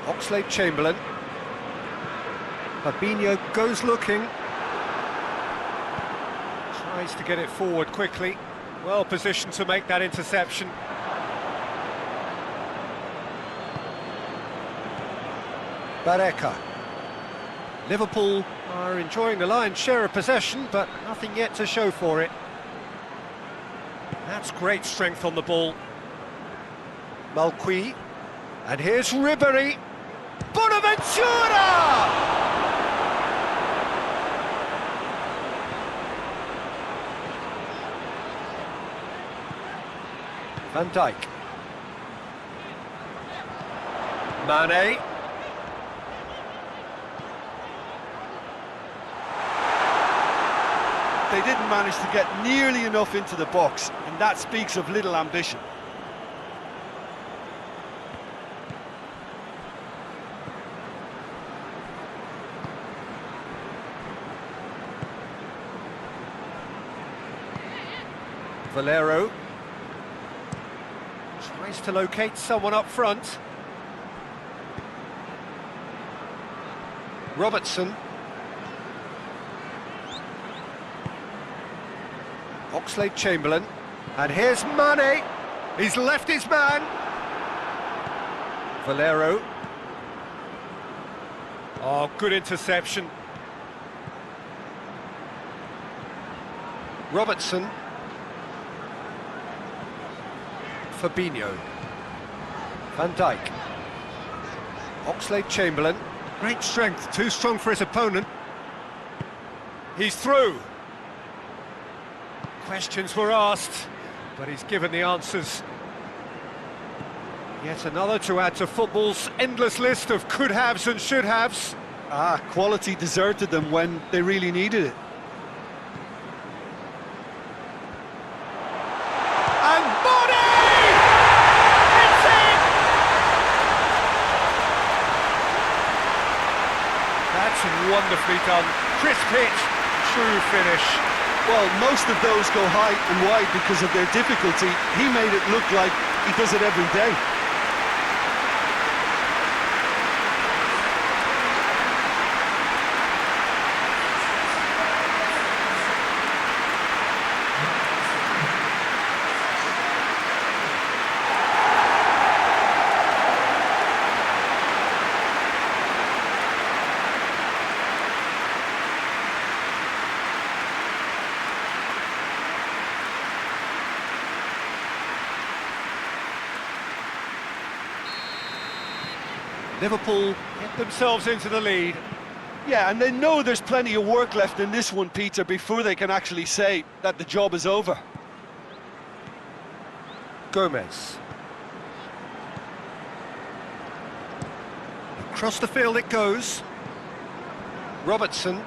Oxlade-Chamberlain. Fabinho goes looking. Tries to get it forward quickly. Well positioned to make that interception. Barreca. Liverpool are enjoying the lion's share of possession, but nothing yet to show for it. That's great strength on the ball. Malqui. And here's Ribéry. Bonaventura! Van Dijk. Mane. They didn't manage to get nearly enough into the box, and that speaks of little ambition. Valero tries to locate someone up front. Robertson. Oxlade-Chamberlain. And here's Mane. He's left his man. Valero. Oh, good interception. Robertson. Fabinho. Van Dijk. Oxlade-Chamberlain. Great strength, too strong for his opponent. He's through. Questions were asked, but he's given the answers. Yet another to add to football's endless list of could-haves and should-haves. Quality deserted them when they really needed it. And Mane! It's in! That's wonderfully done. Crisp hit, true finish. Well, most of those go high and wide because of their difficulty. He made it look like he does it every day. Liverpool get themselves into the lead. Yeah, and they know there's plenty of work left in this one, Peter, before they can actually say that the job is over. Gomez. Across the field it goes. Robertson.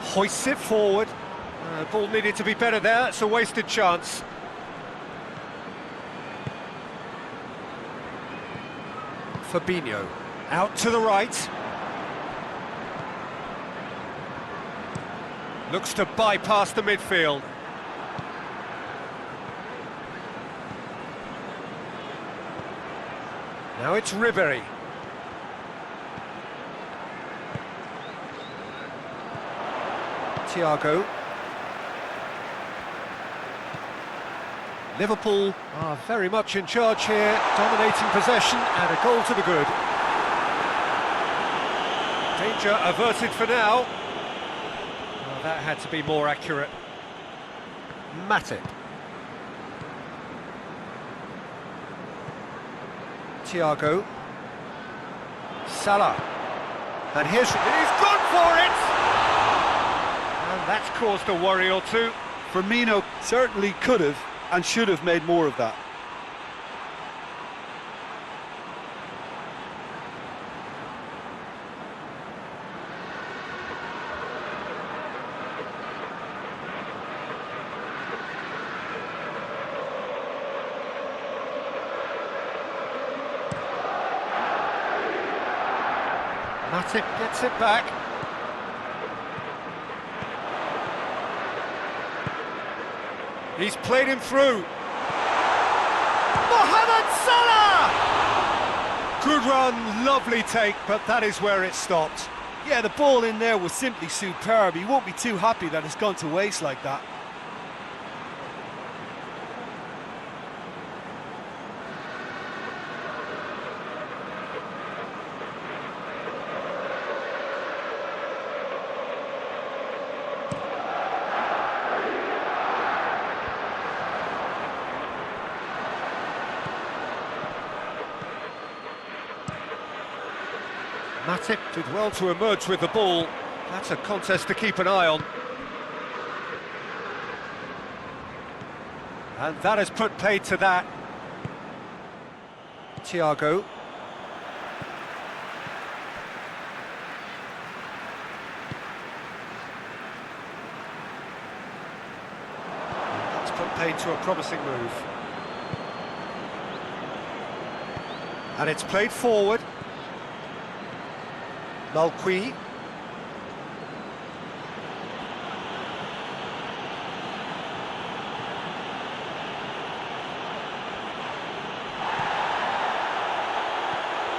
Hoists it forward. Ball needed to be better there, it's a wasted chance. Fabinho, out to the right. Looks to bypass the midfield. Now it's Ribery. Thiago. Liverpool are very much in charge here, dominating possession and a goal to the good. Danger averted for now. Oh, that had to be more accurate. Matip. Thiago. Salah. And he's gone for it! And that's caused a worry or two. Firmino certainly could have and should have made more of that. Matip gets it back. He's played him through. Mohamed Salah! Good run, lovely take, but that is where it stopped. Yeah, the ball in there was simply superb. He won't be too happy that it's gone to waste like that. Matip did well to emerge with the ball. That's a contest to keep an eye on. And that has put paid to that. Thiago. That's put paid to a promising move. And it's played forward. Malqui.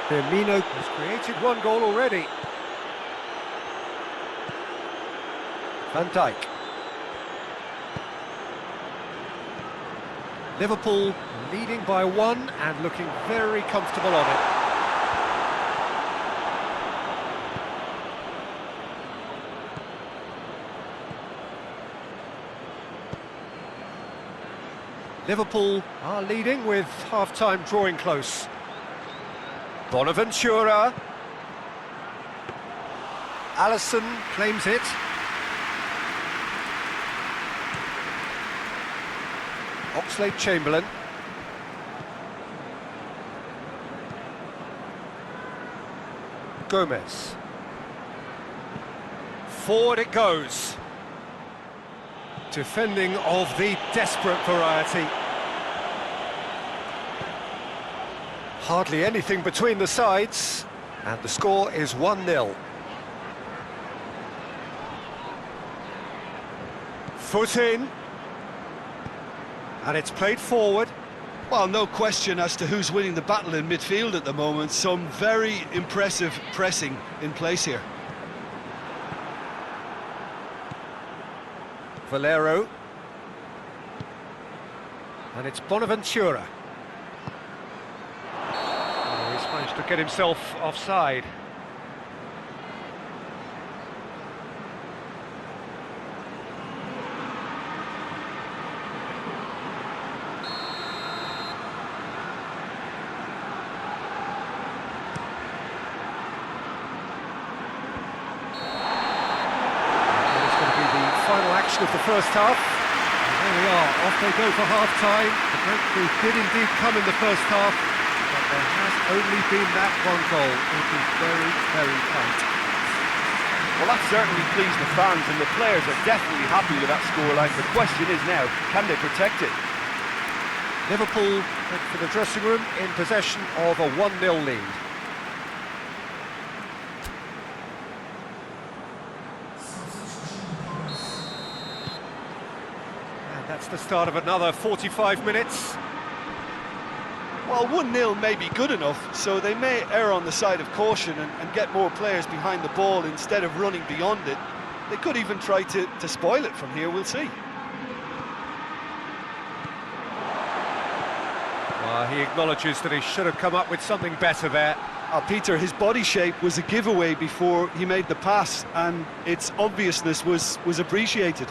Firmino has created one goal already. Van Dijk. Liverpool leading by one and looking very comfortable on it. Liverpool are leading with half-time drawing close. Bonaventura. Alisson claims it. Oxlade-Chamberlain. Gomez. Forward it goes. Defending of the desperate variety. Hardly anything between the sides, and the score is 1-0. Foot in, and it's played forward. Well, no question as to who's winning the battle in midfield at the moment. Some very impressive pressing in place here. Valero. And it's Bonaventura. Oh, he's managed to get himself offside. Of the first half. And there we are, off they go for half-time. The breakthrough did indeed come in the first half, but there has only been that one goal. It is very, very tight. Well, that certainly pleased the fans, and the players are definitely happy with that scoreline. The question is now, can they protect it? Liverpool head for the dressing room in possession of a 1-0 lead. That's the start of another 45 minutes. Well, 1-0 may be good enough, so they may err on the side of caution and get more players behind the ball instead of running beyond it. They could even try to spoil it from here, we'll see. He acknowledges that he should have come up with something better there. Peter, his body shape was a giveaway before he made the pass, and its obviousness was appreciated.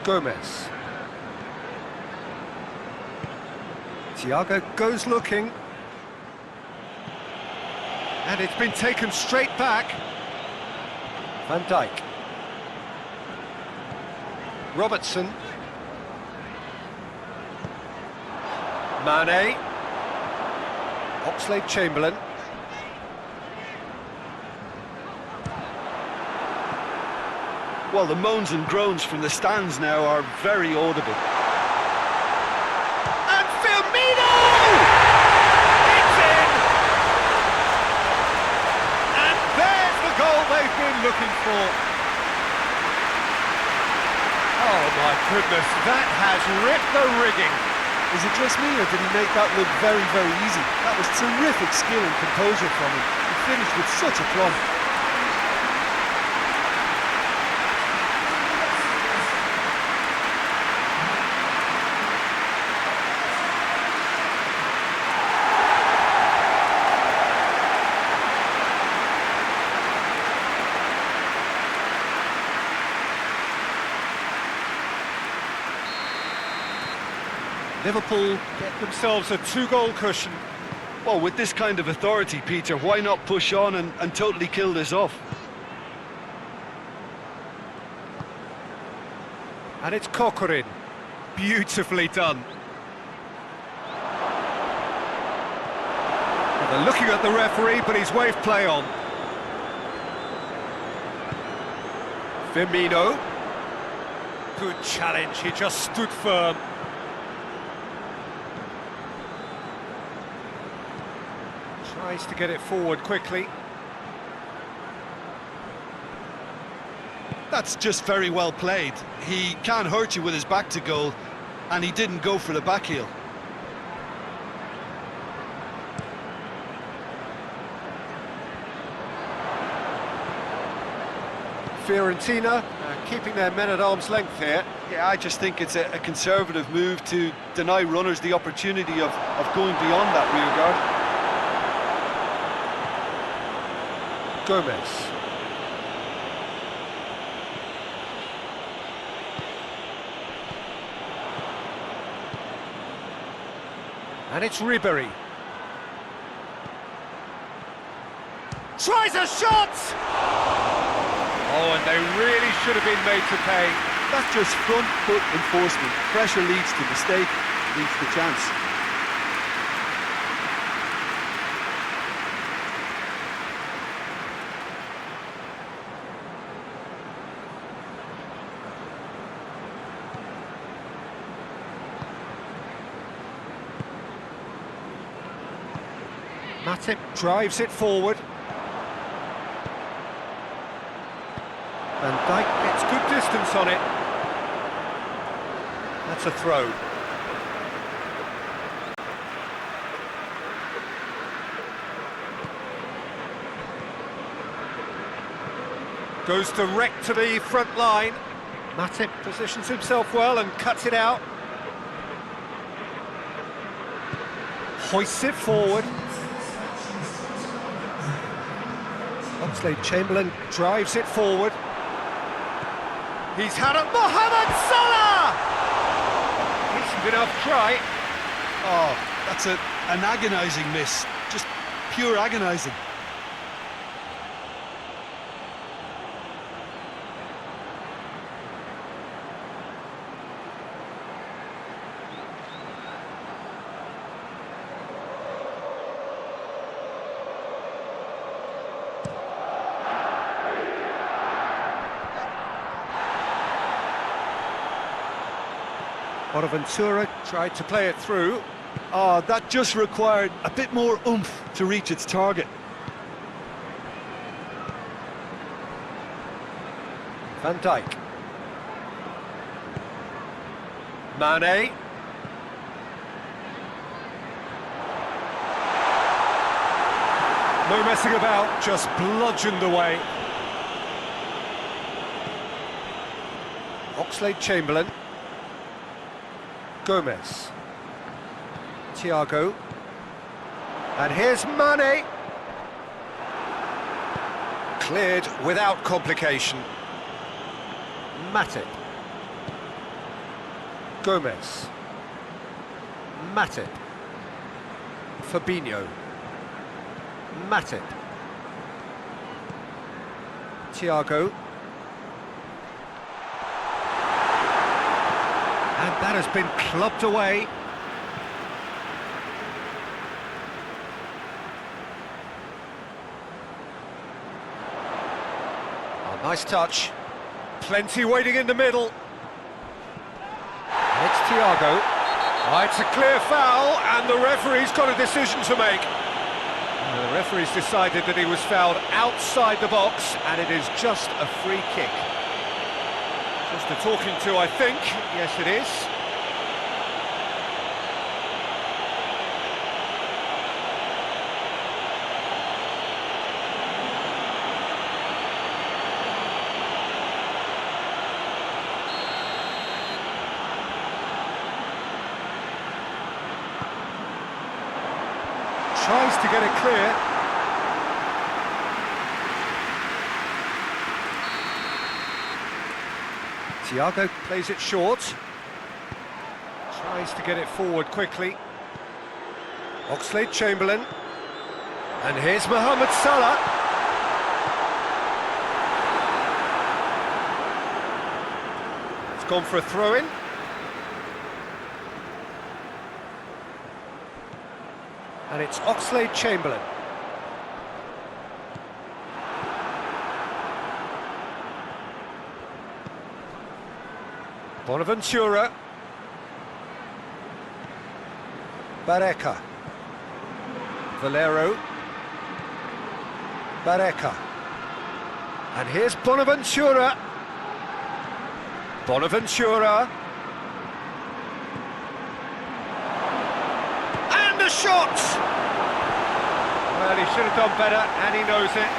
Gomez. Thiago goes looking. And it's been taken straight back. Van Dijk. Robertson. Mane. Oxlade-Chamberlain. Well, the moans and groans from the stands now are very audible. And Firmino! It's in! And there's the goal they've been looking for. Oh my goodness, that has ripped the rigging. Is it just me, or did he make that look very, very easy? That was terrific skill and composure from him. He finished with such aplomb. Liverpool get themselves a 2-goal cushion. Well, with this kind of authority, Peter, why not push on and totally kill this off? And it's Corcoran. Beautifully done. Well, they're looking at the referee, but he's waved play on. Firmino. Good challenge, he just stood firm. Tries to get it forward quickly. That's just very well played. He can't hurt you with his back to goal, and he didn't go for the back heel. Fiorentina keeping their men at arm's length here. Yeah, I just think it's a conservative move to deny runners the opportunity of going beyond that rear guard. Gomez. And it's Ribery. Tries a shot! Oh, and they really should have been made to pay. That's just front foot enforcement. Pressure leads to mistake, leads to chance. Matip drives it forward. Van Dijk gets good distance on it. That's a throw. Goes direct to the front line. Matip positions himself well and cuts it out. Hoists it forward. Oxlade-Chamberlain drives it forward. He's had it, Mohamed Salah! Decent enough try. Oh, that's an agonising miss. Just pure agonising. Bonaventura tried to play it through. Oh, that just required a bit more oomph to reach its target. Van Dijk. Mane. No messing about, just bludgeoned away. Oxlade-Chamberlain. Gomez. Thiago. And here's Mane. Cleared without complication. Matip. Gomez. Matip. Fabinho. Matip. Thiago. And that has been clubbed away. Oh, nice touch. Plenty waiting in the middle. And it's Thiago. Oh, it's a clear foul, and the referee's got a decision to make. And the referee's decided that he was fouled outside the box, and it is just a free kick. Just a talking to, I think. Yes, it is. Tries to get it clear. Thiago plays it short. Tries to get it forward quickly. Oxlade-Chamberlain. And here's Mohamed Salah. It's gone for a throw-in. And it's Oxlade-Chamberlain. Bonaventura. Barreca. Valero. Barreca. And here's Bonaventura. Bonaventura. And the shot! Well, he should have done better, and he knows it.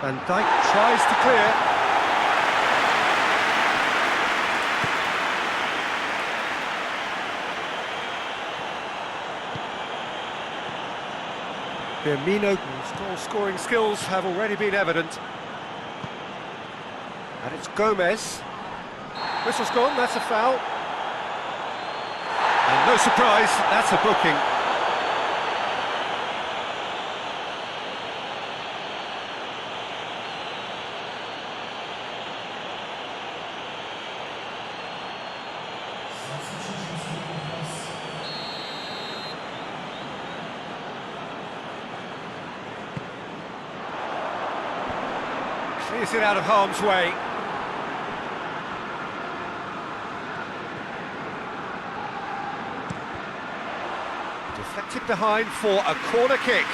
Van Dijk tries to clear. Firmino's goal-scoring skills have already been evident. And it's Gomez. Whistle's gone, that's a foul. And no surprise, that's a booking. Clears it out of harm's way. Deflected behind for a corner kick.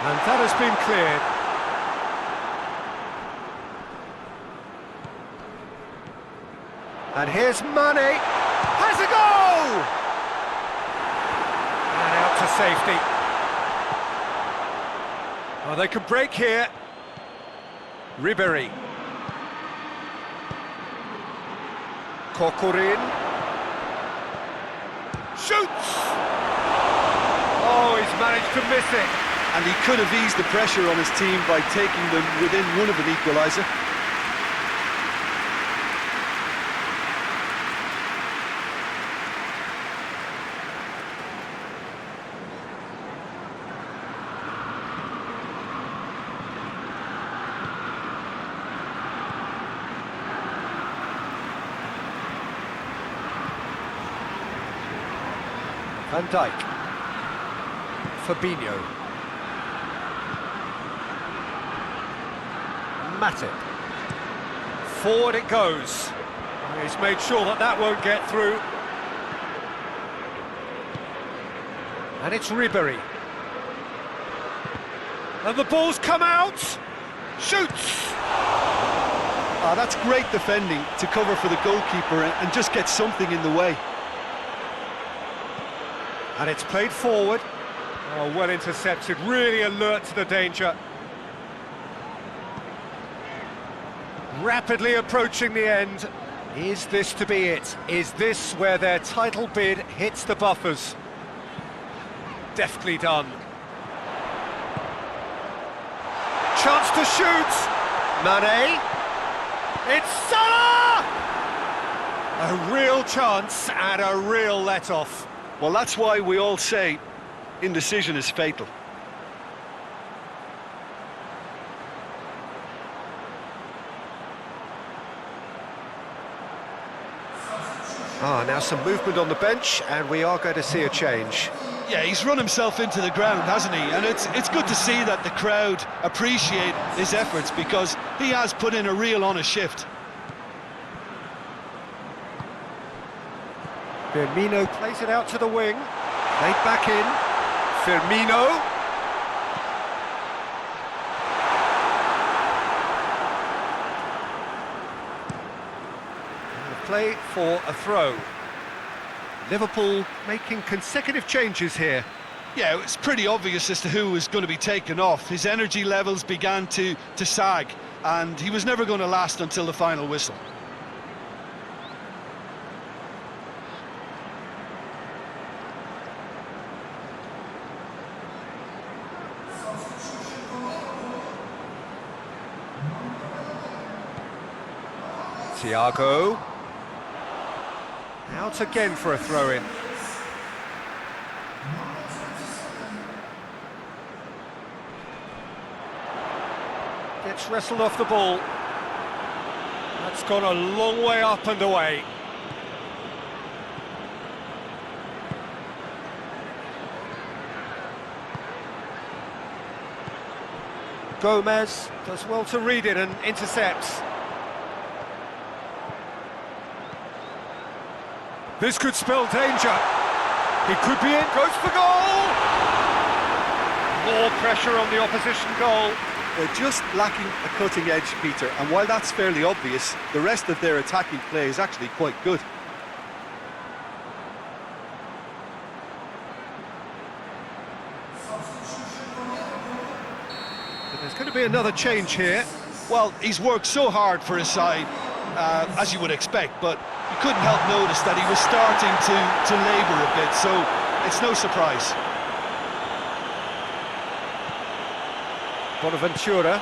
And that has been cleared. And here's Mane. Has a goal! And out to safety. Oh, they can break here. Ribéry. Corcoran. Shoots! Oh, he's managed to miss it. And he could have eased the pressure on his team by taking them within one of an equaliser. Van Dijk. Fabinho. Matip. Forward it goes. He's made sure that that won't get through. And it's Ribéry. And the ball's come out. Shoots! Ah, that's great defending to cover for the goalkeeper and just get something in the way. And it's played forward. Oh, well intercepted, really alert to the danger. Rapidly approaching the end. Is this to be it? Is this where their title bid hits the buffers? Deftly done. Chance to shoot! Mane! It's Salah! A real chance and a real let-off. Well, that's why we all say indecision is fatal. Now some movement on the bench, and we are going to see a change. Yeah, he's run himself into the ground, hasn't he? And it's good to see that the crowd appreciate his efforts, because he has put in a real honest shift. Firmino plays it out to the wing. Played back in. Firmino. And the play for a throw. Liverpool making consecutive changes here. Yeah, it was pretty obvious as to who was going to be taken off. His energy levels began to sag, and he was never going to last until the final whistle. Thiago. Out again for a throw-in. Gets wrestled off the ball. That's gone a long way up and away. Gomez does well to read it and intercepts. This could spell danger. He could be in, goes for goal! More pressure on the opposition goal. They're just lacking a cutting edge, Peter, and while that's fairly obvious, the rest of their attacking play is actually quite good. But there's going to be another change here. Well, he's worked so hard for his side, as you would expect, but you couldn't help notice that he was starting to labour a bit, so it's no surprise. Bonaventura.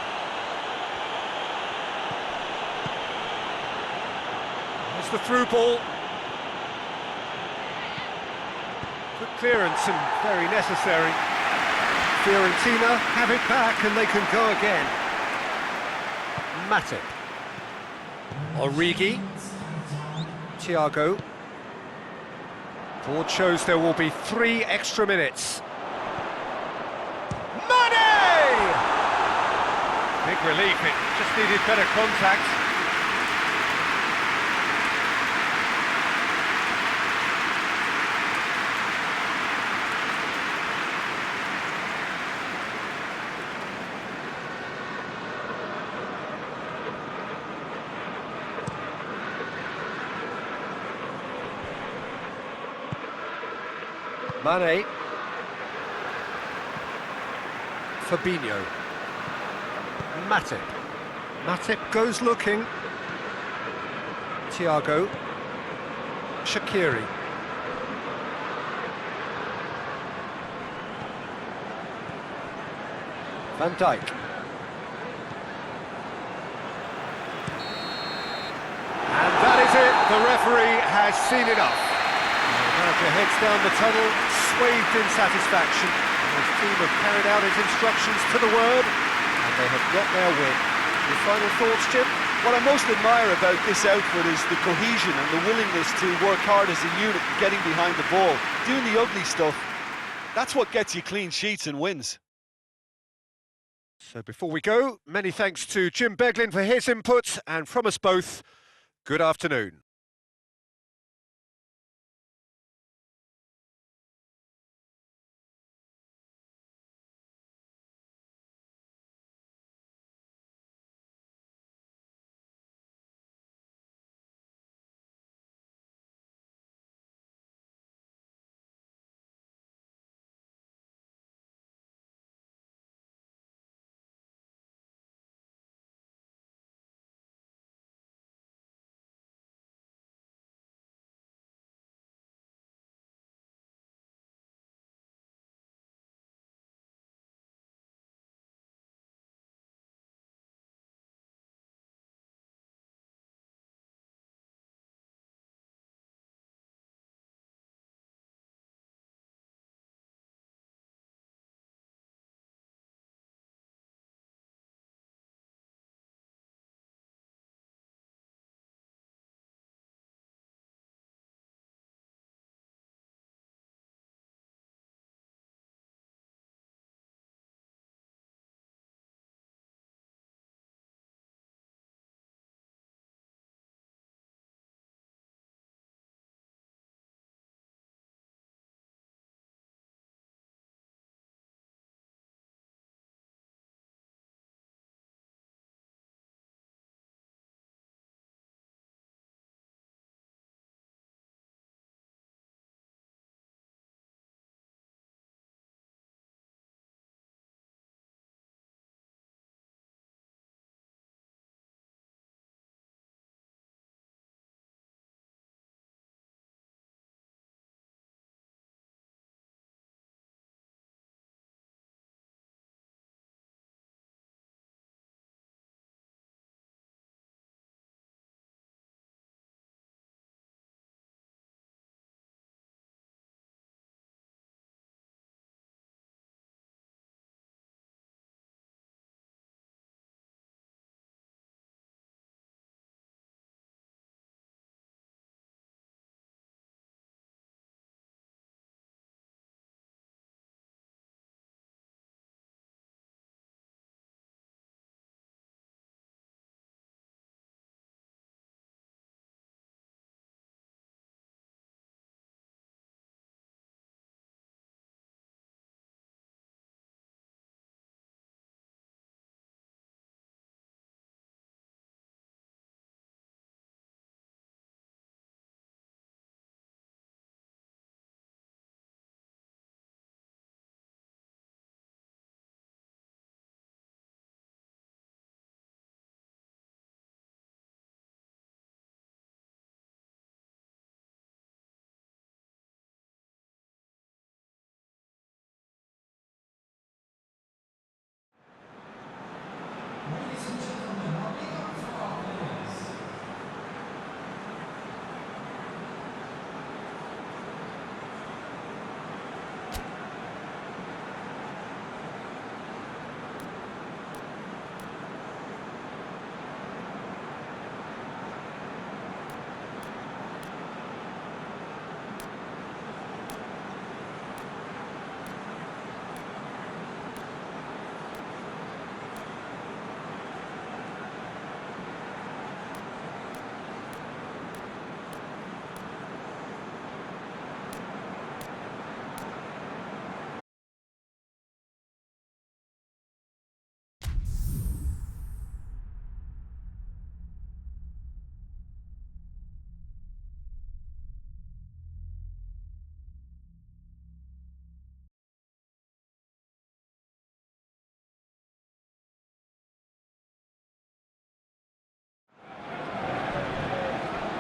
There's the through ball. Good clearance and very necessary. Fiorentina have it back and they can go again. Matip. Origi. Thiago. Board shows there will be 3 extra minutes. Big relief, it just needed better contact. Mane. Fabinho. Matip. Matip goes looking. Thiago. Shaqiri. Van Dijk. And that is it. The referee has seen enough. The manager heads down the tunnel, swathed in satisfaction. His team have carried out his instructions to the word. They have got their win. Your final thoughts, Jim? What I most admire about this outfit is the cohesion and the willingness to work hard as a unit, getting behind the ball, doing the ugly stuff. That's what gets you clean sheets and wins. So before we go, many thanks to Jim Beglin for his input, and from us both, good afternoon.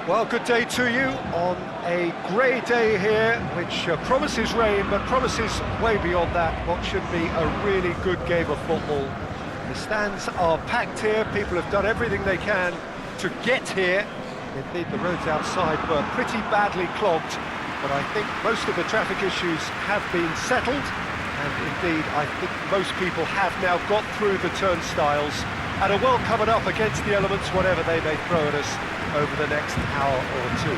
Well, good day to you on a grey day here, which promises rain, but promises way beyond that. What should be a really good game of football. The stands are packed here, people have done everything they can to get here. Indeed, the roads outside were pretty badly clogged, but I think most of the traffic issues have been settled, and indeed, I think most people have now got through the turnstiles and are well covered up against the elements, whatever they may throw at us over the next hour or two.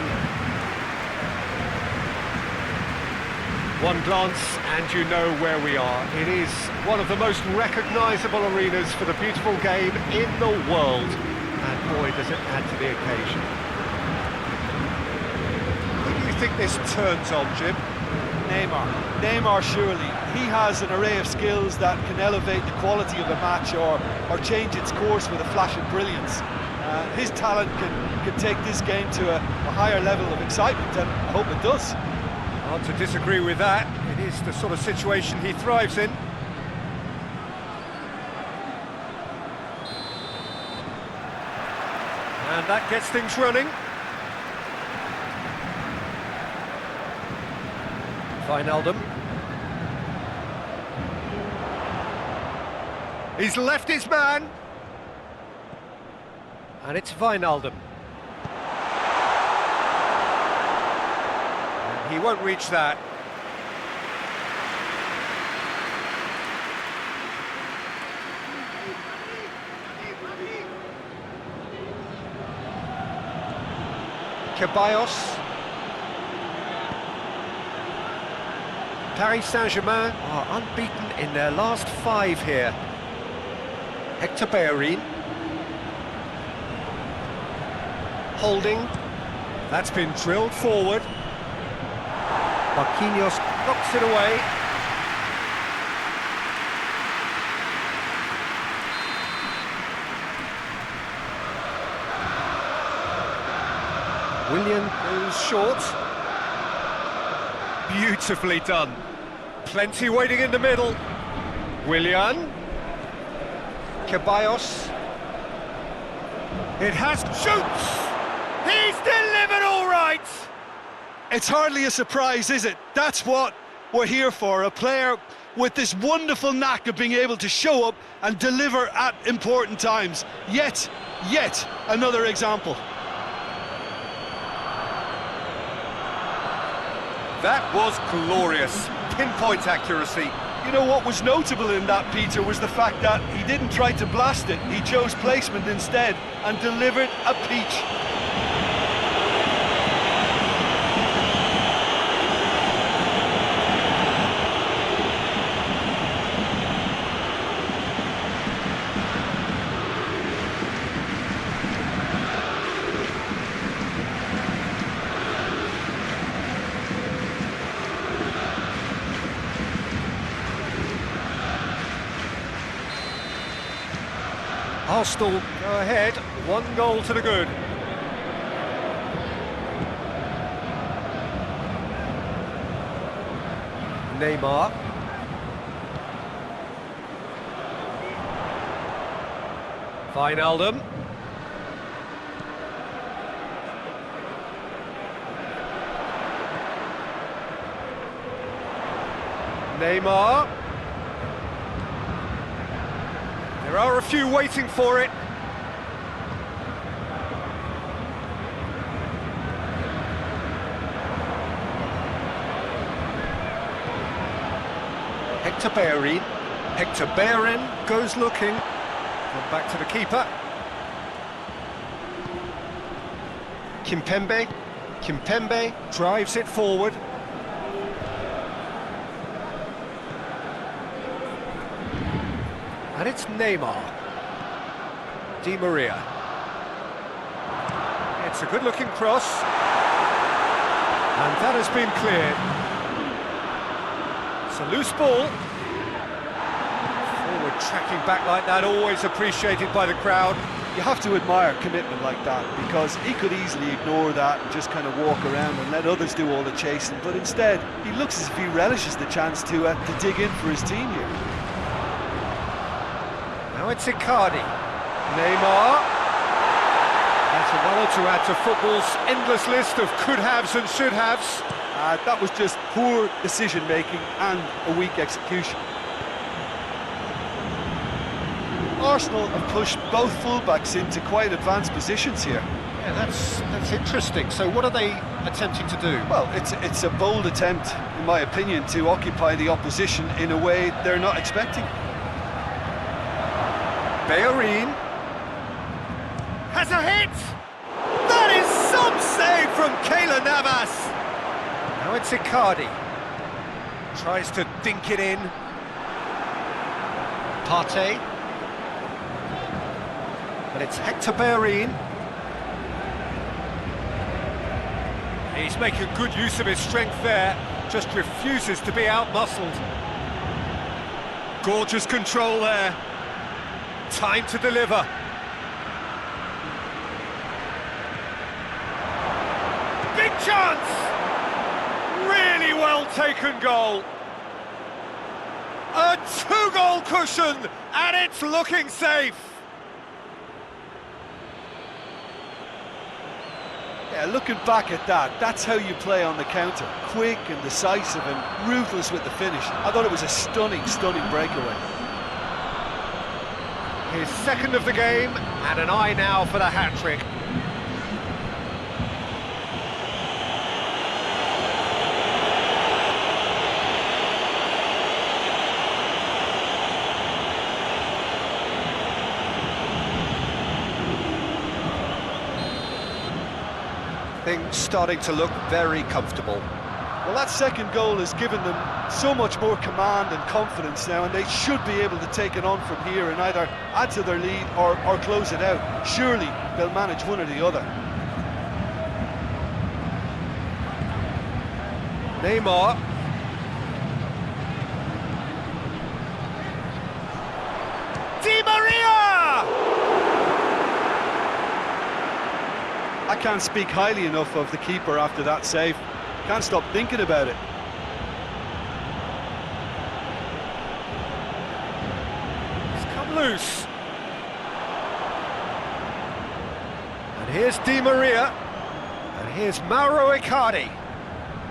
One glance and you know where we are. It is one of the most recognisable arenas for the beautiful game in the world, and boy does it add to the occasion. Who do you think this turns on, Jim? Neymar, surely. He has an array of skills that can elevate the quality of a match or change its course with a flash of brilliance. His talent can take this game to a higher level of excitement, and I hope it does. Hard to disagree with that. It is the sort of situation he thrives in. And that gets things running. Wijnaldum. He's left his man. And it's Wijnaldum. And he won't reach that. Ceballos. Paris Saint-Germain are unbeaten in their last 5 here. Hector Bellerin. Holding. That's been drilled forward. Marquinhos knocks it away. Willian goes short. Beautifully done. Plenty waiting in the middle. Willian. Ceballos. It has... Shoots! He's delivered all right! It's hardly a surprise, is it? That's what we're here for, a player with this wonderful knack of being able to show up and deliver at important times. Yet another example. That was glorious. Pinpoint accuracy. You know what was notable in that, Peter, was the fact that he didn't try to blast it. He chose placement instead and delivered a peach. Arsenal go ahead, 1 goal to the good. Neymar. Wijnaldum. Neymar. There are a few waiting for it. Hector Bellerin. Hector Bellerin goes looking. Come back to the keeper. Kimpembe. Kimpembe drives it forward. And it's Neymar. Di Maria. It's a good-looking cross. And that has been cleared. It's a loose ball. Forward tracking back like that, always appreciated by the crowd. You have to admire commitment like that, because he could easily ignore that and just kind of walk around and let others do all the chasing, but instead he looks as if he relishes the chance to dig in for his team here. Now it's Icardi. Neymar. That's another to add to football's endless list of could-haves and should-haves. That was just poor decision-making and a weak execution. Arsenal have pushed both fullbacks into quite advanced positions here. Yeah, that's interesting. So what are they attempting to do? Well, it's a bold attempt, in my opinion, to occupy the opposition in a way they're not expecting. Bellerin has a hit! That is some save from Keylor Navas! Now it's Icardi. Tries to dink it in. Partey. But it's Hector Bellerin. He's making good use of his strength there, just refuses to be out-muscled. Gorgeous control there. Time to deliver. Big chance! Really well taken goal. A two-goal cushion, and it's looking safe. Yeah, looking back at that, that's how you play on the counter. Quick and decisive and ruthless with the finish. I thought it was a stunning, stunning breakaway. His second of the game, and an eye now for the hat-trick. Things starting to look very comfortable. Well, that second goal has given them so much more command and confidence now, and they should be able to take it on from here and either add to their lead or close it out. Surely they'll manage one or the other. Neymar. Di Maria! I can't speak highly enough of the keeper after that save. Can't stop thinking about it. It's come loose. And here's Di Maria. And here's Mauro Icardi.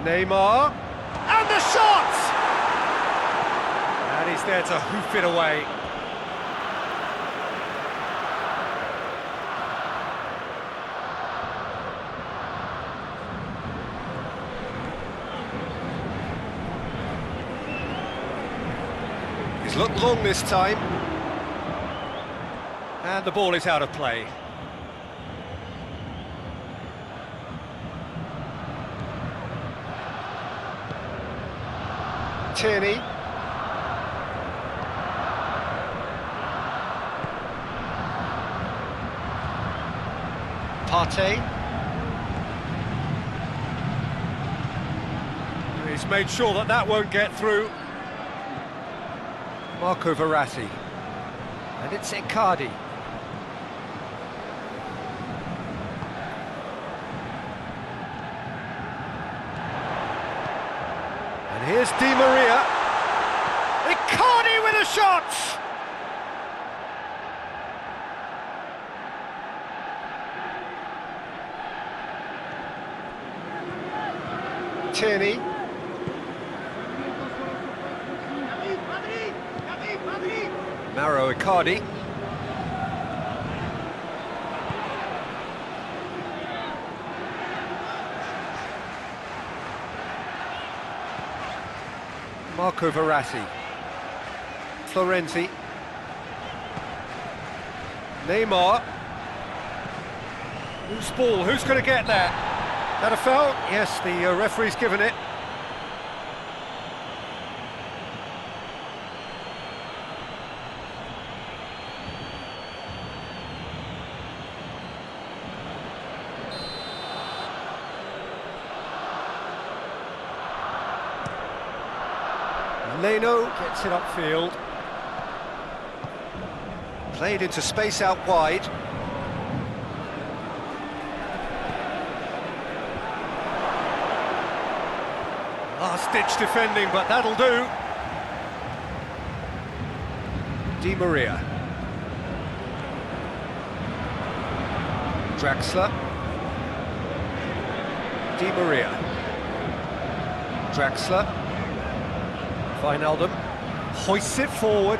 Neymar. And the shot! And he's there to hoof it away. He's looked long this time. And the ball is out of play. Tierney. Partey. He's made sure that that won't get through. Marco Verratti. And it's Icardi. And here's Di Maria. Icardi with a shot! Tierney. Mauro Icardi. Marco Verratti. Florenti. Neymar. Who's ball? Who's going to get that? That a foul? Yes, the referee's given it. Leno gets it upfield. Played into space out wide. Last-ditch defending, but that'll do. Di Maria. Draxler. Di Maria. Draxler. Wijnaldum. Hoists it forward.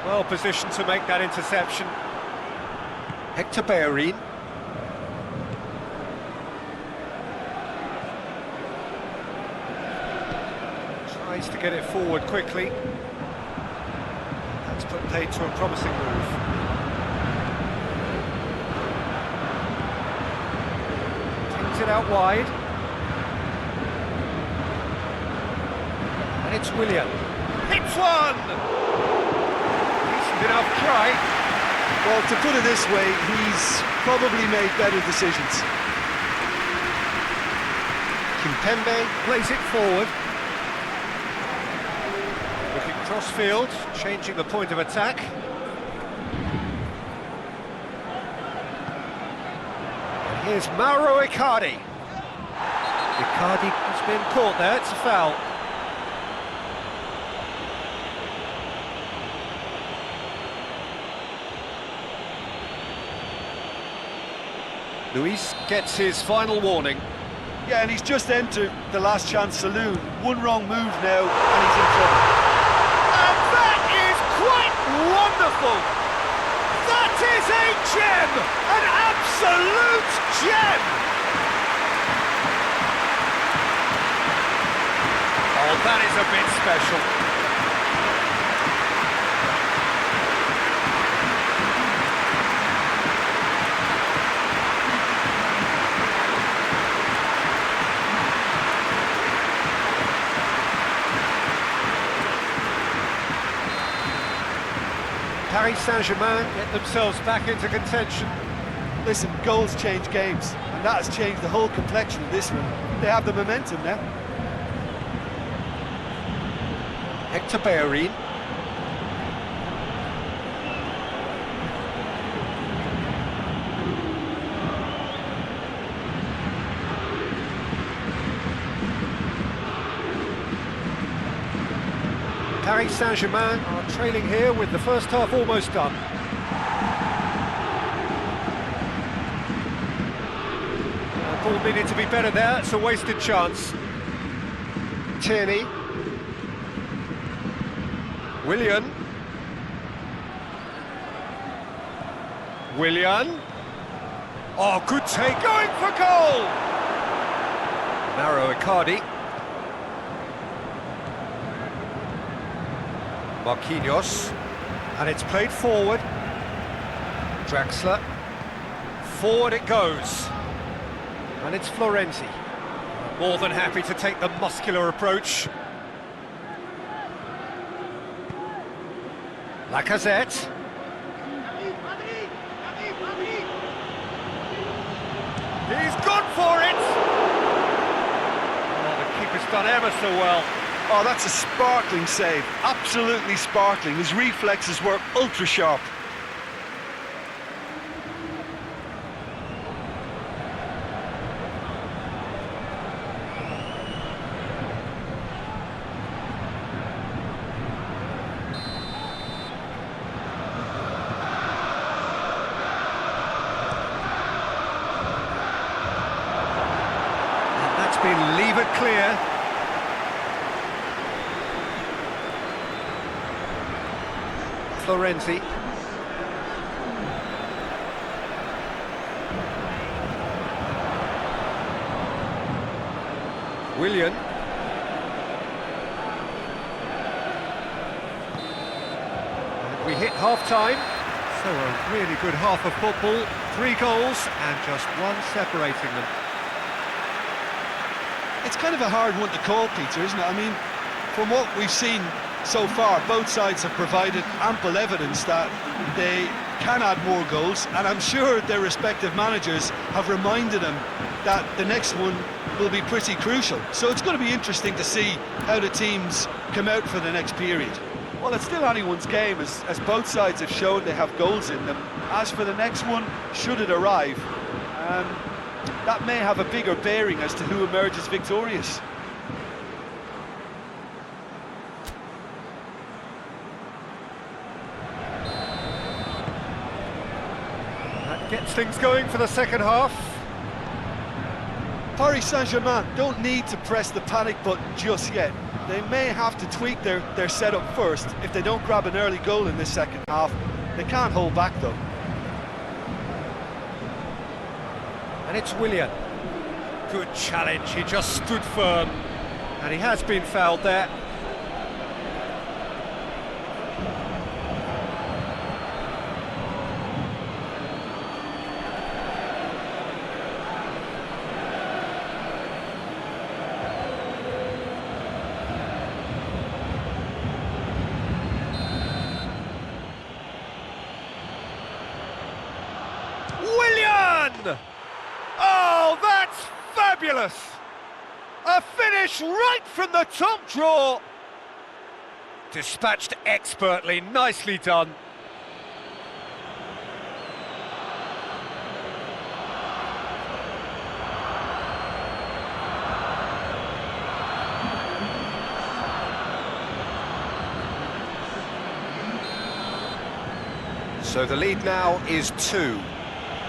Well positioned to make that interception. Hector Bellerin. Tries to get it forward quickly. That's put paid to a promising move. Takes it out wide. And it's Willian. Hits one! Decent enough try. Well, to put it this way, he's probably made better decisions. Kimpembe plays it forward. Looking cross-field, changing the point of attack. And here's Mauro Icardi. Icardi has been caught there, it's a foul. Luis gets his final warning. Yeah, and he's just entered the last chance saloon. One wrong move now, and he's in trouble. And that is quite wonderful! That is a gem! An absolute gem! Oh, that is a bit special. Paris Saint-Germain get themselves back into contention. Listen, goals change games, and that has changed the whole complexion of this one. They have the momentum now. Hector Bellerin. Paris Saint-Germain are trailing here with the first half almost done. Ball needed to be better there, it's a wasted chance. Tierney. Willian. Willian. Oh, good take, going for goal! Mauro Icardi. Marquinhos, and it's played forward. Draxler, forward it goes, and it's Florenzi. More than happy to take the muscular approach. Lacazette. He's gone for it! Oh, the keeper's done ever so well. Oh, that's a sparkling save, absolutely sparkling. His reflexes were ultra sharp. And that's been levered clear. Florenzi. Willian. And we hit half-time, so a really good half of football. 3 goals and just one separating them. It's kind of a hard one to call, Peter, isn't it? I mean, from what we've seen so far, both sides have provided ample evidence that they can add more goals, and I'm sure their respective managers have reminded them that the next one will be pretty crucial. So it's going to be interesting to see how the teams come out for the next period. Well, it's still anyone's game, as both sides have shown they have goals in them. As for the next one, should it arrive, that may have a bigger bearing as to who emerges victorious. Gets things going for the second half. Paris Saint-Germain don't need to press the panic button just yet. They may have to tweak their setup first. If they don't grab an early goal in this second half, they can't hold back though. And it's Willian. Good challenge, he just stood firm. And he has been fouled there. Willian! Oh, that's fabulous! A finish right from the top draw. Dispatched expertly, nicely done. So the lead now is 2.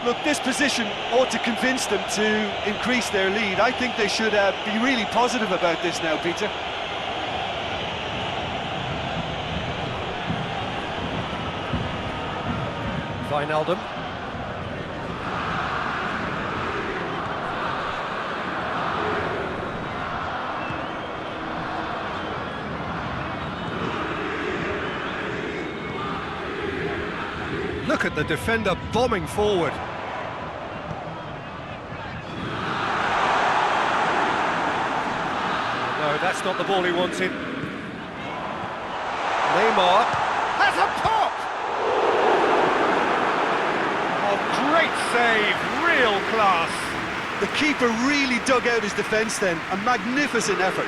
Look, this position ought to convince them to increase their lead. I think they should be really positive about this now, Peter. Wijnaldum. Look at the defender bombing forward. No, that's not the ball he wanted. Neymar has a pop! Oh, great save, real class. The keeper really dug out his defence then, a magnificent effort.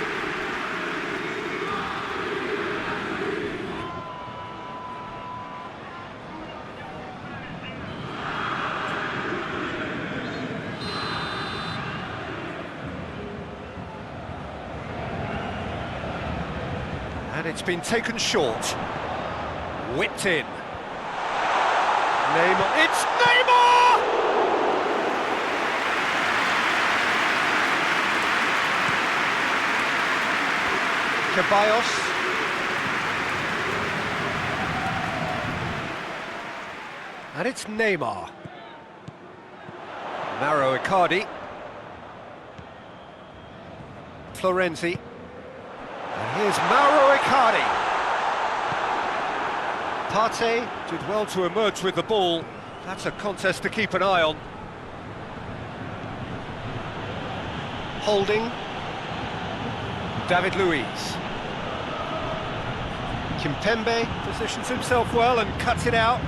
And it's been taken short. Whipped in. Neymar. It's Neymar! Ceballos. And it's Neymar. Mauro Icardi. Florenzi. And here's Mauro Icardi. Partey did well to emerge with the ball. That's a contest to keep an eye on. Holding. David Luiz. Kimpembe positions himself well and cuts it out.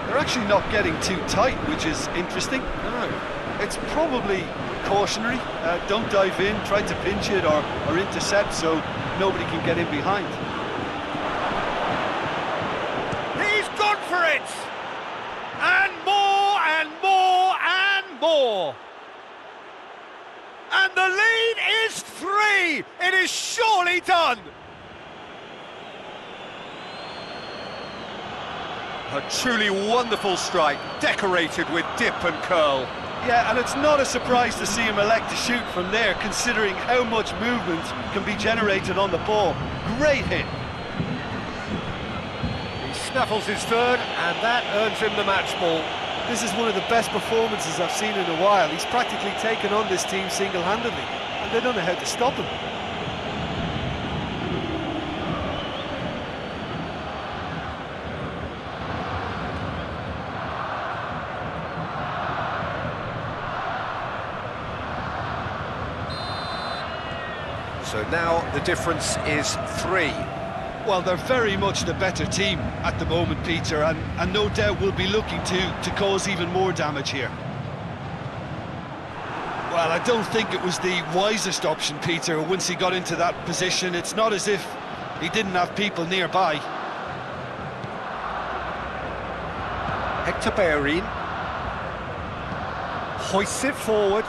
They're actually not getting too tight, which is interesting. No. It's probably cautionary. Don't dive in, try to pinch it or intercept so nobody can get in behind. He's gone for it! And more and more and more! And the lead is 3! It is surely done! A truly wonderful strike, decorated with dip and curl. Yeah, and it's not a surprise to see him elect to shoot from there, considering how much movement can be generated on the ball. Great hit. He snaffles his third, and that earns him the match ball. This is one of the best performances I've seen in a while. He's practically taken on this team single-handedly, and they don't know how to stop him. So now the difference is 3. Well, they're very much the better team at the moment, Peter, and no doubt will be looking to cause even more damage here. Well, I don't think it was the wisest option, Peter, once he got into that position. It's not as if he didn't have people nearby. Hector Bellerin hoists it forward.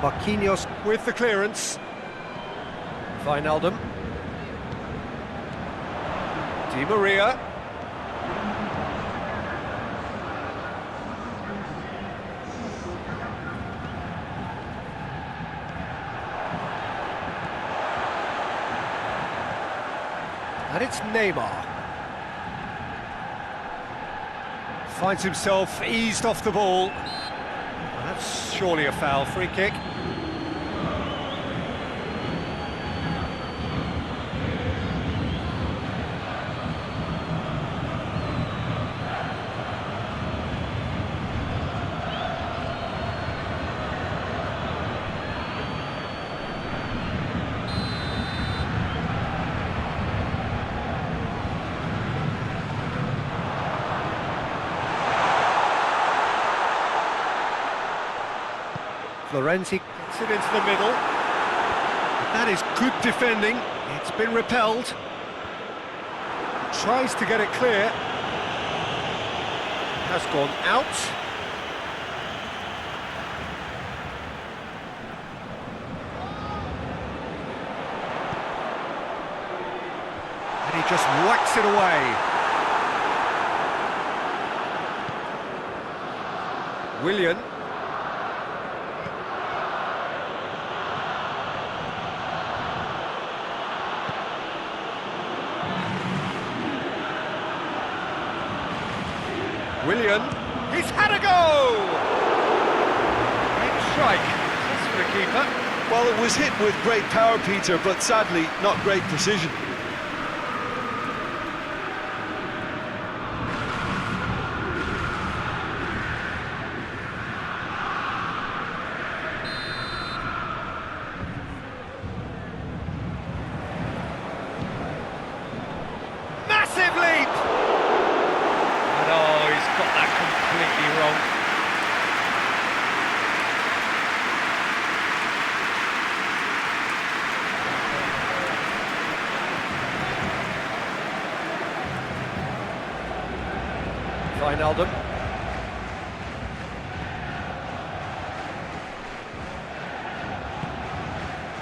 Marquinhos with the clearance. Wijnaldum. Di Maria. And it's Neymar. Finds himself eased off the ball. That's surely a foul. Free kick. Florenzi gets it into the middle. That is good defending. It's been repelled. Tries to get it clear. Has gone out. And he just whacks it away. Willian. Willian, he's had a go! Great strike, that's for the keeper. Well, it was hit with great power, Peter, but sadly, not great precision. Massive leap! And oh, he's got that completely wrong. Wijnaldum.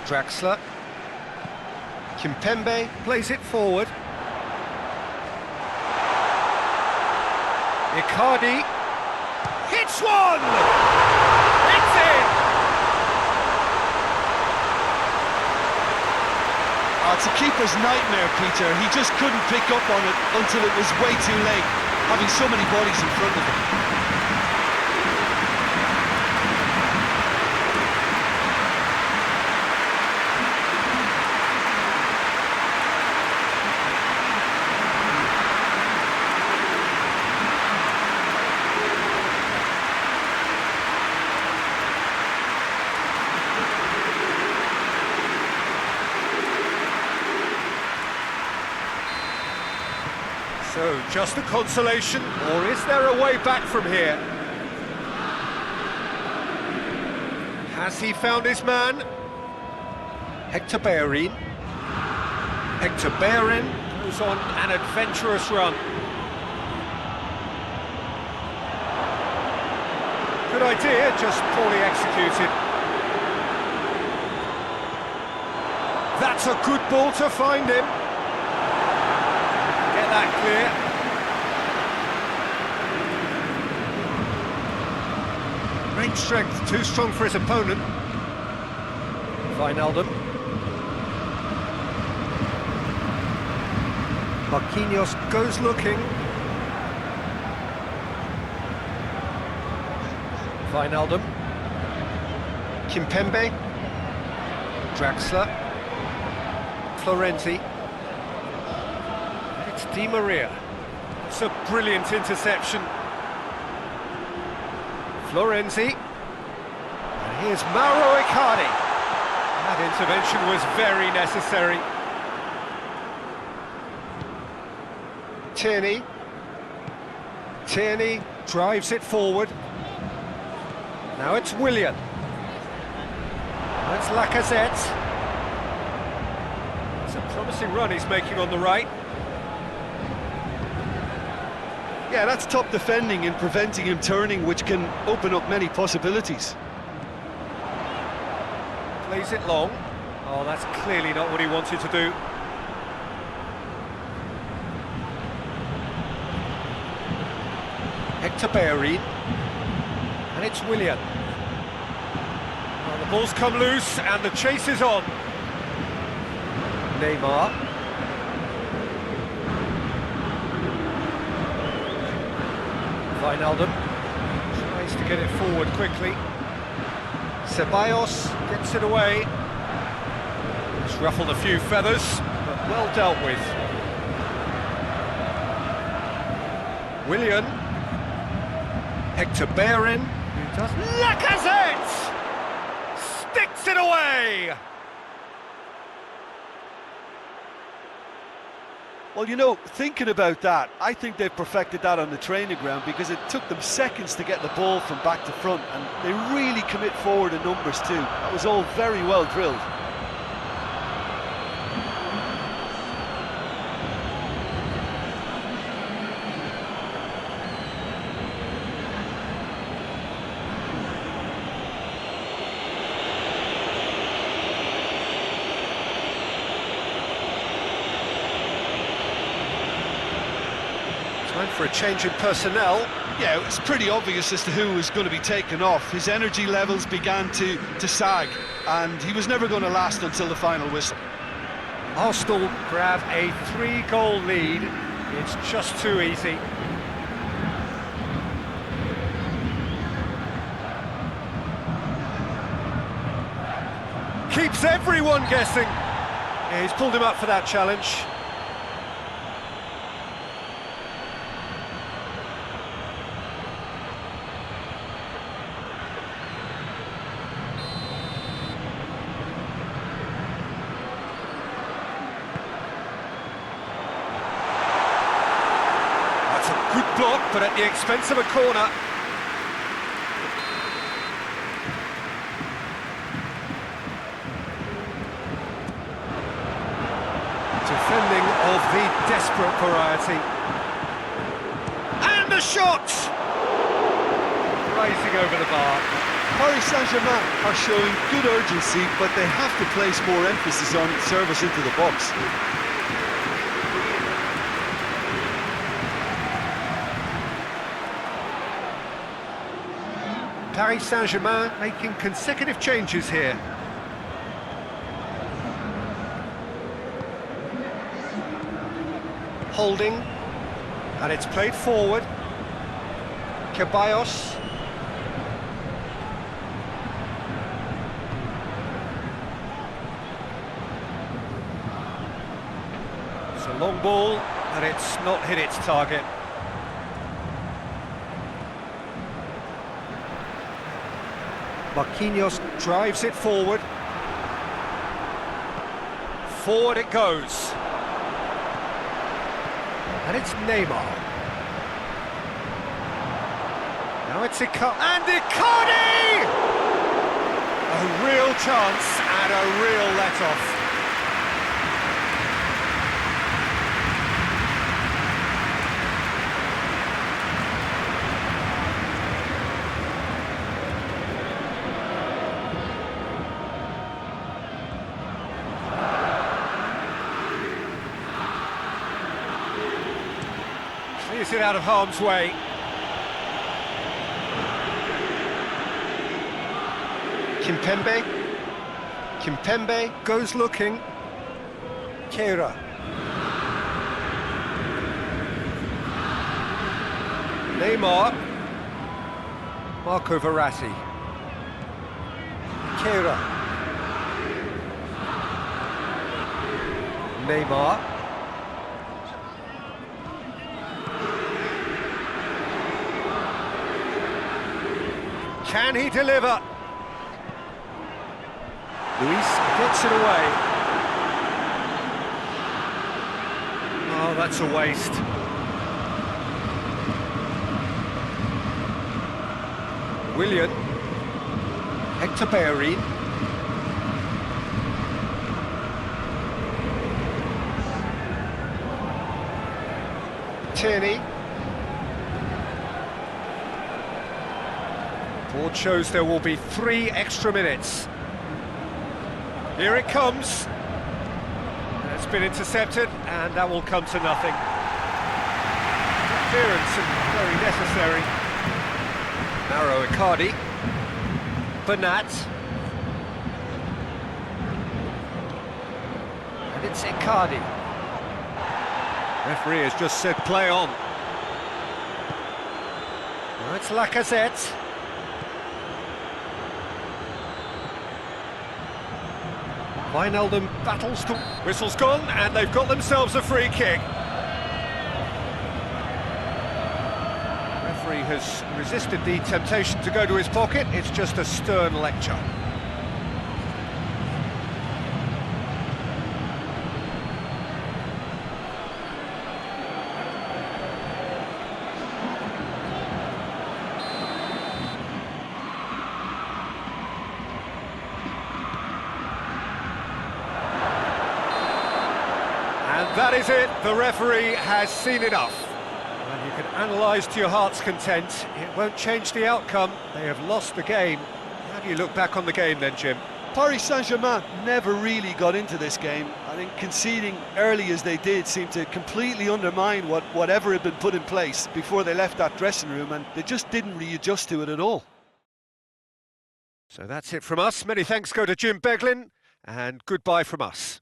Draxler. Kimpembe plays it forward. Icardi hits one! It's in! Oh, it's a keeper's nightmare, Peter. He just couldn't pick up on it until it was way too late, having so many bodies in front of him. So, just a consolation, or is there a way back from here? Has he found his man? Hector Bellerin. Hector Bellerin goes on an adventurous run. Good idea, just poorly executed. That's a good ball to find him. Get that clear. Range strength too strong for his opponent. Wijnaldum. Marquinhos goes looking. Wijnaldum. Kimpembe. Draxler. Florenzi. It's Di Maria. It's a brilliant interception. Florenzi. And here's Mauro Icardi. That intervention was very necessary. Tierney. Tierney drives it forward. Now it's Willian. That's Lacazette. It's a promising run he's making on the right. Yeah, that's top defending and preventing him turning, which can open up many possibilities. Plays it long. Oh, that's clearly not what he wanted to do. Hector Bellerin. And it's Willian. Well, the ball's come loose and the chase is on. Neymar. Wijnaldum tries to get it forward quickly. Ceballos gets it away. It's ruffled a few feathers, but well dealt with. Willian. Hector Bellerin. Who does? Lacazette! Sticks it away! Well, you know, thinking about that, I think they've perfected that on the training ground because it took them seconds to get the ball from back to front, and they really commit forward in numbers too. That was all very well drilled. Time for a change in personnel. Yeah, it was pretty obvious as to who was going to be taken off. His energy levels began to sag, and he was never going to last until the final whistle. Arsenal grab a 3-goal lead. It's just too easy. Keeps everyone guessing. Yeah, he's pulled him up for that challenge. Good block, but at the expense of a corner. Defending of the desperate variety. And the shot! Rising over the bar. Paris Saint-Germain are showing good urgency, but they have to place more emphasis on service into the box. Paris Saint-Germain making consecutive changes here. Holding, and it's played forward. Ceballos. It's a long ball, and it's not hit its target. Marquinhos drives it forward. Forward it goes. And it's Neymar. Now it's Icardi. And Icardi! A real chance and a real let-off. Clears it out of harm's way. Kimpembe goes looking. Kehra. Neymar. Marco Verratti. Kehra. Neymar. Can he deliver? Luis gets it away. Oh, that's a waste. Willian. Hector Bellerin. Tierney. Board shows there will be 3 extra minutes. Here it comes. It's been intercepted, and that will come to nothing. interference and very necessary. Narrow Icardi. Bernat. And it's Icardi. Referee has just said play on. Now it's Lacazette. Wijnaldum battles to... Whistle's gone, and they've got themselves a free kick. Referee has resisted the temptation to go to his pocket. It's just a stern lecture. And that is it. The referee has seen enough. And you can analyse to your heart's content. It won't change the outcome. They have lost the game. How do you look back on the game then, Jim? Paris Saint-Germain never really got into this game. I think conceding early as they did seemed to completely undermine whatever had been put in place before they left that dressing room, and they just didn't readjust to it at all. So that's it from us. Many thanks go to Jim Beglin, and goodbye from us.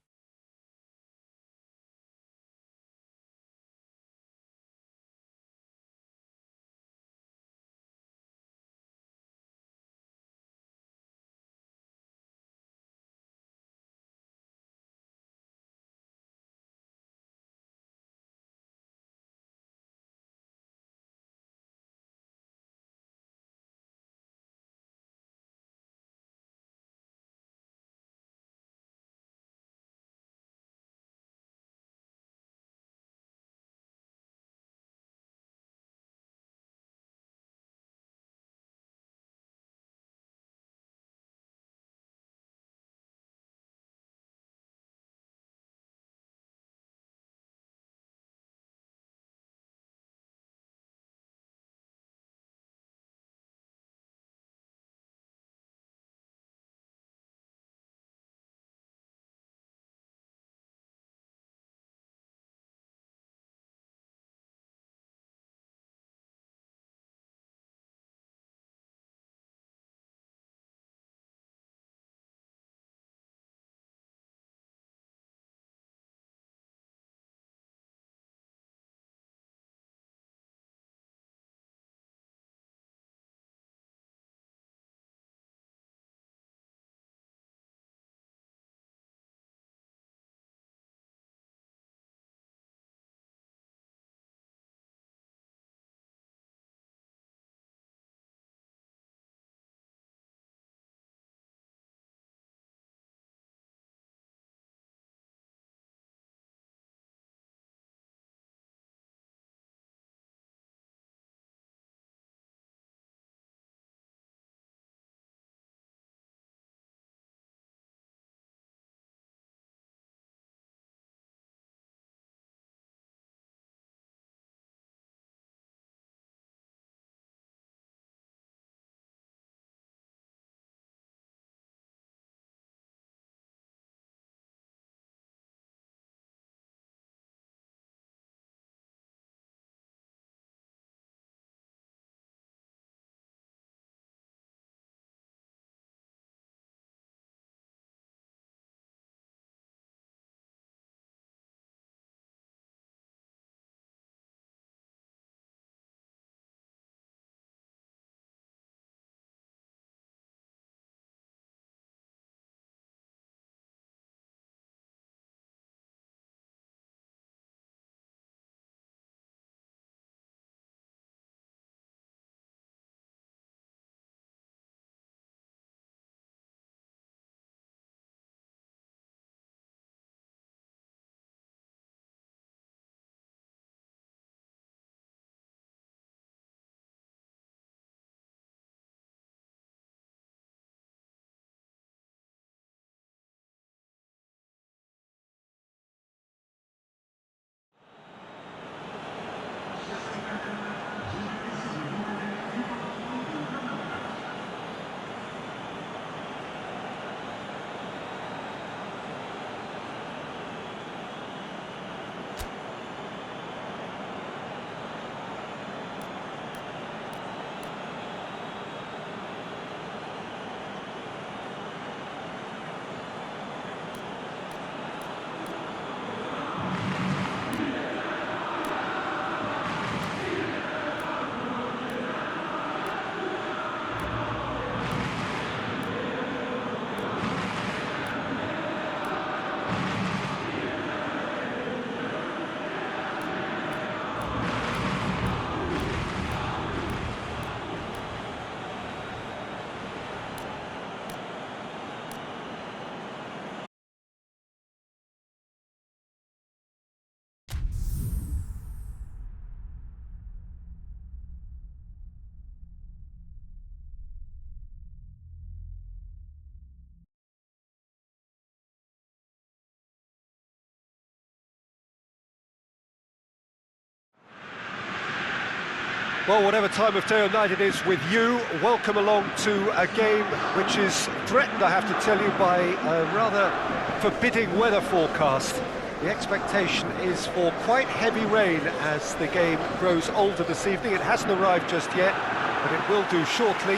Well, whatever time of day or night it is with you, welcome along to a game which is threatened, I have to tell you, by a rather forbidding weather forecast. The expectation is for quite heavy rain as the game grows older this evening. It hasn't arrived just yet, but it will do shortly.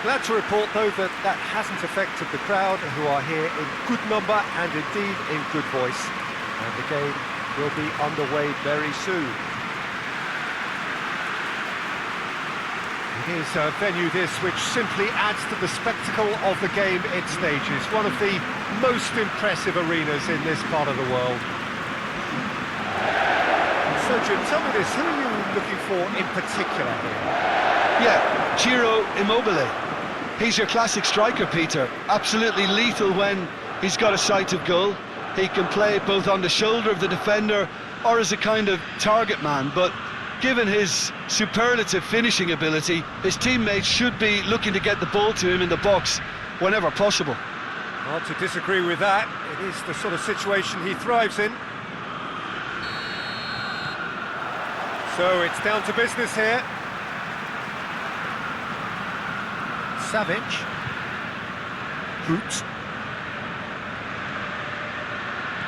Glad to report, though, that that hasn't affected the crowd, who are here in good number and indeed in good voice. And the game will be underway very soon. It is a venue this which simply adds to the spectacle of the game it stages. One of the most impressive arenas in this part of the world. So Jim, tell me this, who are you looking for in particular here? Yeah, Ciro Immobile. He's your classic striker, Peter. Absolutely lethal when he's got a sight of goal. He can play both on the shoulder of the defender or as a kind of target man, but given his superlative finishing ability, his teammates should be looking to get the ball to him in the box whenever possible. Hard to disagree with that. It is the sort of situation he thrives in. So it's down to business here. Savic. Hoot.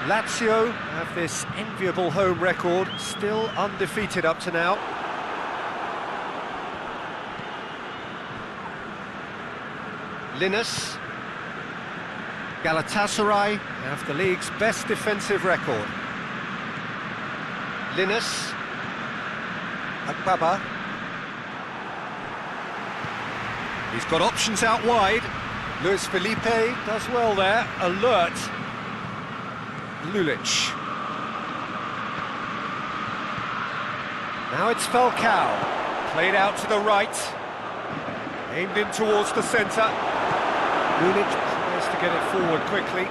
Lazio have this enviable home record, still undefeated up to now. Linus. Galatasaray have the league's best defensive record. Linus. Agbaba. He's got options out wide. Luis Felipe does well there, alert. Lulic. Now it's Falcao, played out to the right, aimed in towards the centre. Lulic tries to get it forward quickly.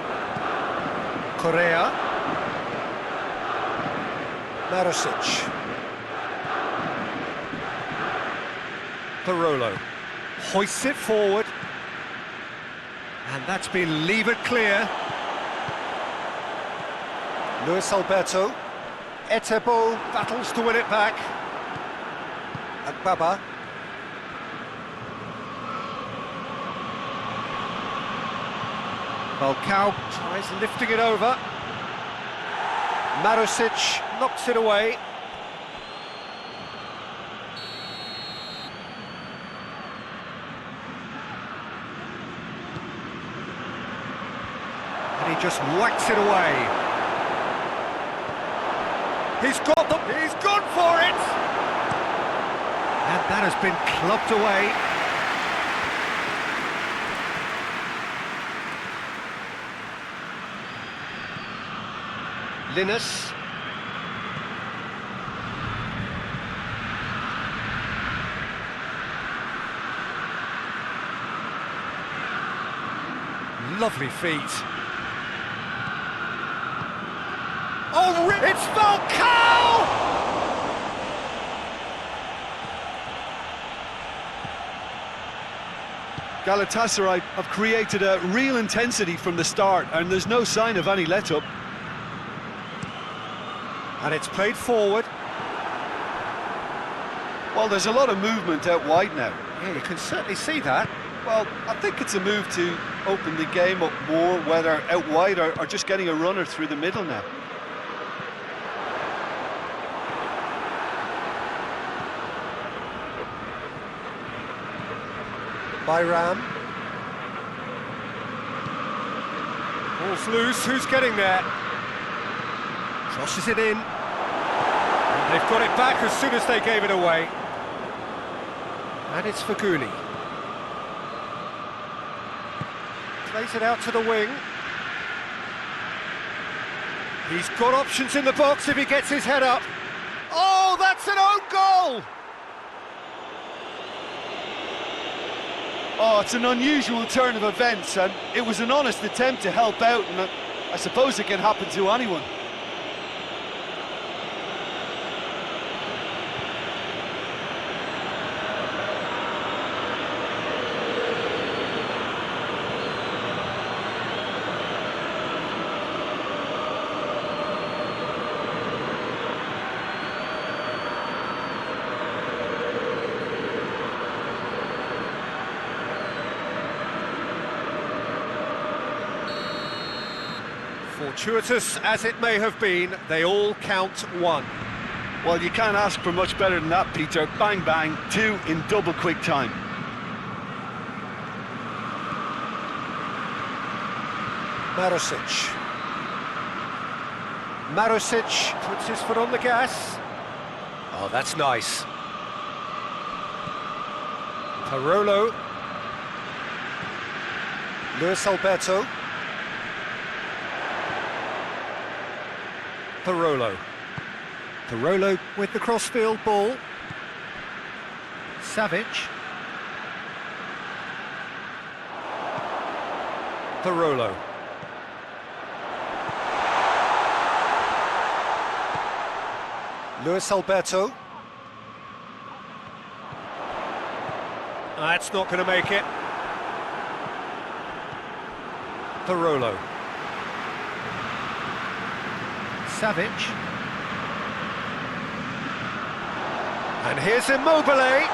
Correa. Marosic. Parolo hoists it forward, and that's been levered clear. Luis Alberto. Etebo battles to win it back. Agbaba. Falcao tries lifting it over. Marosic knocks it away. And he just whacks it away. He's gone for it! And that has been clubbed away. Linus. Lovely feet. Oh, it's Falcao! Galatasaray have created a real intensity from the start, and there's no sign of any let-up. And it's played forward. Well, there's a lot of movement out wide now. Yeah, you can certainly see that. Well, I think it's a move to open the game up more, whether out wide or just getting a runner through the middle now. Byram. Ball's loose, who's getting there? Crosses it in. And they've got it back as soon as they gave it away. And it's Faguni. Plays it out to the wing. He's got options in the box if he gets his head up. Oh, that's an own goal! Oh, it's an unusual turn of events, and it was an honest attempt to help out, and I suppose it can happen to anyone. Fortuitous as it may have been, they all count one. Well, you can't ask for much better than that, Peter. Bang, bang, two in double quick time. Marusic. Marusic puts his foot on the gas. Oh, that's nice. Parolo. Luis Alberto. Parolo. Parolo with the crossfield ball. Savic. Parolo. Luis Alberto. That's not going to make it. Parolo. Savic. And here's Immobile.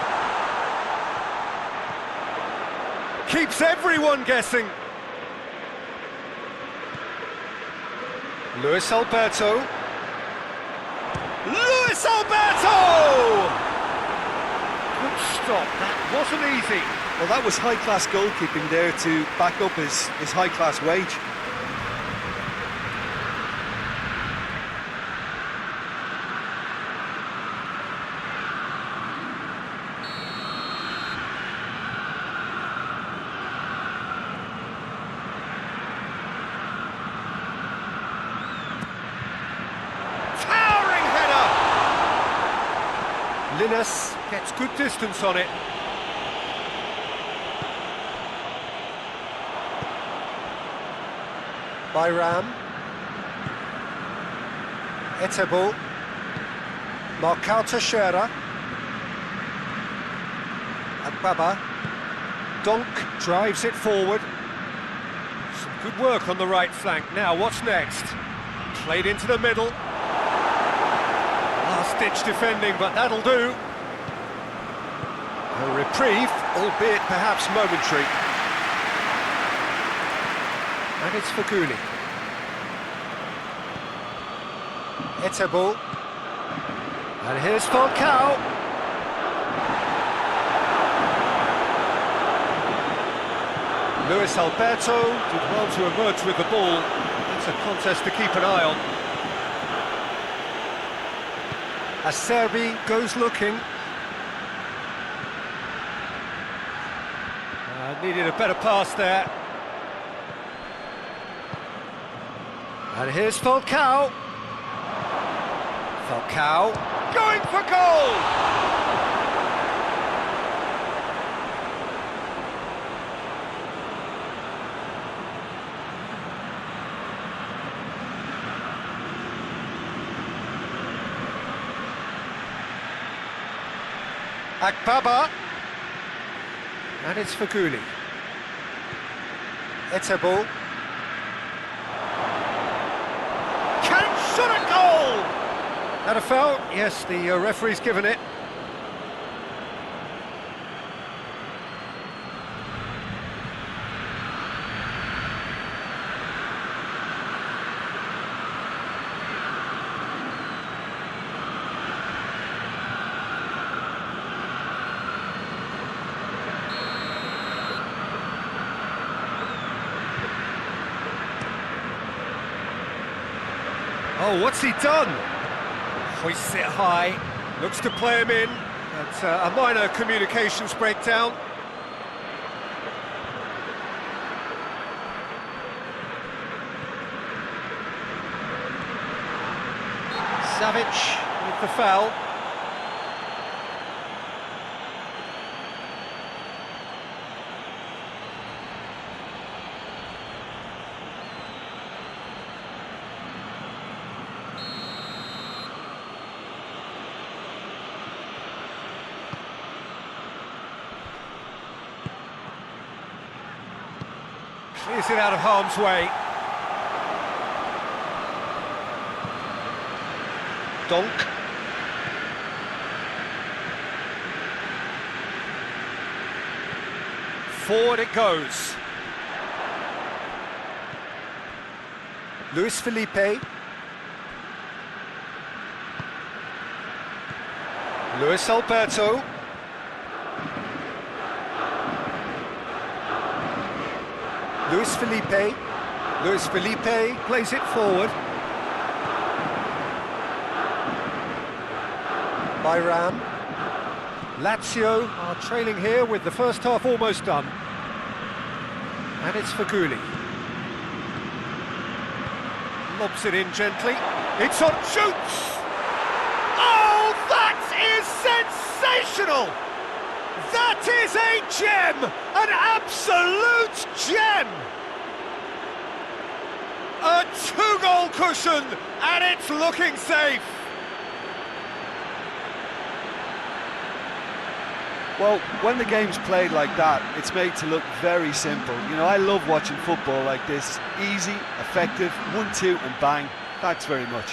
Keeps everyone guessing. Luis Alberto. Luis Alberto! Good stop, that wasn't easy. Well, that was high-class goalkeeping there to back up his high-class wage. Linus gets good distance on it. Bayram. Etebo. Marcao Teixeira. Agbaba. Donk drives it forward. Some good work on the right flank. Now, what's next? Played into the middle. Last-ditch defending, but that'll do. A reprieve, albeit perhaps momentary. And it's Faguli. Etebo. And here's Falcao. Luis Alberto did well to emerge with the ball. It's a contest to keep an eye on. Acerbi goes looking. Needed a better pass there. And here's Falcao. Falcao going for goal! Agbaba. And it's Faguli. Etebo. Can shot a goal! That a foul? Yes, the referee's given it. Oh, what's he done? Hoists it high, looks to play him in, but a minor communications breakdown. Savic with the foul. Clears it out of harm's way. Donk. Forward it goes. Luis Felipe. Luis Alberto. Luis Felipe. Luis Felipe plays it forward. Bayram. Lazio are trailing here with the first half almost done. And it's Feghouli. Lobs it in gently. It's on, shoots! Oh, that is sensational! That is a gem! An absolute gem! A two-goal cushion, and it's looking safe! Well, when the game's played like that, it's made to look very simple. You know, I love watching football like this. Easy, effective, 1-2 and bang. Thanks very much.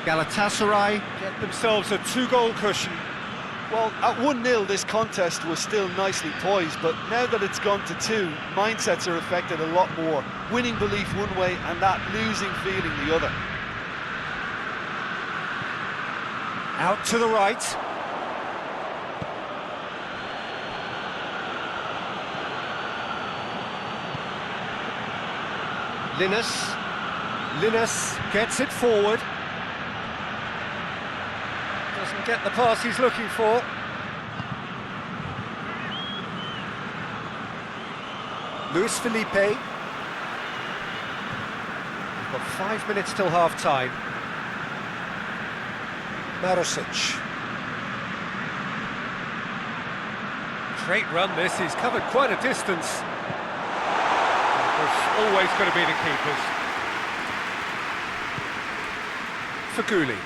Galatasaray get themselves a two-goal cushion. Well, at 1-0 this contest was still nicely poised, but now that it's gone to 2, mindsets are affected a lot more. Winning belief one way and that losing feeling the other. Out to the right. Linus gets it forward. Doesn't get the pass he's looking for. Luis Felipe. We've got 5 minutes till half-time. Marosic. Great run this, he's covered quite a distance. There's always going to be the keepers. Feghouli.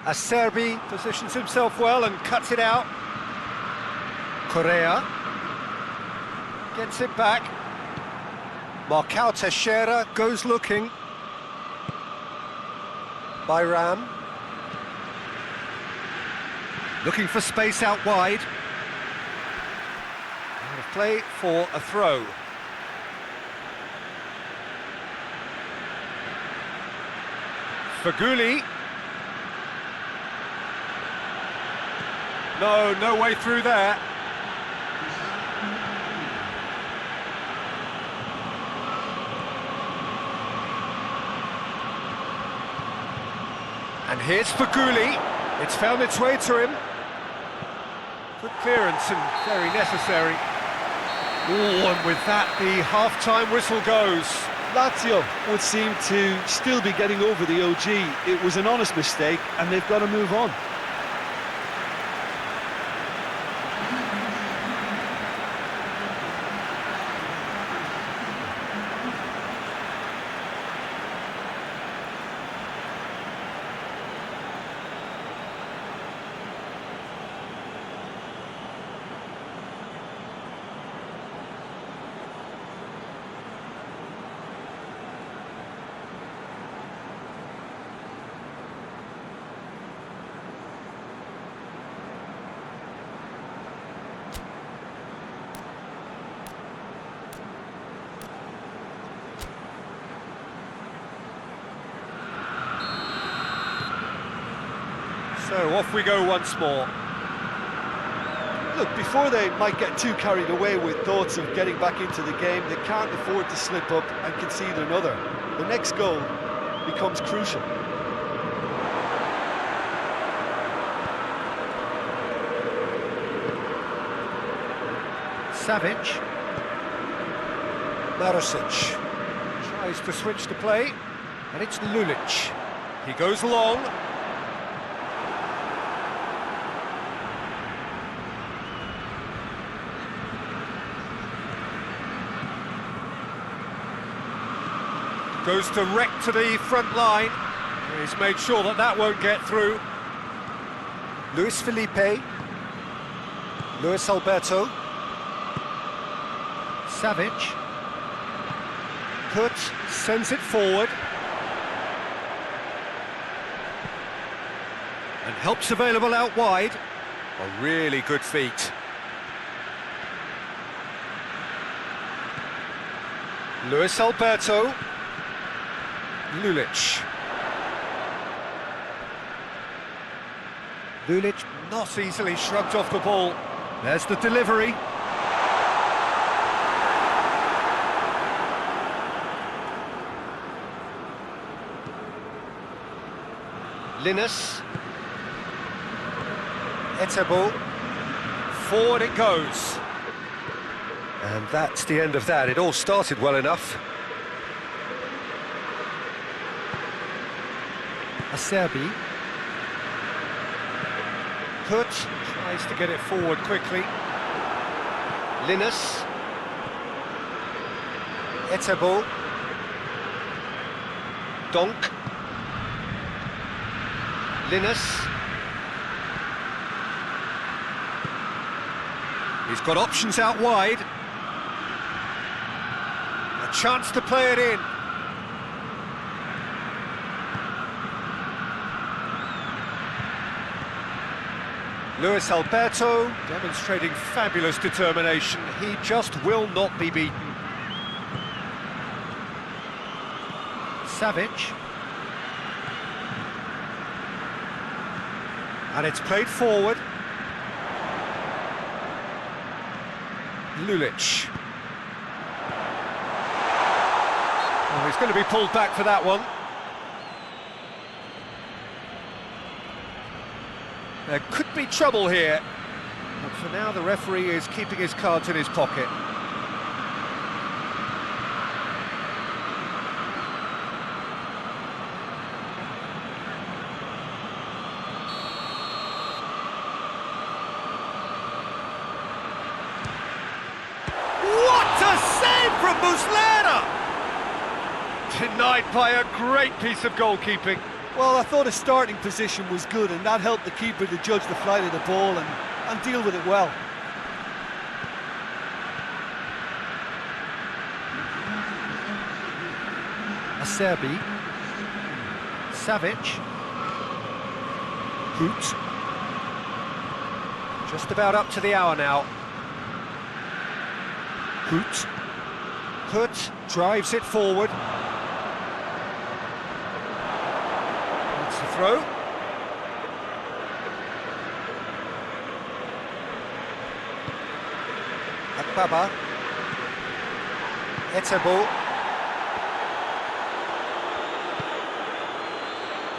Acerbi positions himself well and cuts it out. Correa gets it back. Marcao Teixeira goes looking. Bayram looking for space out wide. Out of play for a throw. Feghouli. No way through there. And here's Feghouli. It's found its way to him. Good clearance and very necessary. Oh, and with that, the half-time whistle goes. Lazio would seem to still be getting over the OG. It was an honest mistake, and they've got to move on. So off we go once more. Look, before they might get too carried away with thoughts of getting back into the game, they can't afford to slip up and concede another. The next goal becomes crucial. Savic. Marosic tries to switch the play, and it's Lulic. He goes long. Goes direct to the front line. He's made sure that that won't get through. Luis Felipe. Luis Alberto. Savic. Kurt sends it forward. And help's available out wide. A really good feat. Luis Alberto. Lulic. Lulic not easily shrugged off the ball. There's the delivery. Linus. Etebo. Forward it goes. And that's the end of that. It all started well enough. Acerbi. Kurt tries to get it forward quickly. Linus. Etebo. Donk. Linus. He's got options out wide. A chance to play it in. Luis Alberto demonstrating fabulous determination. He just will not be beaten. Savic. And it's played forward. Lulic. Oh, he's going to be pulled back for that one. There could be trouble here, but for now the referee is keeping his cards in his pocket. What a save from Muslera! Denied by a great piece of goalkeeping. Well, I thought his starting position was good, and that helped the keeper to judge the flight of the ball and deal with it well. Acerbi. Savic. Hoot. Just about up to the hour now. Hoot. Hoot drives it forward. That's the throw. Akbaba. Etebo.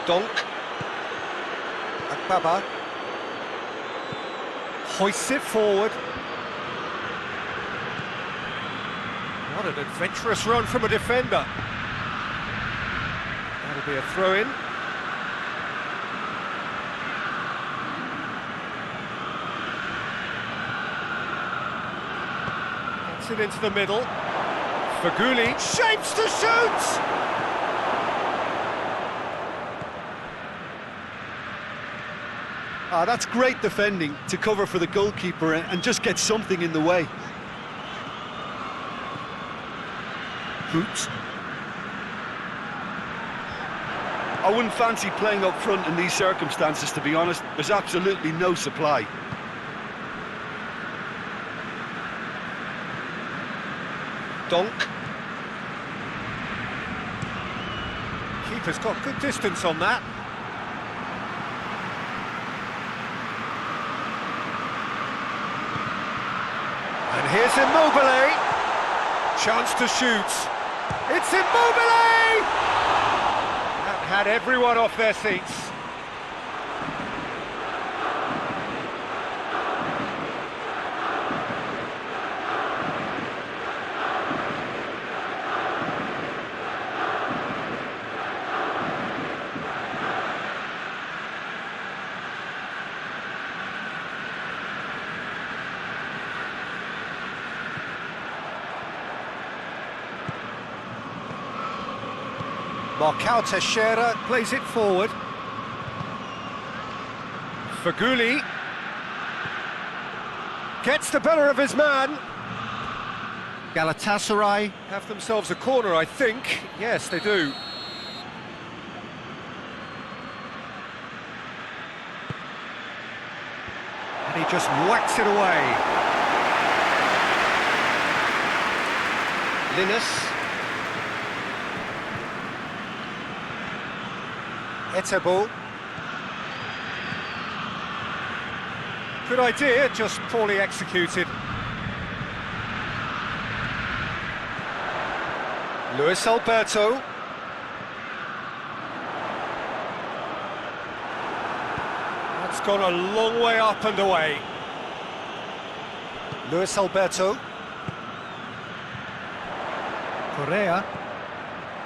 Donk. Akbaba. Hoists it forward. What an adventurous run from a defender. That'll be a throw-in. Gets it into the middle. Faguli shapes to shoot! That's great defending to cover for the goalkeeper and just get something in the way. Hoot. I wouldn't fancy playing up front in these circumstances, to be honest. There's absolutely no supply. Donk. Keeper's got good distance on that. And here's Immobile. Chance to shoot. It's Immobile! That had everyone off their seats. Marcao Teixeira plays it forward. Faguli gets the better of his man. Galatasaray have themselves a corner, I think. Yes, they do. And he just whacks it away. Linus. Etebo. Good idea, just poorly executed. Luis Alberto. That's gone a long way up and away. Luis Alberto. Correa.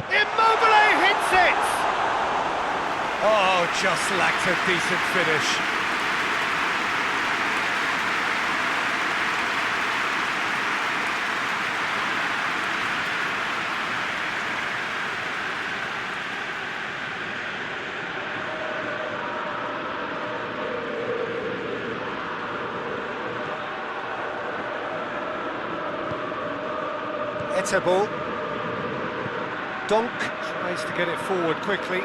Immobile hits it! Oh, just lacked a decent finish. Etebo. Donk tries to get it forward quickly.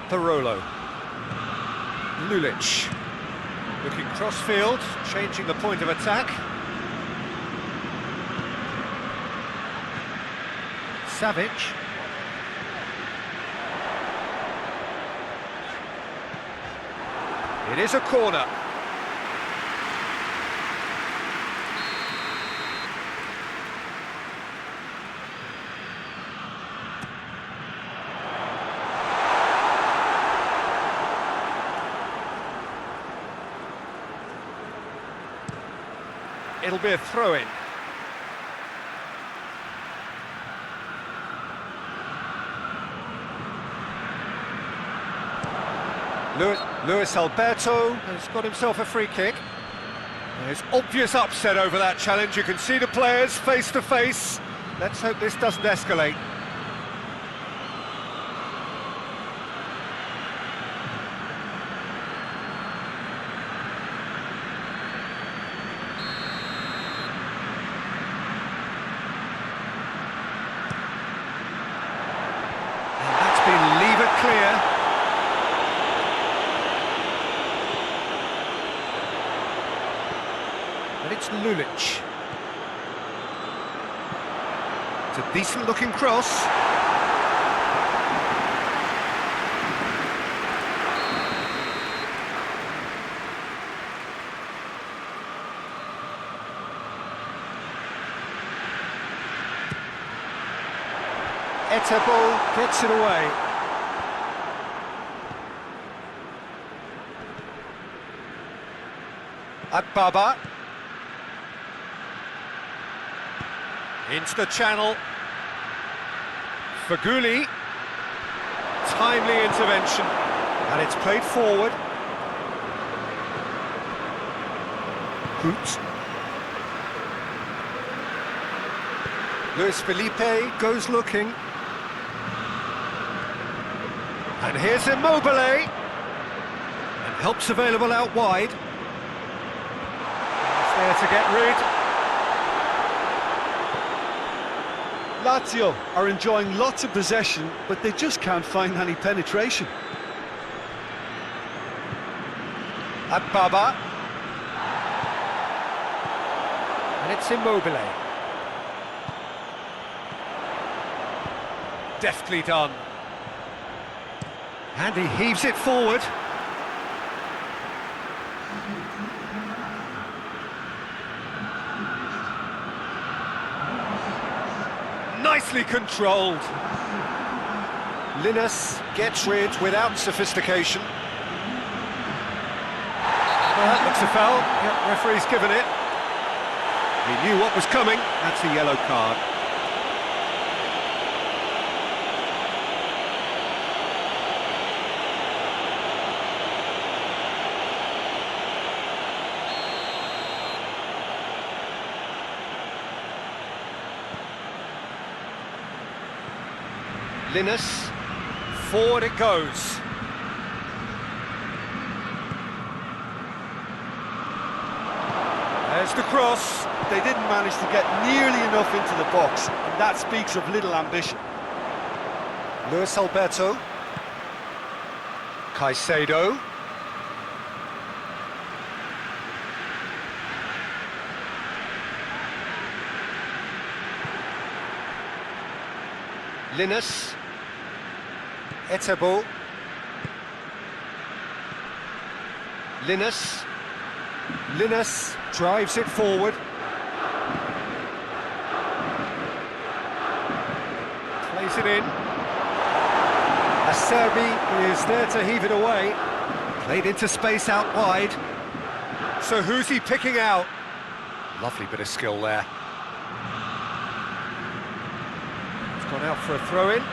Parolo. Lulic. Looking crossfield, changing the point of attack. Savic. It is a corner. It'll be a throw-in. Luis Alberto has got himself a free kick. There's obvious upset over that challenge. You can see the players face to face. Let's hope this doesn't escalate. And that's been levered clear. And it's Lulic. It's a decent-looking cross. Etebo gets it away. Akbaba. Into the channel. Faguli. Timely intervention. And it's played forward. Hoops. Luis Felipe goes looking. And here's Immobile. And help's available out wide. He's there to get rid. Lazio are enjoying lots of possession, but they just can't find any penetration. Akbaba. And it's Immobile. Deftly done. And he heaves it forward. Nicely controlled. Linus gets rid without sophistication. Well, that looks a foul. Yep, referee's given it. He knew what was coming. That's a yellow card. Linus. Forward it goes. There's the cross. They didn't manage to get nearly enough into the box, and that speaks of little ambition. Luis Alberto. Caicedo. Linus. Etebo. Linus. Linus drives it forward. Plays it in. Acerbi is there to heave it away. Played into space out wide. So who's he picking out? Lovely bit of skill there. It's gone out for a throw-in.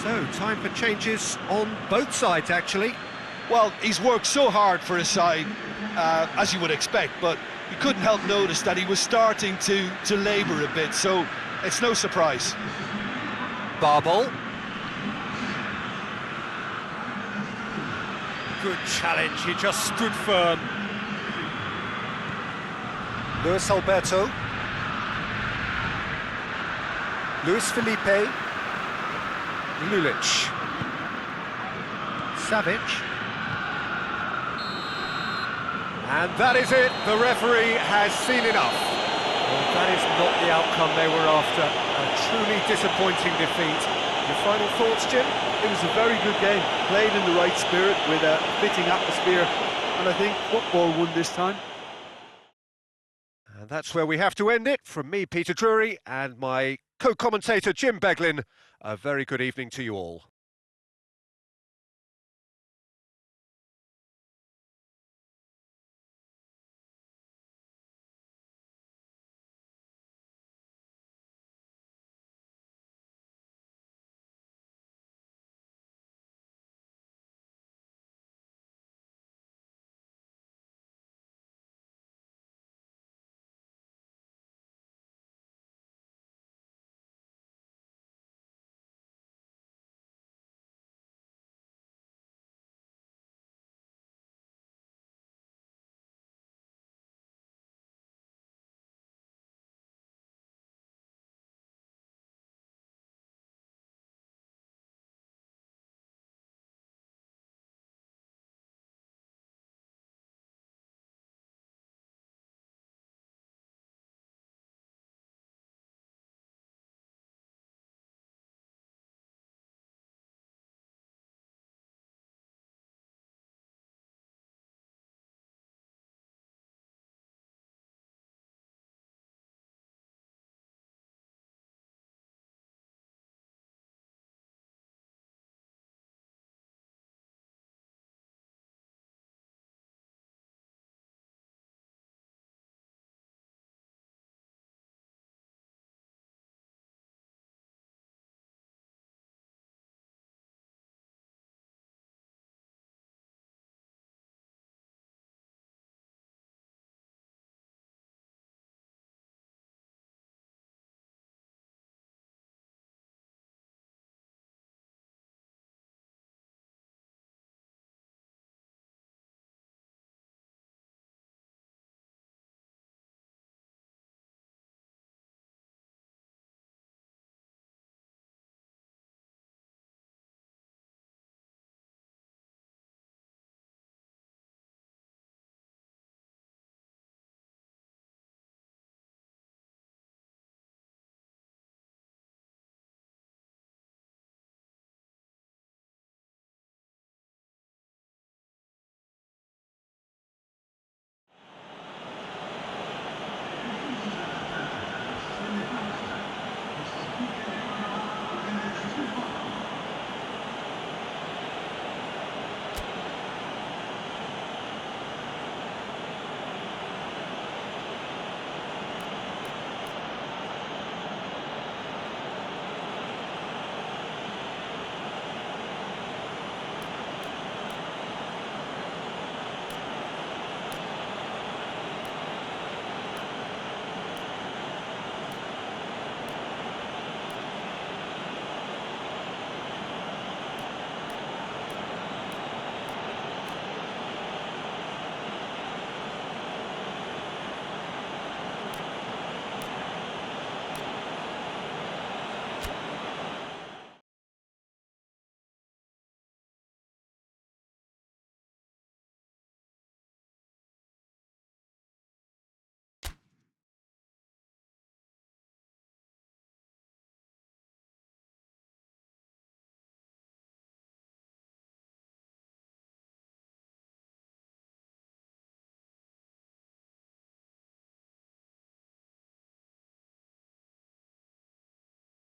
So, time for changes on both sides, actually. Well, he's worked so hard for his side, as you would expect, but you couldn't help notice that he was starting to labour a bit, so it's no surprise. Barbol. Good challenge, he just stood firm. Luis Alberto. Luis Felipe. Lulic. Savic. And that is it, the referee has seen enough. Well, that is not the outcome they were after. A truly disappointing defeat. Your final thoughts, Jim? It was a very good game, played in the right spirit with a fitting atmosphere, and I think football won this time. And that's where we have to end it. From me, Peter Drury, and my co-commentator, Jim Beglin, a very good evening to you all.